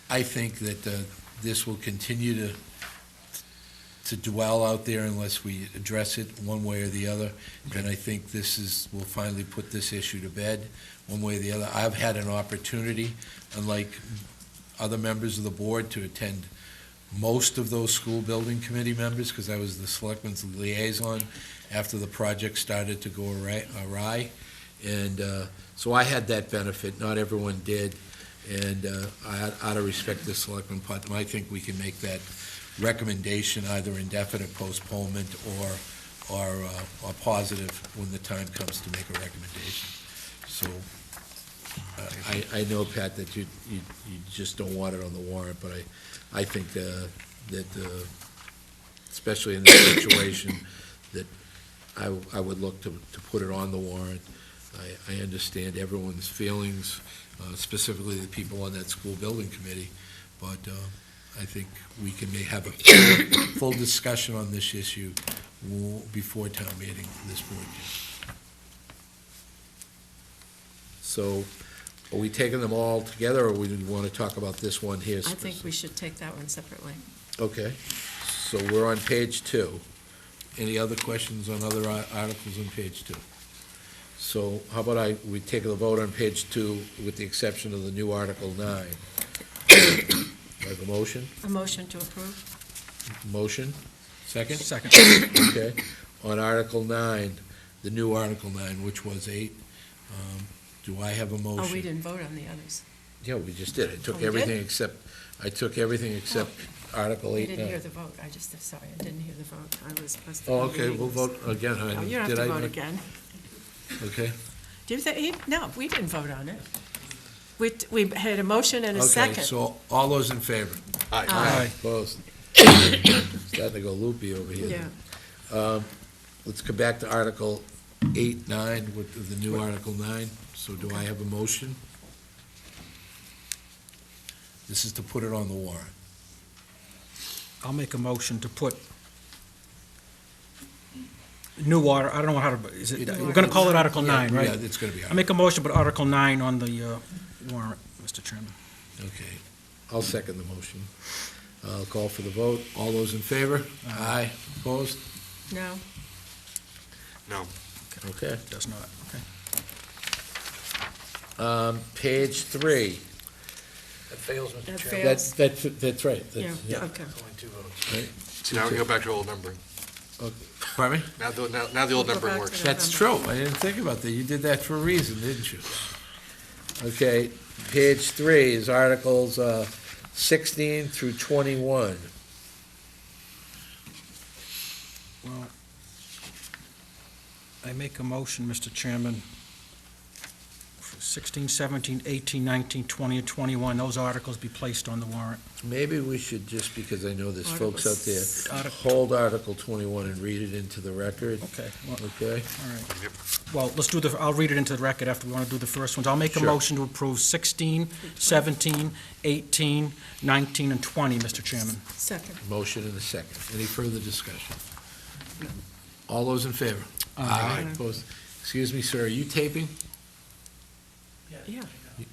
I think that this will continue to dwell out there unless we address it one way or the other, and I think we'll finally put this issue to bed one way or the other. I've had an opportunity, unlike other members of the board, to attend most of those school building committee members, because I was the selectman's liaison after the project started to go awry. And so I had that benefit, not everyone did, and out of respect to Selectman Putnam, I think we can make that recommendation, either indefinite postponement or positive when the time comes to make a recommendation. So I know, Pat, that you just don't want it on the warrant, but I think that especially in this situation, that I would look to put it on the warrant. I understand everyone's feelings, specifically the people on that school building committee, but I think we can have a full discussion on this issue before town meeting, this board can. So, are we taking them all together, or we want to talk about this one here? I think we should take that one separately. Okay, so we're on page 2. Any other questions on other articles on page 2? So how about we take the vote on page 2 with the exception of the new Article 9. I have a motion? A motion to approve? Motion? Second? Second. Okay. On Article 9, the new Article 9, which was 8, do I have a motion? Oh, we didn't vote on the others. Yeah, we just did. I Oh, took we everything did? except Article 8. I didn't hear the vote. I didn't hear the vote. I was supposed to. Oh, be okay, reading we'll this. vote again. No, you don't have Did to I- vote again. Okay. Do you think, no, we didn't vote on it. We had a motion and a Okay, second. so all those in favor? Aye. Aye. Opposed? Starting to go loopy over here. Yeah. Let's come back to Article 8, 9, with the new Article 9. So do I have a motion? This is to put it on the warrant. I'll make a motion to put new water, I don't know how to, is it, we're gonna call it Article 9, right? Yeah, it's gonna be. I make a motion to put Article 9 on the warrant, Mr. Chairman. Okay, I'll second the motion. I'll call for the vote. All those in favor? Aye. Opposed? No. No. Okay. Does not, okay. Page 3. That fails, Mr. That Chairman. fails. That's right. Yeah, Yeah. okay. Only 2 votes. Right. So now we go back to old numbering. Pardon me? Now the old We'll go numbering back works. to That's true. I didn't think about that. You did that for a reason, didn't you? Okay, page 3 is Articles 16 through 21. Well, I make a motion, Mr. Chairman, for 16, 17, 18, 19, 20, and 21, those articles be placed on the warrant. Maybe we should, just because I know there's folks out there, Article- hold Article 21 and read it into the record. Okay, well, Okay? all right. Well, let's do I'll read it into the record after we want to do the first ones. I'll make a Sure. motion to approve 16, 17, 18, 19, and 20, Mr. Chairman. Second. Motion and a second. Any further discussion? All those in favor? Aye. Opposed? Excuse me, sir, are you taping? Yeah.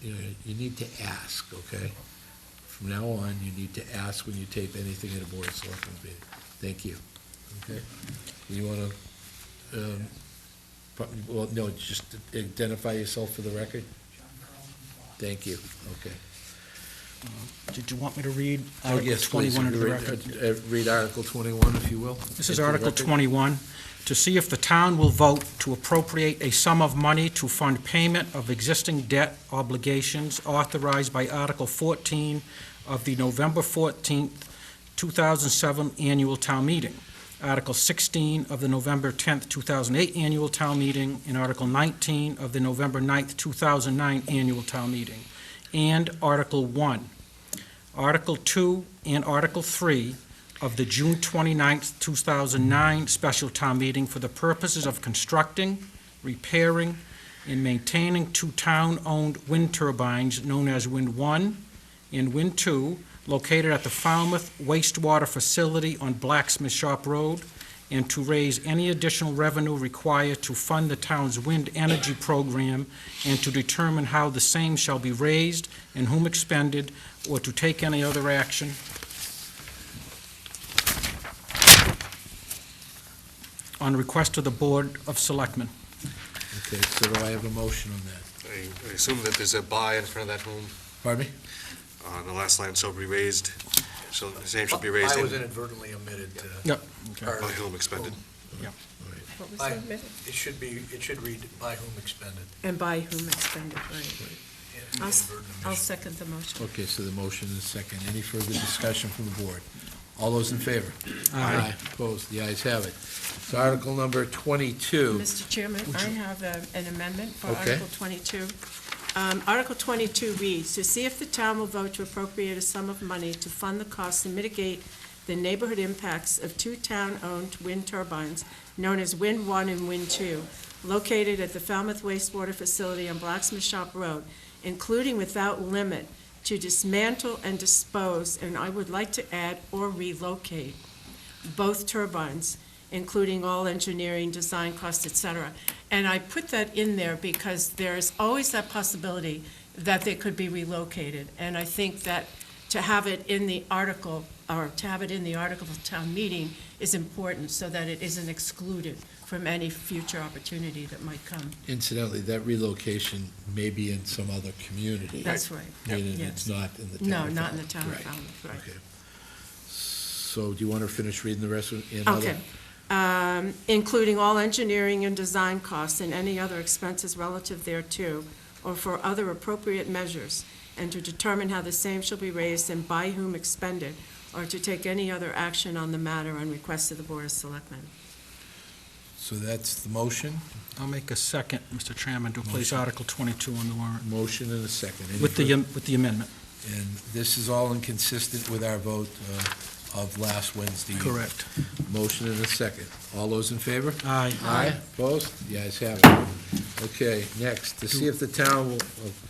You need to ask, okay? From now on, you need to ask when you tape anything at a Board of Selectmen's meeting. Thank you. Okay? You want to, well, no, just identify yourself for the record? Thank you, okay. Did you want me to read Oh, Article yes, please, 21 into the read- record? read Article 21, if you will. This is Into the Article record. 21, to see if the town will vote to appropriate a sum of money to fund payment of existing debt obligations authorized by Article 14 of the November 14th, 2007 annual town meeting, Article 16 of the November 10th, 2008 annual town meeting, and Article 19 of the November 9th, 2009 annual town meeting, and Article 1. Article 2 and Article 3 of the June 29th, 2009 special town meeting for the purposes of constructing, repairing, and maintaining 2 town-owned wind turbines known as Wind 1 and Wind 2, located at the Falmouth wastewater facility on Blacksmith Shop Road, and to raise any additional revenue required to fund the town's wind energy program, and to determine how the same shall be raised and whom expended, or to take any other action. On request of the Board of Selectmen. Okay, so do I have a motion on that? I assume that there's a by in front of that home. Pardon me? On the last line, so be raised, so the same should be raised I was in, inadvertently omitted. Yep. Okay. or- by whom expended. What was By- that, Mitch? It should read by whom expended. And by whom expended, right. I'll Inadvertent second the motion. Okay, so the motion is second. Any further discussion from the board? All those in favor? Aye. Opposed? The ayes have it. So Article number 22. Mr. Chairman, I have an amendment for Okay. Article 22. Article 22 reads, "To see if the town will vote to appropriate a sum of money to fund the costs to mitigate the neighborhood impacts of 2 town-owned wind turbines known as Wind 1 and Wind 2, located at the Falmouth wastewater facility on Blacksmith Shop Road, including without limit to dismantle and dispose, and I would like to add, or relocate, both turbines, including all engineering, design costs, et cetera. And I put that in there because there's always that possibility that they could be relocated. And I think that to have it in the article, or to have it in the article of town meeting is important so that it isn't excluded from any future opportunity that might come. Incidentally, that relocation may be in some other community. That's right. Meaning Yes. it's not in the town No, of not in the Falmouth. town of Right. Falmouth, right. Okay. So do you want to finish reading the rest of it? In other- Okay. Including all engineering and design costs and any other expenses relative thereto, or for other appropriate measures, and to determine how the same shall be raised and by whom expended, or to take any other action on the matter on request of the Board of Selectmen. So that's the motion? I'll make a second, Mr. Chairman, to place Motion. Article 22 on the warrant. Motion and a second. Any With the amendment. And this is all inconsistent with our vote of last Wednesday evening. Correct. Motion and a second. All those in favor? Aye. Aye. Opposed? The ayes have it. Okay, next, to see if the town will,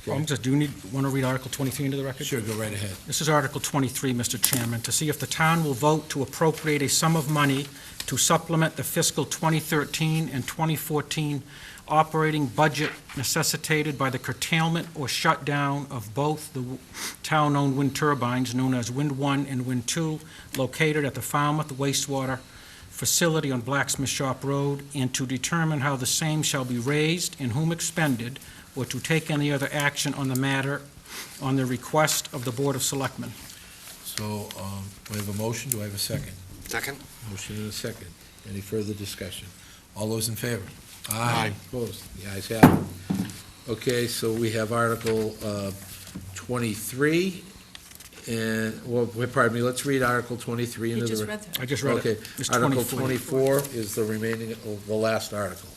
okay. Do you want to read Article 23 into the record? Sure, go right ahead. This is Article 23, Mr. Chairman, to see if the town will vote to appropriate a sum of money to supplement the fiscal 2013 and 2014 operating budget necessitated by the curtailment or shutdown of both the town-owned wind turbines known as Wind 1 and Wind 2 located at the Falmouth wastewater facility on Blacksmith Shop Road, and to determine how the same shall be raised and whom expended, or to take any other action on the matter on the request of the Board of Selectmen. So, we have a motion, do I have a second? Second? Motion and a second. Any further discussion? All those in favor? Aye. Opposed? The ayes have it. Okay, so we have Article 23, and, well, pardon me, let's read Article 23 into You the... just read that. I just read it. Okay, It's Article 24. 24 is the remaining, the last article.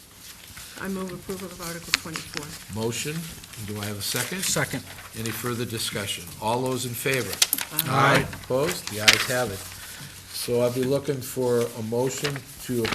I move approval of Article 24. Motion, do I have a second? Second. Any further discussion? All those in favor? Aye. Opposed? The ayes have it. So I'll be looking for a motion to,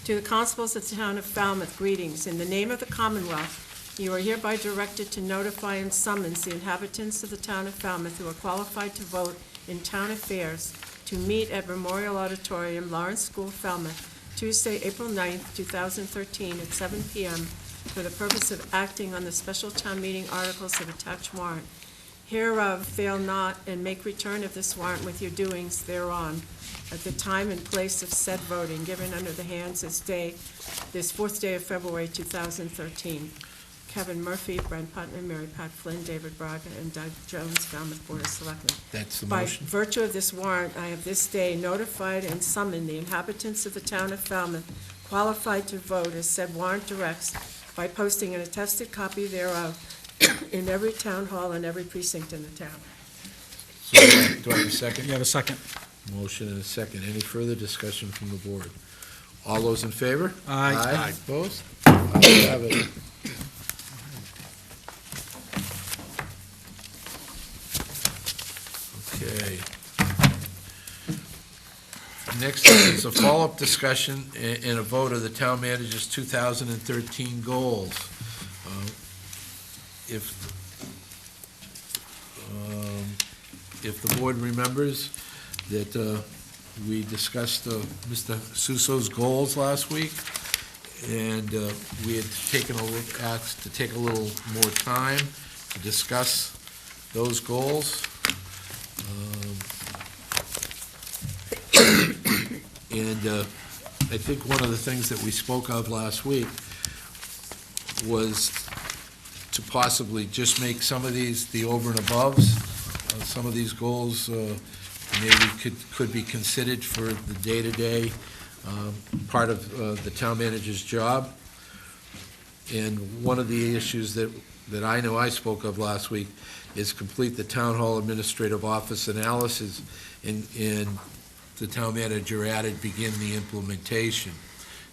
To the constables of the town of Falmouth, greetings. In the name of the Commonwealth, you are hereby directed to notify and summons the inhabitants of the town of Falmouth who are qualified to vote in town affairs to meet at Memorial Auditorium, Lawrence School, Falmouth, Tuesday, April 9th, 2013, at 7 p.m. for the purpose of acting on the special town meeting articles of attached warrant. Hereof, fail not, and make return of this warrant with your doings thereon, at the time and place of said voting, given under the hands this fourth day of February 2013. Kevin Murphy, Brent Putnam, Mary Pat Flynn, David Braga, and Doug Jones, Falmouth Board of Selectmen. that's the By motion. virtue of this warrant, I have this day notified and summoned the inhabitants of the town of Falmouth qualified to vote as said warrant directs by posting an attested copy thereof in every town hall and every precinct in the town. So, do I have a second? You have a second? Motion and a second. Any further discussion from the board? All those in favor? Aye. Aye. Opposed? Ayes have it. Okay. Next is a follow-up discussion and a vote of the town manager's 2013 goals. If the board remembers that we discussed Mr. Suso's goals last week, and we had taken a look, asked to take a little more time to discuss those goals. And I think one of the things that we spoke of last week was to possibly just make some of these the over and aboves. Some of these goals maybe could be considered for the day-to-day part of the town manager's job. And one of the issues that I know I spoke of last week is complete the town hall administrative office analysis, and the town manager added begin the implementation.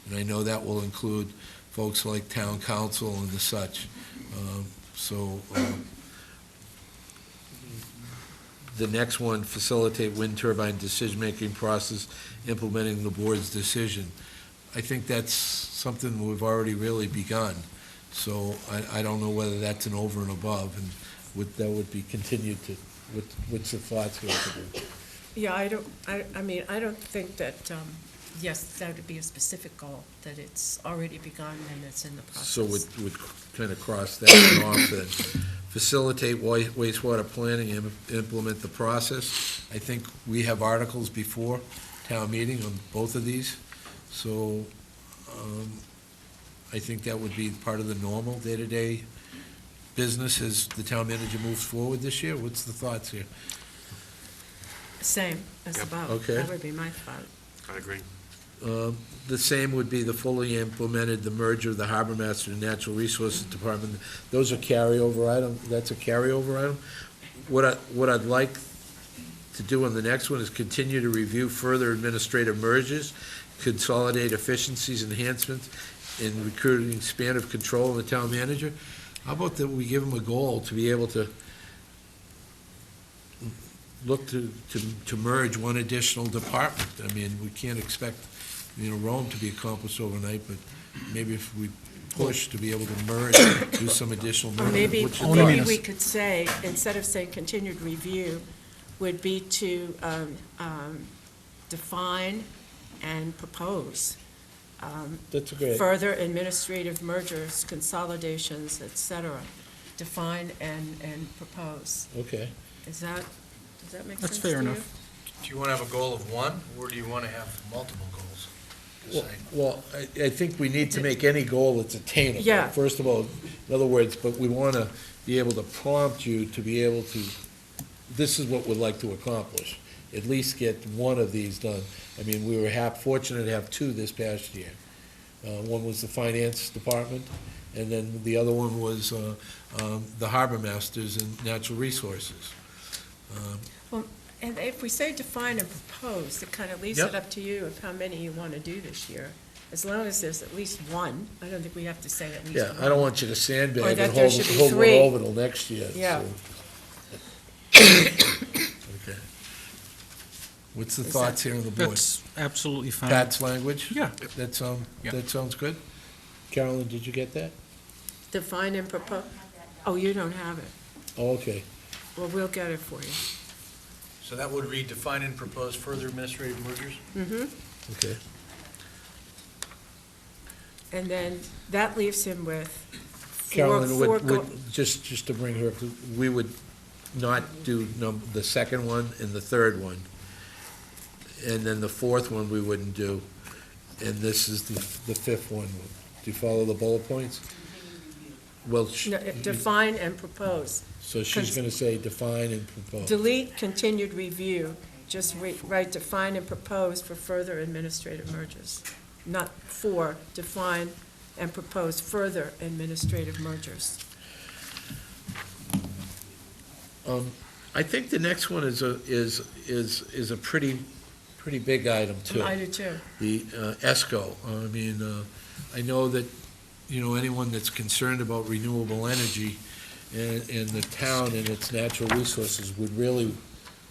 And I know that will include folks like town council and the such. The next one, facilitate wind turbine decision-making process, implementing the board's decision. I think that's something we've already really begun. So I don't know whether that's an over and above, and that would be continued to, what's the thoughts here? Yeah, I don't think that, yes, that would be a specific goal, that it's already begun and it's in the process. So would kind of cross that off, then. Facilitate wastewater planning and implement the process. I think we have articles before town meeting on both of these, so I think that would be part of the normal day-to-day business as the town manager moves forward this year. What's the thoughts here? Same as above. Okay. That would be my thought. I agree. The same would be the fully implemented, the merger of the Harbor Master and Natural Resources Department. Those are carryover item, that's a carryover item. What I'd like to do on the next one is continue to review further administrative mergers, consolidate efficiencies, enhancements in recruiting span of control of the town manager. How about that we give them a goal to be able to look to merge one additional department. I mean, we can't expect, Rome to be accomplished overnight, but maybe if we push to be able to merge, do some additional Or merger. maybe What's your thoughts? we could say, instead of saying continued review, would be to define and propose That's a great. further administrative mergers, consolidations, et cetera. Define and propose. Okay. Does that make sense That's to you? fair enough. Do you want to have a goal of one, or do you want to have multiple goals? Well, I think we need to make any goal that's attainable. Yeah. First of all, in other words, but we want to be able to prompt you to be able to, this is what we'd like to accomplish. At least get one of these done. I mean, we were fortunate to have two this past year. One was the finance department, and then the other one was the harbor masters and natural resources. Well, and if we say define and propose, it kind of leaves Yep. it up to you of how many you want to do this year. As long as there's at least one, I don't think we have to say at least Yeah, one. I don't want you to sandbag Or and that there should be hold one three. over till next year. Yeah. so. Okay. What's the Is thoughts that- here on the board? That's absolutely fine. Pat's language? Yeah. That Yeah. sounds good? Carolyn, did you get that? Define and propose, oh, you don't have it. Oh, okay. Well, we'll get it for you. So that would read define and propose further administrative mergers? Mm-hmm. Okay. And then that leaves him with Carolyn, four just to bring her, up, we would not do the second one and the third one. And then the fourth one we wouldn't do. And this is the fifth one. Do you follow the bullet points? Well, define and propose. so she's going to say define and propose. Delete continued review, just write define and propose for further administrative mergers. Not for, define and propose further administrative mergers. I think the next one is a pretty big item too. I do too. The ESCO. I mean, I know that, anyone that's concerned about renewable energy and the town and its natural resources would really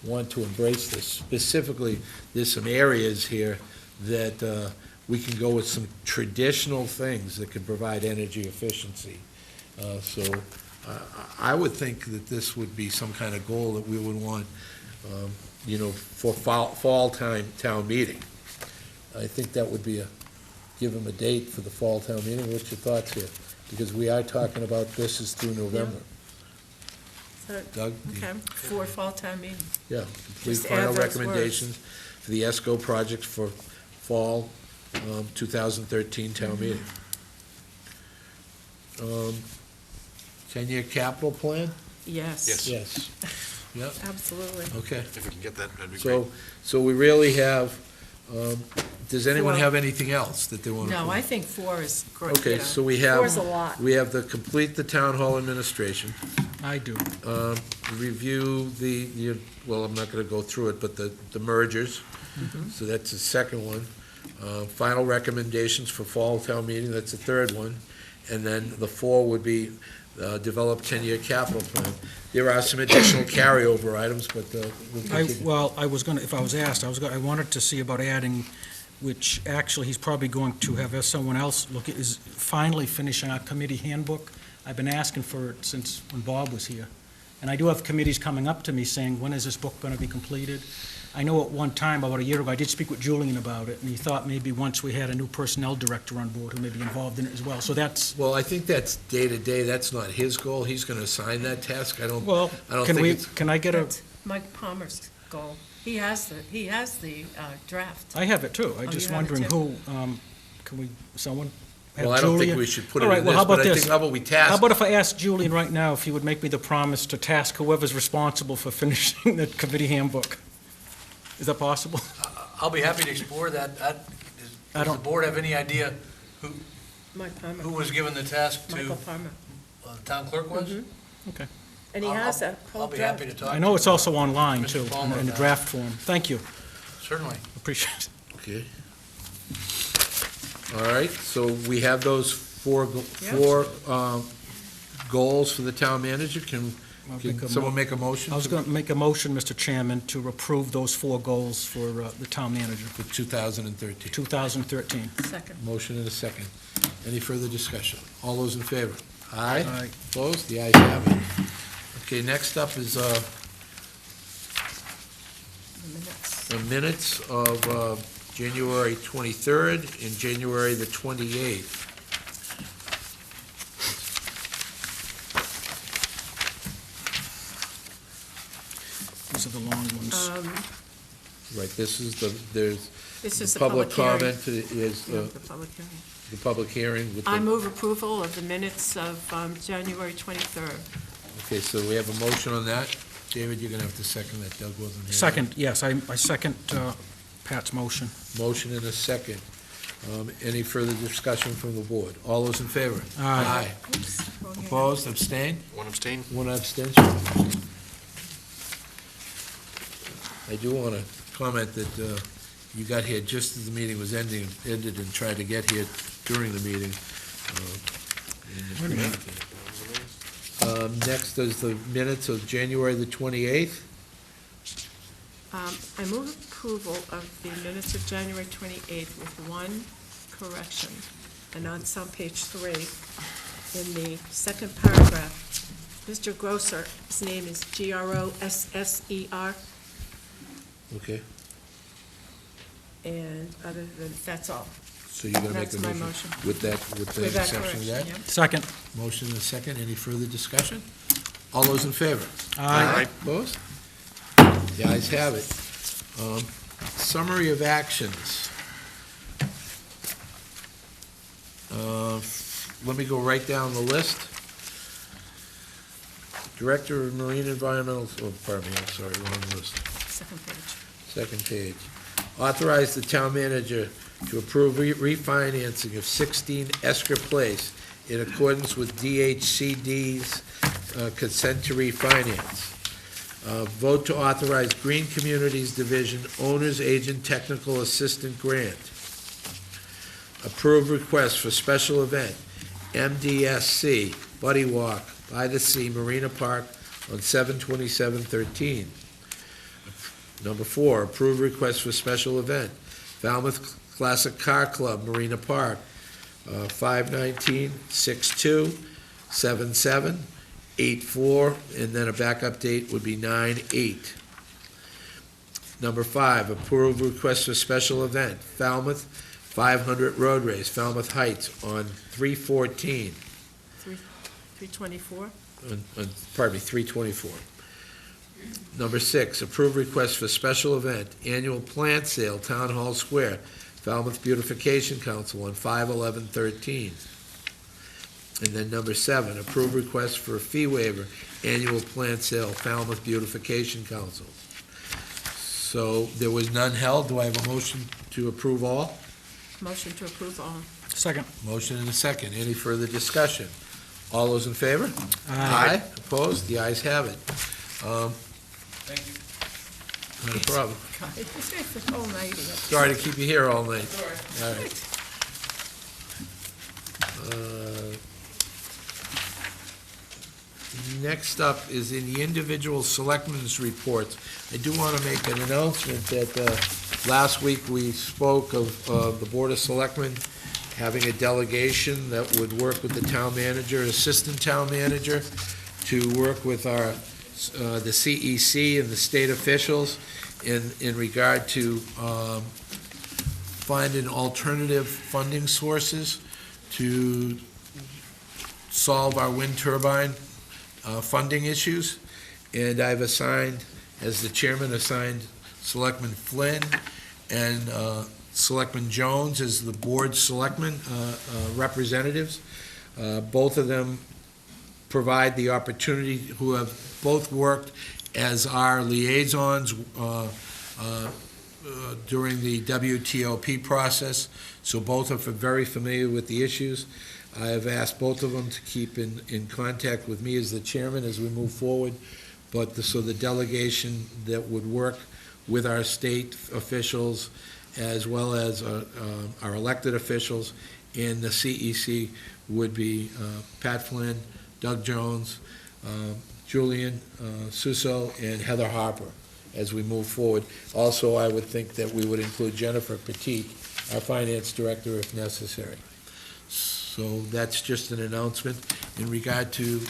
want to embrace this. Specifically, there's some areas here that we can go with some traditional things that can provide energy efficiency. So I would think that this would be some kind of goal that we would want, for fall town meeting. I think that would be give them a date for the fall town meeting. What's your thoughts here? Because we are talking about this is through November. So, Doug? okay, for fall town meeting. Yeah, complete Just final add those recommendations for the ESCO project for fall 2013 town meeting. 10-year capital plan? Yes. Yes. Yep, Absolutely. okay. If we can get that, that'd be great. So we really have, does anyone Four. have anything else that they want to? No, I think four is great. Okay, so we have. Four's a lot. We have the complete the town hall administration. I do. Review well, I'm not going to go through it, but the mergers. Mm-hmm. So that's the second one. Final recommendations for fall town meeting, that's the third one. And then the four would be develop 10-year capital plan. There are some additional carryover items, but we'll continue. I was gonna, if I was asked, I wanted to see about adding which actually he's probably going to have someone else look at, is finally finishing our committee handbook. I've been asking for it since when Bob was here. And I do have committees coming up to me saying, when is this book going to be completed? I know at one time, about a year ago, I did speak with Julian about it, and he thought maybe once we had a new personnel director on board who may be involved in it as well. So that's, Well, I think that's day-to-day, that's not his goal, he's gonna assign that task, I don't well, think can we, it's... can I get a, That's Mike Palmer's goal. He has the draft. I have it too. Oh, I'm you just have it wondering too? who, can we, someone? have Well, I don't think Julian? we should put All it right, in well, this, how about but I this? think, how about we How task... about if I ask Julian right now if he would make me the promise to task whoever's responsible for finishing the committee handbook? Is that possible? I'll be happy to explore that. Does the don't- board have any idea Mike Palmer. who was given the task to, Michael Palmer. the town clerk was? Okay. And he has that I'll whole be draft. happy to talk. I know it's also online Mr. too, Palmer in the about draft form. Thank you. Certainly. Appreciate it. Okay. All right, so we have those four goals for the town manager. Can someone make a motion? I was going to make a motion, Mr. Chairman, to approve those four goals for the town manager. For 2013. 2013. Second. Motion and a second. Any further discussion? All those in favor? Aye. Aye. Opposed? The ayes have it. Okay, next up is The minutes. the minutes of January 23rd and January the 28th. These are the long ones. Right, this is there's This is the public hearing. comment is Yeah, the public hearing. the public hearing with I the, move approval of the minutes of January 23rd. okay, so we have a motion on that. David, you're gonna have to second that. Doug wasn't here. Second, yes, I second Pat's motion. Motion and a second. Any further discussion from the board? All those in favor? Aye. Oops, wrong hand. Opposed, abstained? One abstain? One abstention. I do want to comment that you got here just as the meeting was ended and tried to get here during the meeting. Wait a minute. Next is the minutes of January the 28th. I move approval of the minutes of January 28th with one correction. And that's on page 3, in the second paragraph. Mr. Grosser, his name is Grosser, Okay, and other than, that's all. so you're going to make That's a my motion motion. with that, with the With that exception of that? correction, yeah. Second. Motion and a second. Any further discussion? All those in favor? Aye. Opposed? The ayes have it. Summary of actions. Let me go right down the list. Director of Marine Environmental, oh, pardon me, I'm sorry, wrong list. Second page. Second page. Authorize the town manager to approve refinancing of 16 Esker Place in accordance with DHCD's consent to refinance. Vote to authorize Green Communities Division Owner's Agent Technical Assistant Grant. Approve request for special event, MDSC, Buddy Walk, by the Sea, Marina Park on 7/27/13. Number 4, approve request for special event, Falmouth Classic Car Club, Marina Park, 5/19/62, 7/7, 8/4, and then a backup date would be 9/8. Number 5, approve request for special event, Falmouth 500 Road Race, Falmouth Heights on 3/14, 324? pardon me, 3/24. Number 6, approve request for special event, annual plant sale, Town Hall Square, Falmouth Beautification Council on 5/11/13. And then number 7, approve request for a fee waiver, annual plant sale, Falmouth Beautification Council. So there was none held. Do I have a motion to approve all? Motion to approve all. Second. Motion and a second. Any further discussion? All those in favor? Aye. Opposed? The ayes have it. Thank you. Not a problem. It's all night. Sorry to keep you here all night. All right. Next up is in the individual selectmen's reports. I do want to make an announcement that Last week, we spoke of the Board of Selectmen having a delegation that would work with the town manager, assistant town manager, to work with the CEC and the state officials in regard to finding alternative funding sources to solve our wind turbine funding issues. And I've assigned, as the chairman, assigned Selectman Flynn and Selectman Jones as the board selectmen representatives. Both of them provide the opportunity, who have both worked as our liaisons during the WTOP process, so both are very familiar with the issues. I have asked both of them to keep in contact with me as the chairman as we move forward, so the delegation that would work with our state officials as well as our elected officials in the CEC would be Pat Flynn, Doug Jones, Julian Suso, and Heather Harper as we move forward. Also, I would think that we would include Jennifer Petit, our finance director, if necessary. So that's just an announcement. In regard to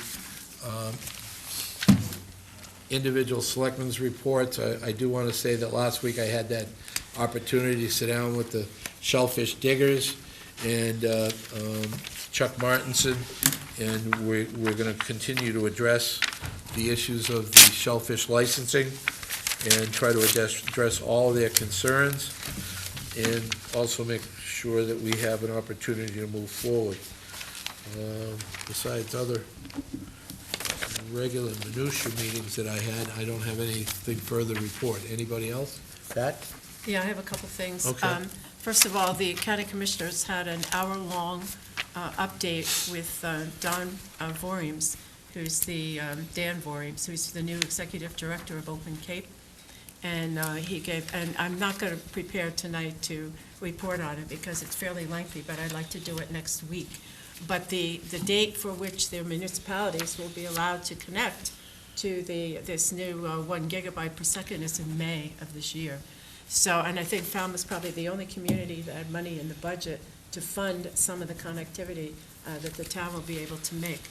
individual selectmen's reports, I do want to say that last week I had that opportunity to sit down with the shellfish diggers and Chuck Martinson, and we're going to continue to address the issues of the shellfish licensing and try to address all their concerns, and also make sure that we have an opportunity to move forward. Besides other regular minutia meetings that I had, I don't have anything further to report. Anybody else? Pat? Yeah, I have a couple things. Okay. First of all, the county commissioners had an hour-long update with Don Voorhees, who's the, Dan Voorhees, who's the new executive director of Open Cape. And he gave, and I'm not going to prepare tonight to report on it because it's fairly lengthy, but I'd like to do it next week. But the date for which their municipalities will be allowed to connect to this new 1 gigabyte per second is in May of this year. So, and I think Falmouth is probably the only community that had money in the budget to fund some of the connectivity that the town will be able to make.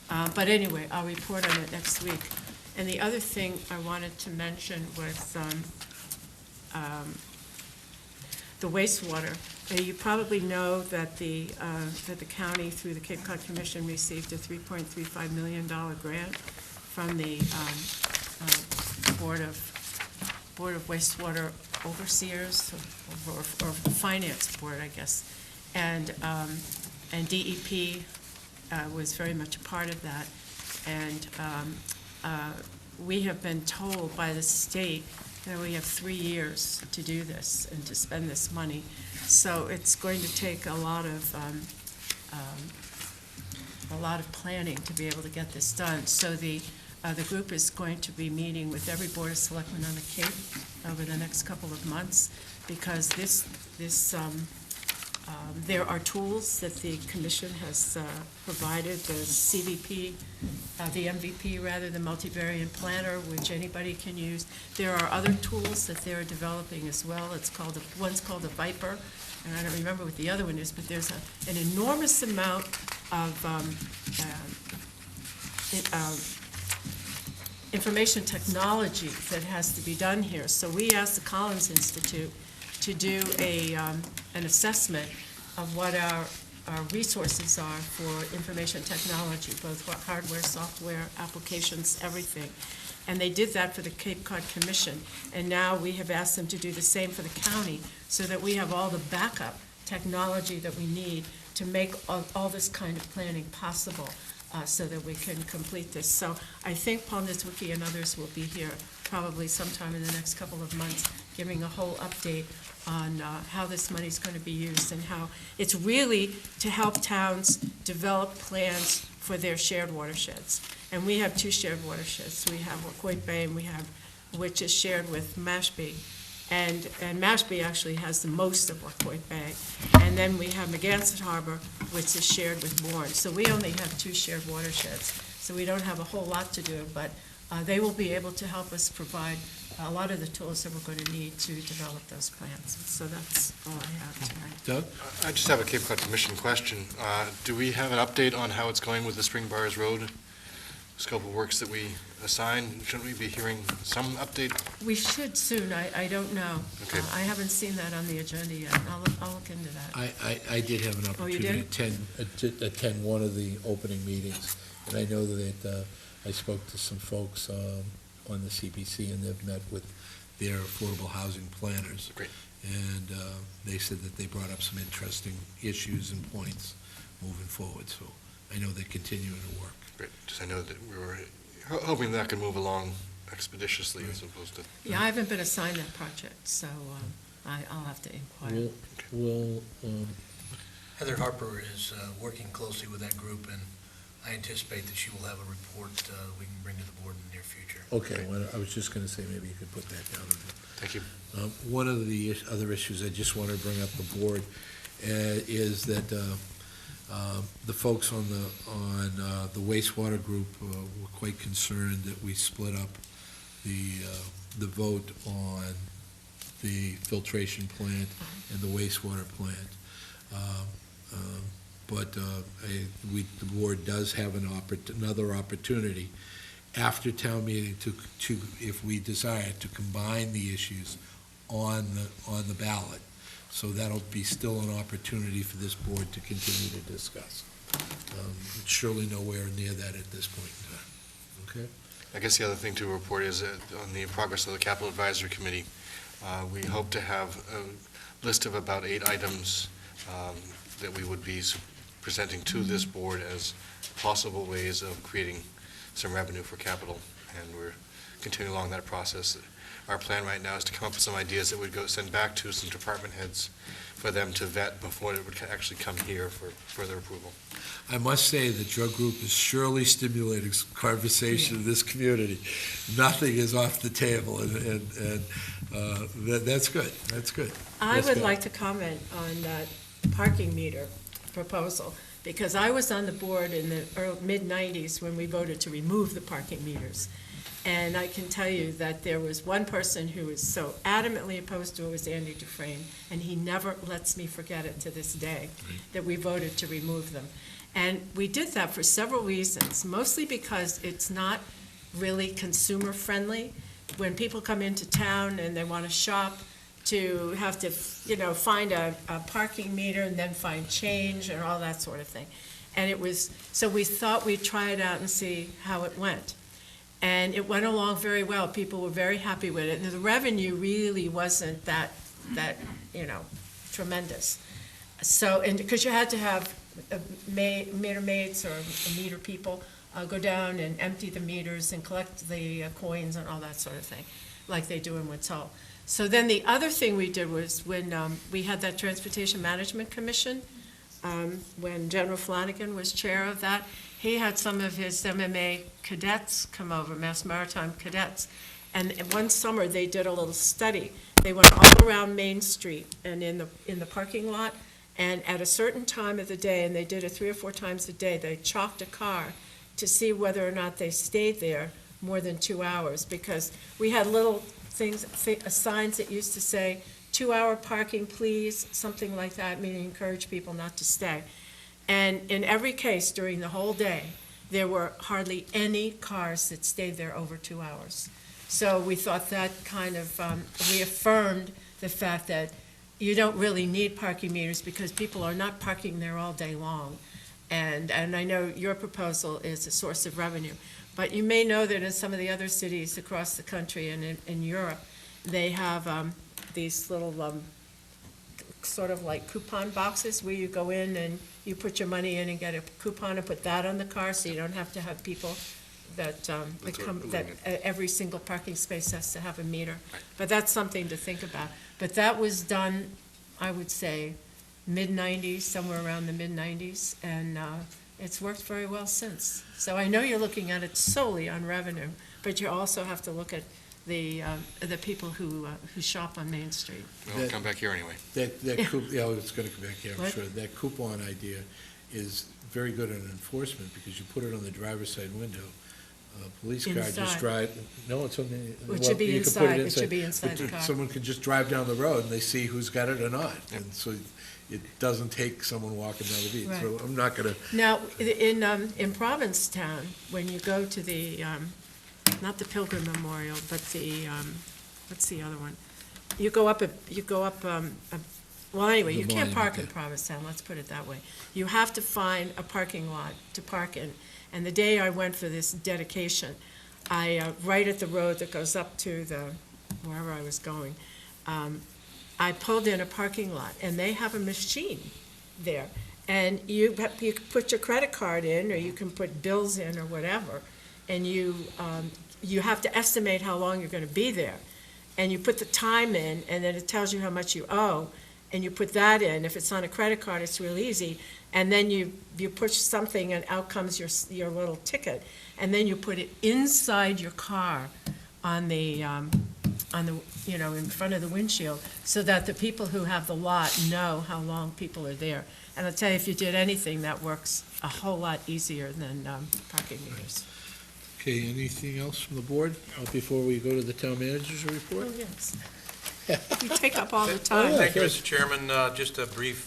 But anyway, I'll report on it next week. And the other thing I wanted to mention was the wastewater. You probably know that the county, through the Cape Cod Commission, received a $3.35 million grant from the Board of Wastewater Overseers, or Finance Board, I guess. And DEP was very much a part of that. And we have been told by the state that we have 3 years to do this and to spend this money. So it's going to take a lot of planning to be able to get this done. So the group is going to be meeting with every Board of Selectmen on the Cape over the next couple of months, because there are tools that the commission has provided, the CVP, the MVP rather, the multivariate planner, which anybody can use. There are other tools that they're developing as well. One's called the Viper, and I don't remember what the other one is, but there's an enormous amount of information technology that has to be done here. So we asked the Collins Institute to do an assessment of what our resources are for information technology, both hardware, software, applications, everything. And they did that for the Cape Cod Commission. And now we have asked them to do the same for the county, so that we have all the backup technology that we need to make all this kind of planning possible, so that we can complete this. So I think Paul Nizwicki and others will be here probably sometime in the next couple of months, giving a whole update on how this money is going to be used, and how it's really to help towns develop plans for their shared watersheds. And we have 2 shared watersheds. We have Wacoit Bay, and which is shared with Mashpee. And Mashpee actually has the most of Wacoit Bay. And then we have Megansett Harbor, which is shared with Bourne. So we only have 2 shared watersheds. So we don't have a whole lot to do, but they will be able to help us provide a lot of the tools that we're going to need to develop those plans. So that's all I have tonight. Doug? I just have a Cape Cod Commission question. Do we have an update on how it's going with the Spring Bars Road scope of works that we assigned? Shouldn't we be hearing some update? We should soon. I don't know. Okay. I haven't seen that on the agenda yet. I'll look into that. I did have an Oh, you opportunity did? to attend one of the opening meetings, and I know that I spoke to some folks on the CPC, and they've met with their affordable housing planners. Great. And they said that they brought up some interesting issues and points moving forward, so I know they're continuing to work. Great. Just I know that we were hoping that could move along expeditiously as opposed to. Yeah, I haven't been assigned that project, so I'll have to inquire. We'll, Heather Harper is working closely with that group, and I anticipate that she will have a report we can bring to the board in the near future. okay, well, I was just going to say, maybe you could put that down. Thank you. One of the other issues I just want to bring up the board is that the folks on the wastewater group were quite concerned that we split up the vote on the filtration plant and the wastewater plant. But the board does have another opportunity after town meeting to, if we desire, to combine the issues on the ballot. So that'll be still an opportunity for this board to continue to discuss. It's surely nowhere near that at this point in time. Okay? I guess the other thing to report is that on the progress of the Capital Advisory Committee, we hope to have a list of about 8 items that we would be presenting to this board as possible ways of creating some revenue for capital, and we're continuing along that process. Our plan right now is to come up with some ideas that would go send back to some department heads for them to vet before it would actually come here for further approval. I must say that your group is surely stimulating some conversation in this community. Nothing is off the table, and that's good. That's good. I Yes, would ma'am. like to comment on that parking meter proposal, because I was on the board in the mid-'90s when we voted to remove the parking meters. And I can tell you that there was one person who was so adamantly opposed to it, was Andy Dufresne, and he never lets me forget it to this day, that we voted to remove them. And we did that for several reasons, mostly because it's not really consumer-friendly. When people come into town and they want to shop, to have to, find a parking meter and then find change and all that sort of thing. And so we thought we'd try it out and see how it went. And it went along very well. People were very happy with it. And the revenue really wasn't that tremendous. So, and because you had to have meter maids or meter people go down and empty the meters and collect the coins and all that sort of thing, like they do in Woods Hole. So then the other thing we did was when we had that Transportation Management Commission, when General Flanagan was chair of that, he had some of his MMA cadets come over, Mass Maritime cadets. And one summer, they did a little study. They went all around Main Street and in the parking lot, and at a certain time of the day, and they did it 3 or 4 times a day, they chalked a car to see whether or not they stayed there more than 2 hours, because we had little signs that used to say, 2-hour parking, please, something like that, meaning encourage people not to stay. And in every case during the whole day, there were hardly any cars that stayed there over 2 hours. So we thought that kind of reaffirmed the fact that you don't really need parking meters because people are not parking there all day long. And I know your proposal is a source of revenue. But you may know that in some of the other cities across the country and in Europe, they have these little sort of like coupon boxes where you go in and you put your money in and get a coupon and put that on the car, so you don't have to have people that every single parking space has to have a meter. But that's something to think about. But that was done, I would say, mid-'90s, somewhere around the mid-'90s, and it's worked very well since. So I know you're looking at it solely on revenue, but you also have to look at the people who shop on Main Street. Well, come back here anyway. Yeah, it's going to come back here, I'm sure. That coupon idea is very good on enforcement because you put it on the driver's side window. police car just Inside. drive, no, it's on the. It well, should be you could put inside. It should be inside But the car. Someone could just drive down the road and they see who's got it or not. And so it doesn't take someone walking down the beat. So Right. I'm not gonna, Now, in Provincetown, when you go to the, not the Pilgrim Memorial, but the, what's the other one? You go up, well, anyway, The you can't monument park in there. Provincetown, let's put it that way. You have to find a parking lot to park in. And the day I went for this dedication, right at the road that goes up to wherever I was going, I pulled in a parking lot, and they have a machine there. And you can put your credit card in, or you can put bills in, or whatever, and you have to estimate how long you're gonna be there. And you put the time in, and then it tells you how much you owe, and you put that in. If it's on a credit card, it's real easy. And then you push something, and out comes your little ticket. And then you put it inside your car on the, in front of the windshield, so that the people who have the lot know how long people are there. And I'll tell you, if you did anything, that works a whole lot easier than parking meters. okay, anything else from the board before we go to the town manager's report? Oh, yes. You take up all the Oh, time. yeah. Thank you, Mr. Chairman. Just a brief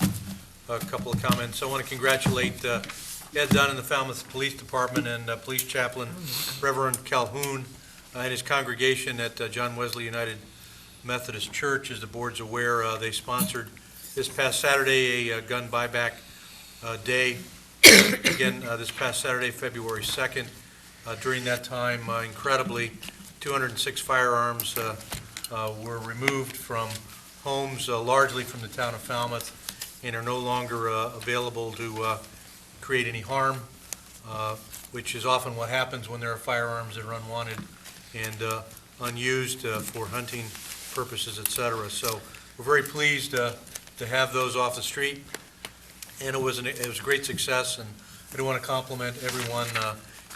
couple of comments. I want to congratulate Ed Dunn and the Falmouth Police Department and Police Chaplain Reverend Calhoun and his congregation at John Wesley United Methodist Church. As the board's aware, they sponsored this past Saturday a gun buyback day. Again, this past Saturday, February 2nd. During that time, incredibly, 206 firearms were removed from homes, largely from the town of Falmouth, and are no longer available to create any harm, which is often what happens when there are firearms that are unwanted and unused for hunting purposes, et cetera. So we're very pleased to have those off the street, and it was a great success, and I do want to compliment everyone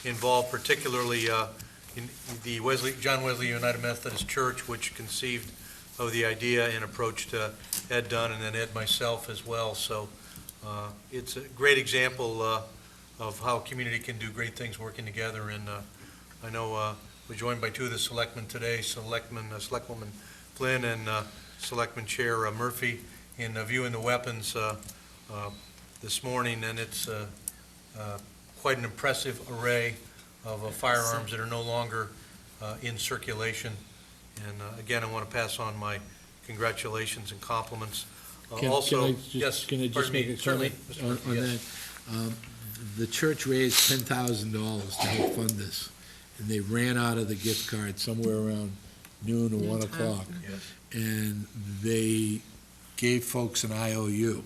involved, particularly in the John Wesley United Methodist Church, which conceived of the idea and approached Ed Dunn and then Ed myself as well. So it's a great example of how a community can do great things working together. And I know we're joined by two of the selectmen today, Selectwoman Flynn and Selectman Chair Murphy, in viewing the weapons this morning, and it's quite an impressive array of firearms that are no longer in circulation. And again, I want to pass on my congratulations and compliments. Also, yes, Can I just pardon me, make a certainly, comment Mr. on Murphy, that? The church raised $10,000 to help fund this, and they ran out of the gift card somewhere around noon or 1 o'clock. Yes. And they gave folks an IOU.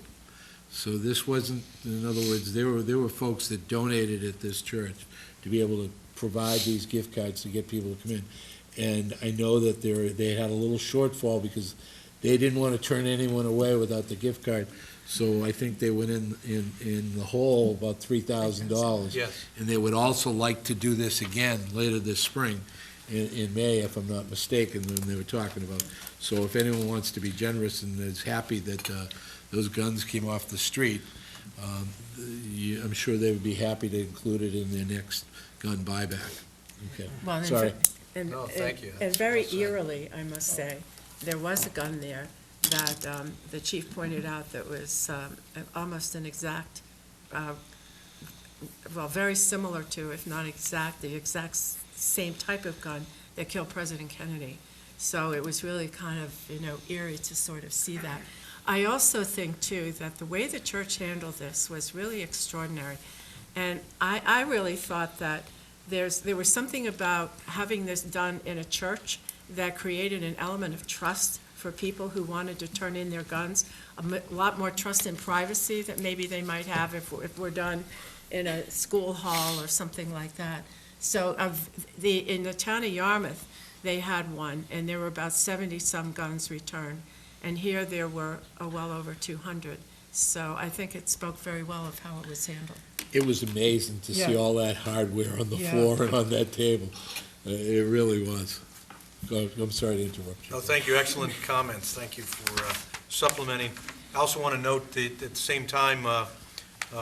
So this wasn't, in other words, there were folks that donated at this church to be able to provide these gift cards to get people to come in. And I know that they had a little shortfall because they didn't want to turn anyone away without the gift card. So I think they went in the hole about $3,000. Yes. And they would also like to do this again later this spring, in May, if I'm not mistaken, when they were talking about. So if anyone wants to be generous and is happy that those guns came off the street, I'm sure they would be happy to include it in their next gun buyback. Okay, Well, in sorry. And, No, thank you. And very eerily, I must say, there was a gun there that the chief pointed out that was almost an exact, well, very similar to, if not exact, the exact same type of gun that killed President Kennedy. So it was really kind of, eerie to sort of see that. I also think, too, that the way the church handled this was really extraordinary. And I really thought that there was something about having this done in a church that created an element of trust for people who wanted to turn in their guns, a lot more trust in privacy that maybe they might have if we're done in a school hall or something like that. So in the town of Yarmouth, they had one, and there were about 70-some guns returned. And here there were well over 200. So I think it spoke very well of how it was handled. It was amazing to see Yeah. all that hardware on the Yeah. floor and on that table. It really was. I'm sorry to interrupt you. No, thank you. Excellent comments. Thank you for supplementing. I also want to note that at the same time,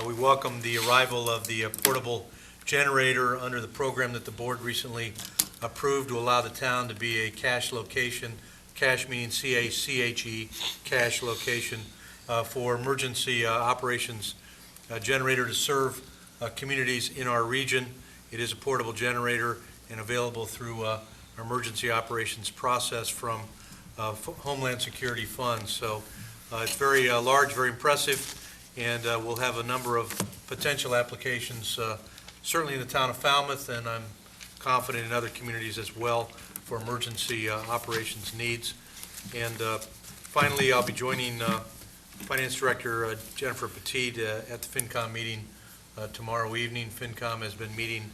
we welcome the arrival of the portable generator under the program that the board recently approved to allow the town to be a cash location, cash meaning C-A-C-H-E, cash location for emergency operations generator to serve communities in our region. It is a portable generator and available through our emergency operations process from Homeland Security funds. So it's very large, very impressive, and we'll have a number of potential applications, certainly in the town of Falmouth, and I'm confident in other communities as well for emergency operations needs. And finally, I'll be joining Finance Director Jennifer Petit at the FinCom meeting tomorrow evening. FinCom has been meeting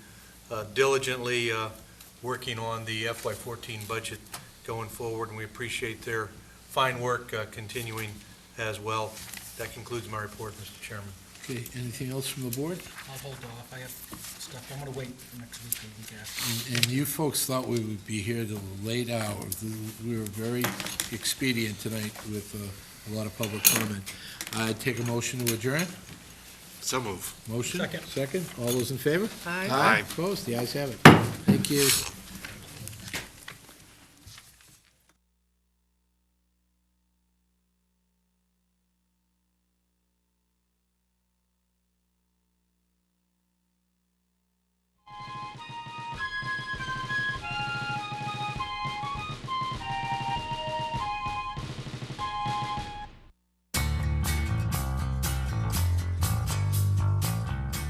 diligently, working on the FY14 budget going forward, and we appreciate their fine work continuing as well. That concludes my report, Mr. Chairman. Okay, anything else from the board? I'll hold off. I have stuff. I'm going to wait for next week or the week after. And you folks thought we would be here till late hours. We were very expedient tonight with a lot of public comment. I'd take a motion to adjourn. So move. Motion? Second. Second. All those in favor? Aye. Aye. Opposed? The ayes have it. Thank you.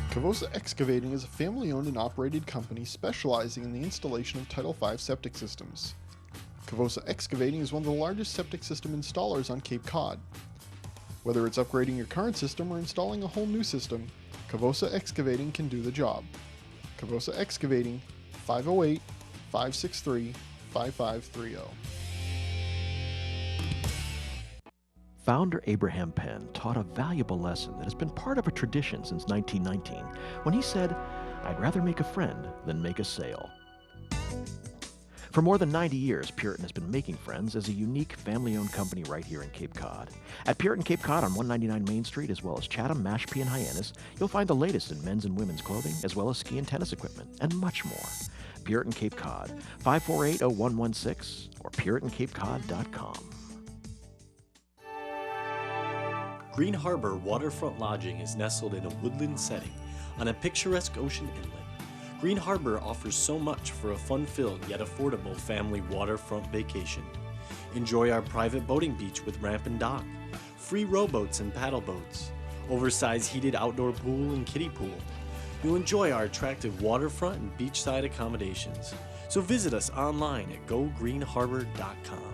Cavosa Excavating is a family-owned and operated company specializing in the installation of Title V septic systems. Cavosa Excavating is one of the largest septic system installers on Cape Cod. Whether it's upgrading your current system or installing a whole new system, Cavosa Excavating can do the job. Cavosa Excavating, 508-563-5530. Founder Abraham Penn taught a valuable lesson that has been part of a tradition since 1919 when he said, "I'd rather make a friend than make a sale." For more than 90 years, Puritan has been making friends as a unique family-owned company right here in Cape Cod. At Puritan Cape Cod on 199 Main Street, as well as Chatham, Mashpee, and Hyannis, you'll find the latest in men's and women's clothing, as well as ski and tennis equipment, and much more. Puritan Cape Cod, 548-0116 or PuritanCapeCod.com. Green Harbor Waterfront Lodging is nestled in a woodland setting on a picturesque ocean inlet. Green Harbor offers so much for a fun-filled yet affordable family waterfront vacation. Enjoy our private boating beach with ramp and dock, free rowboats and paddle boats, oversized heated outdoor pool and kiddie pool. You'll enjoy our attractive waterfront and beachside accommodations. So visit us online at gogreenharbor.com.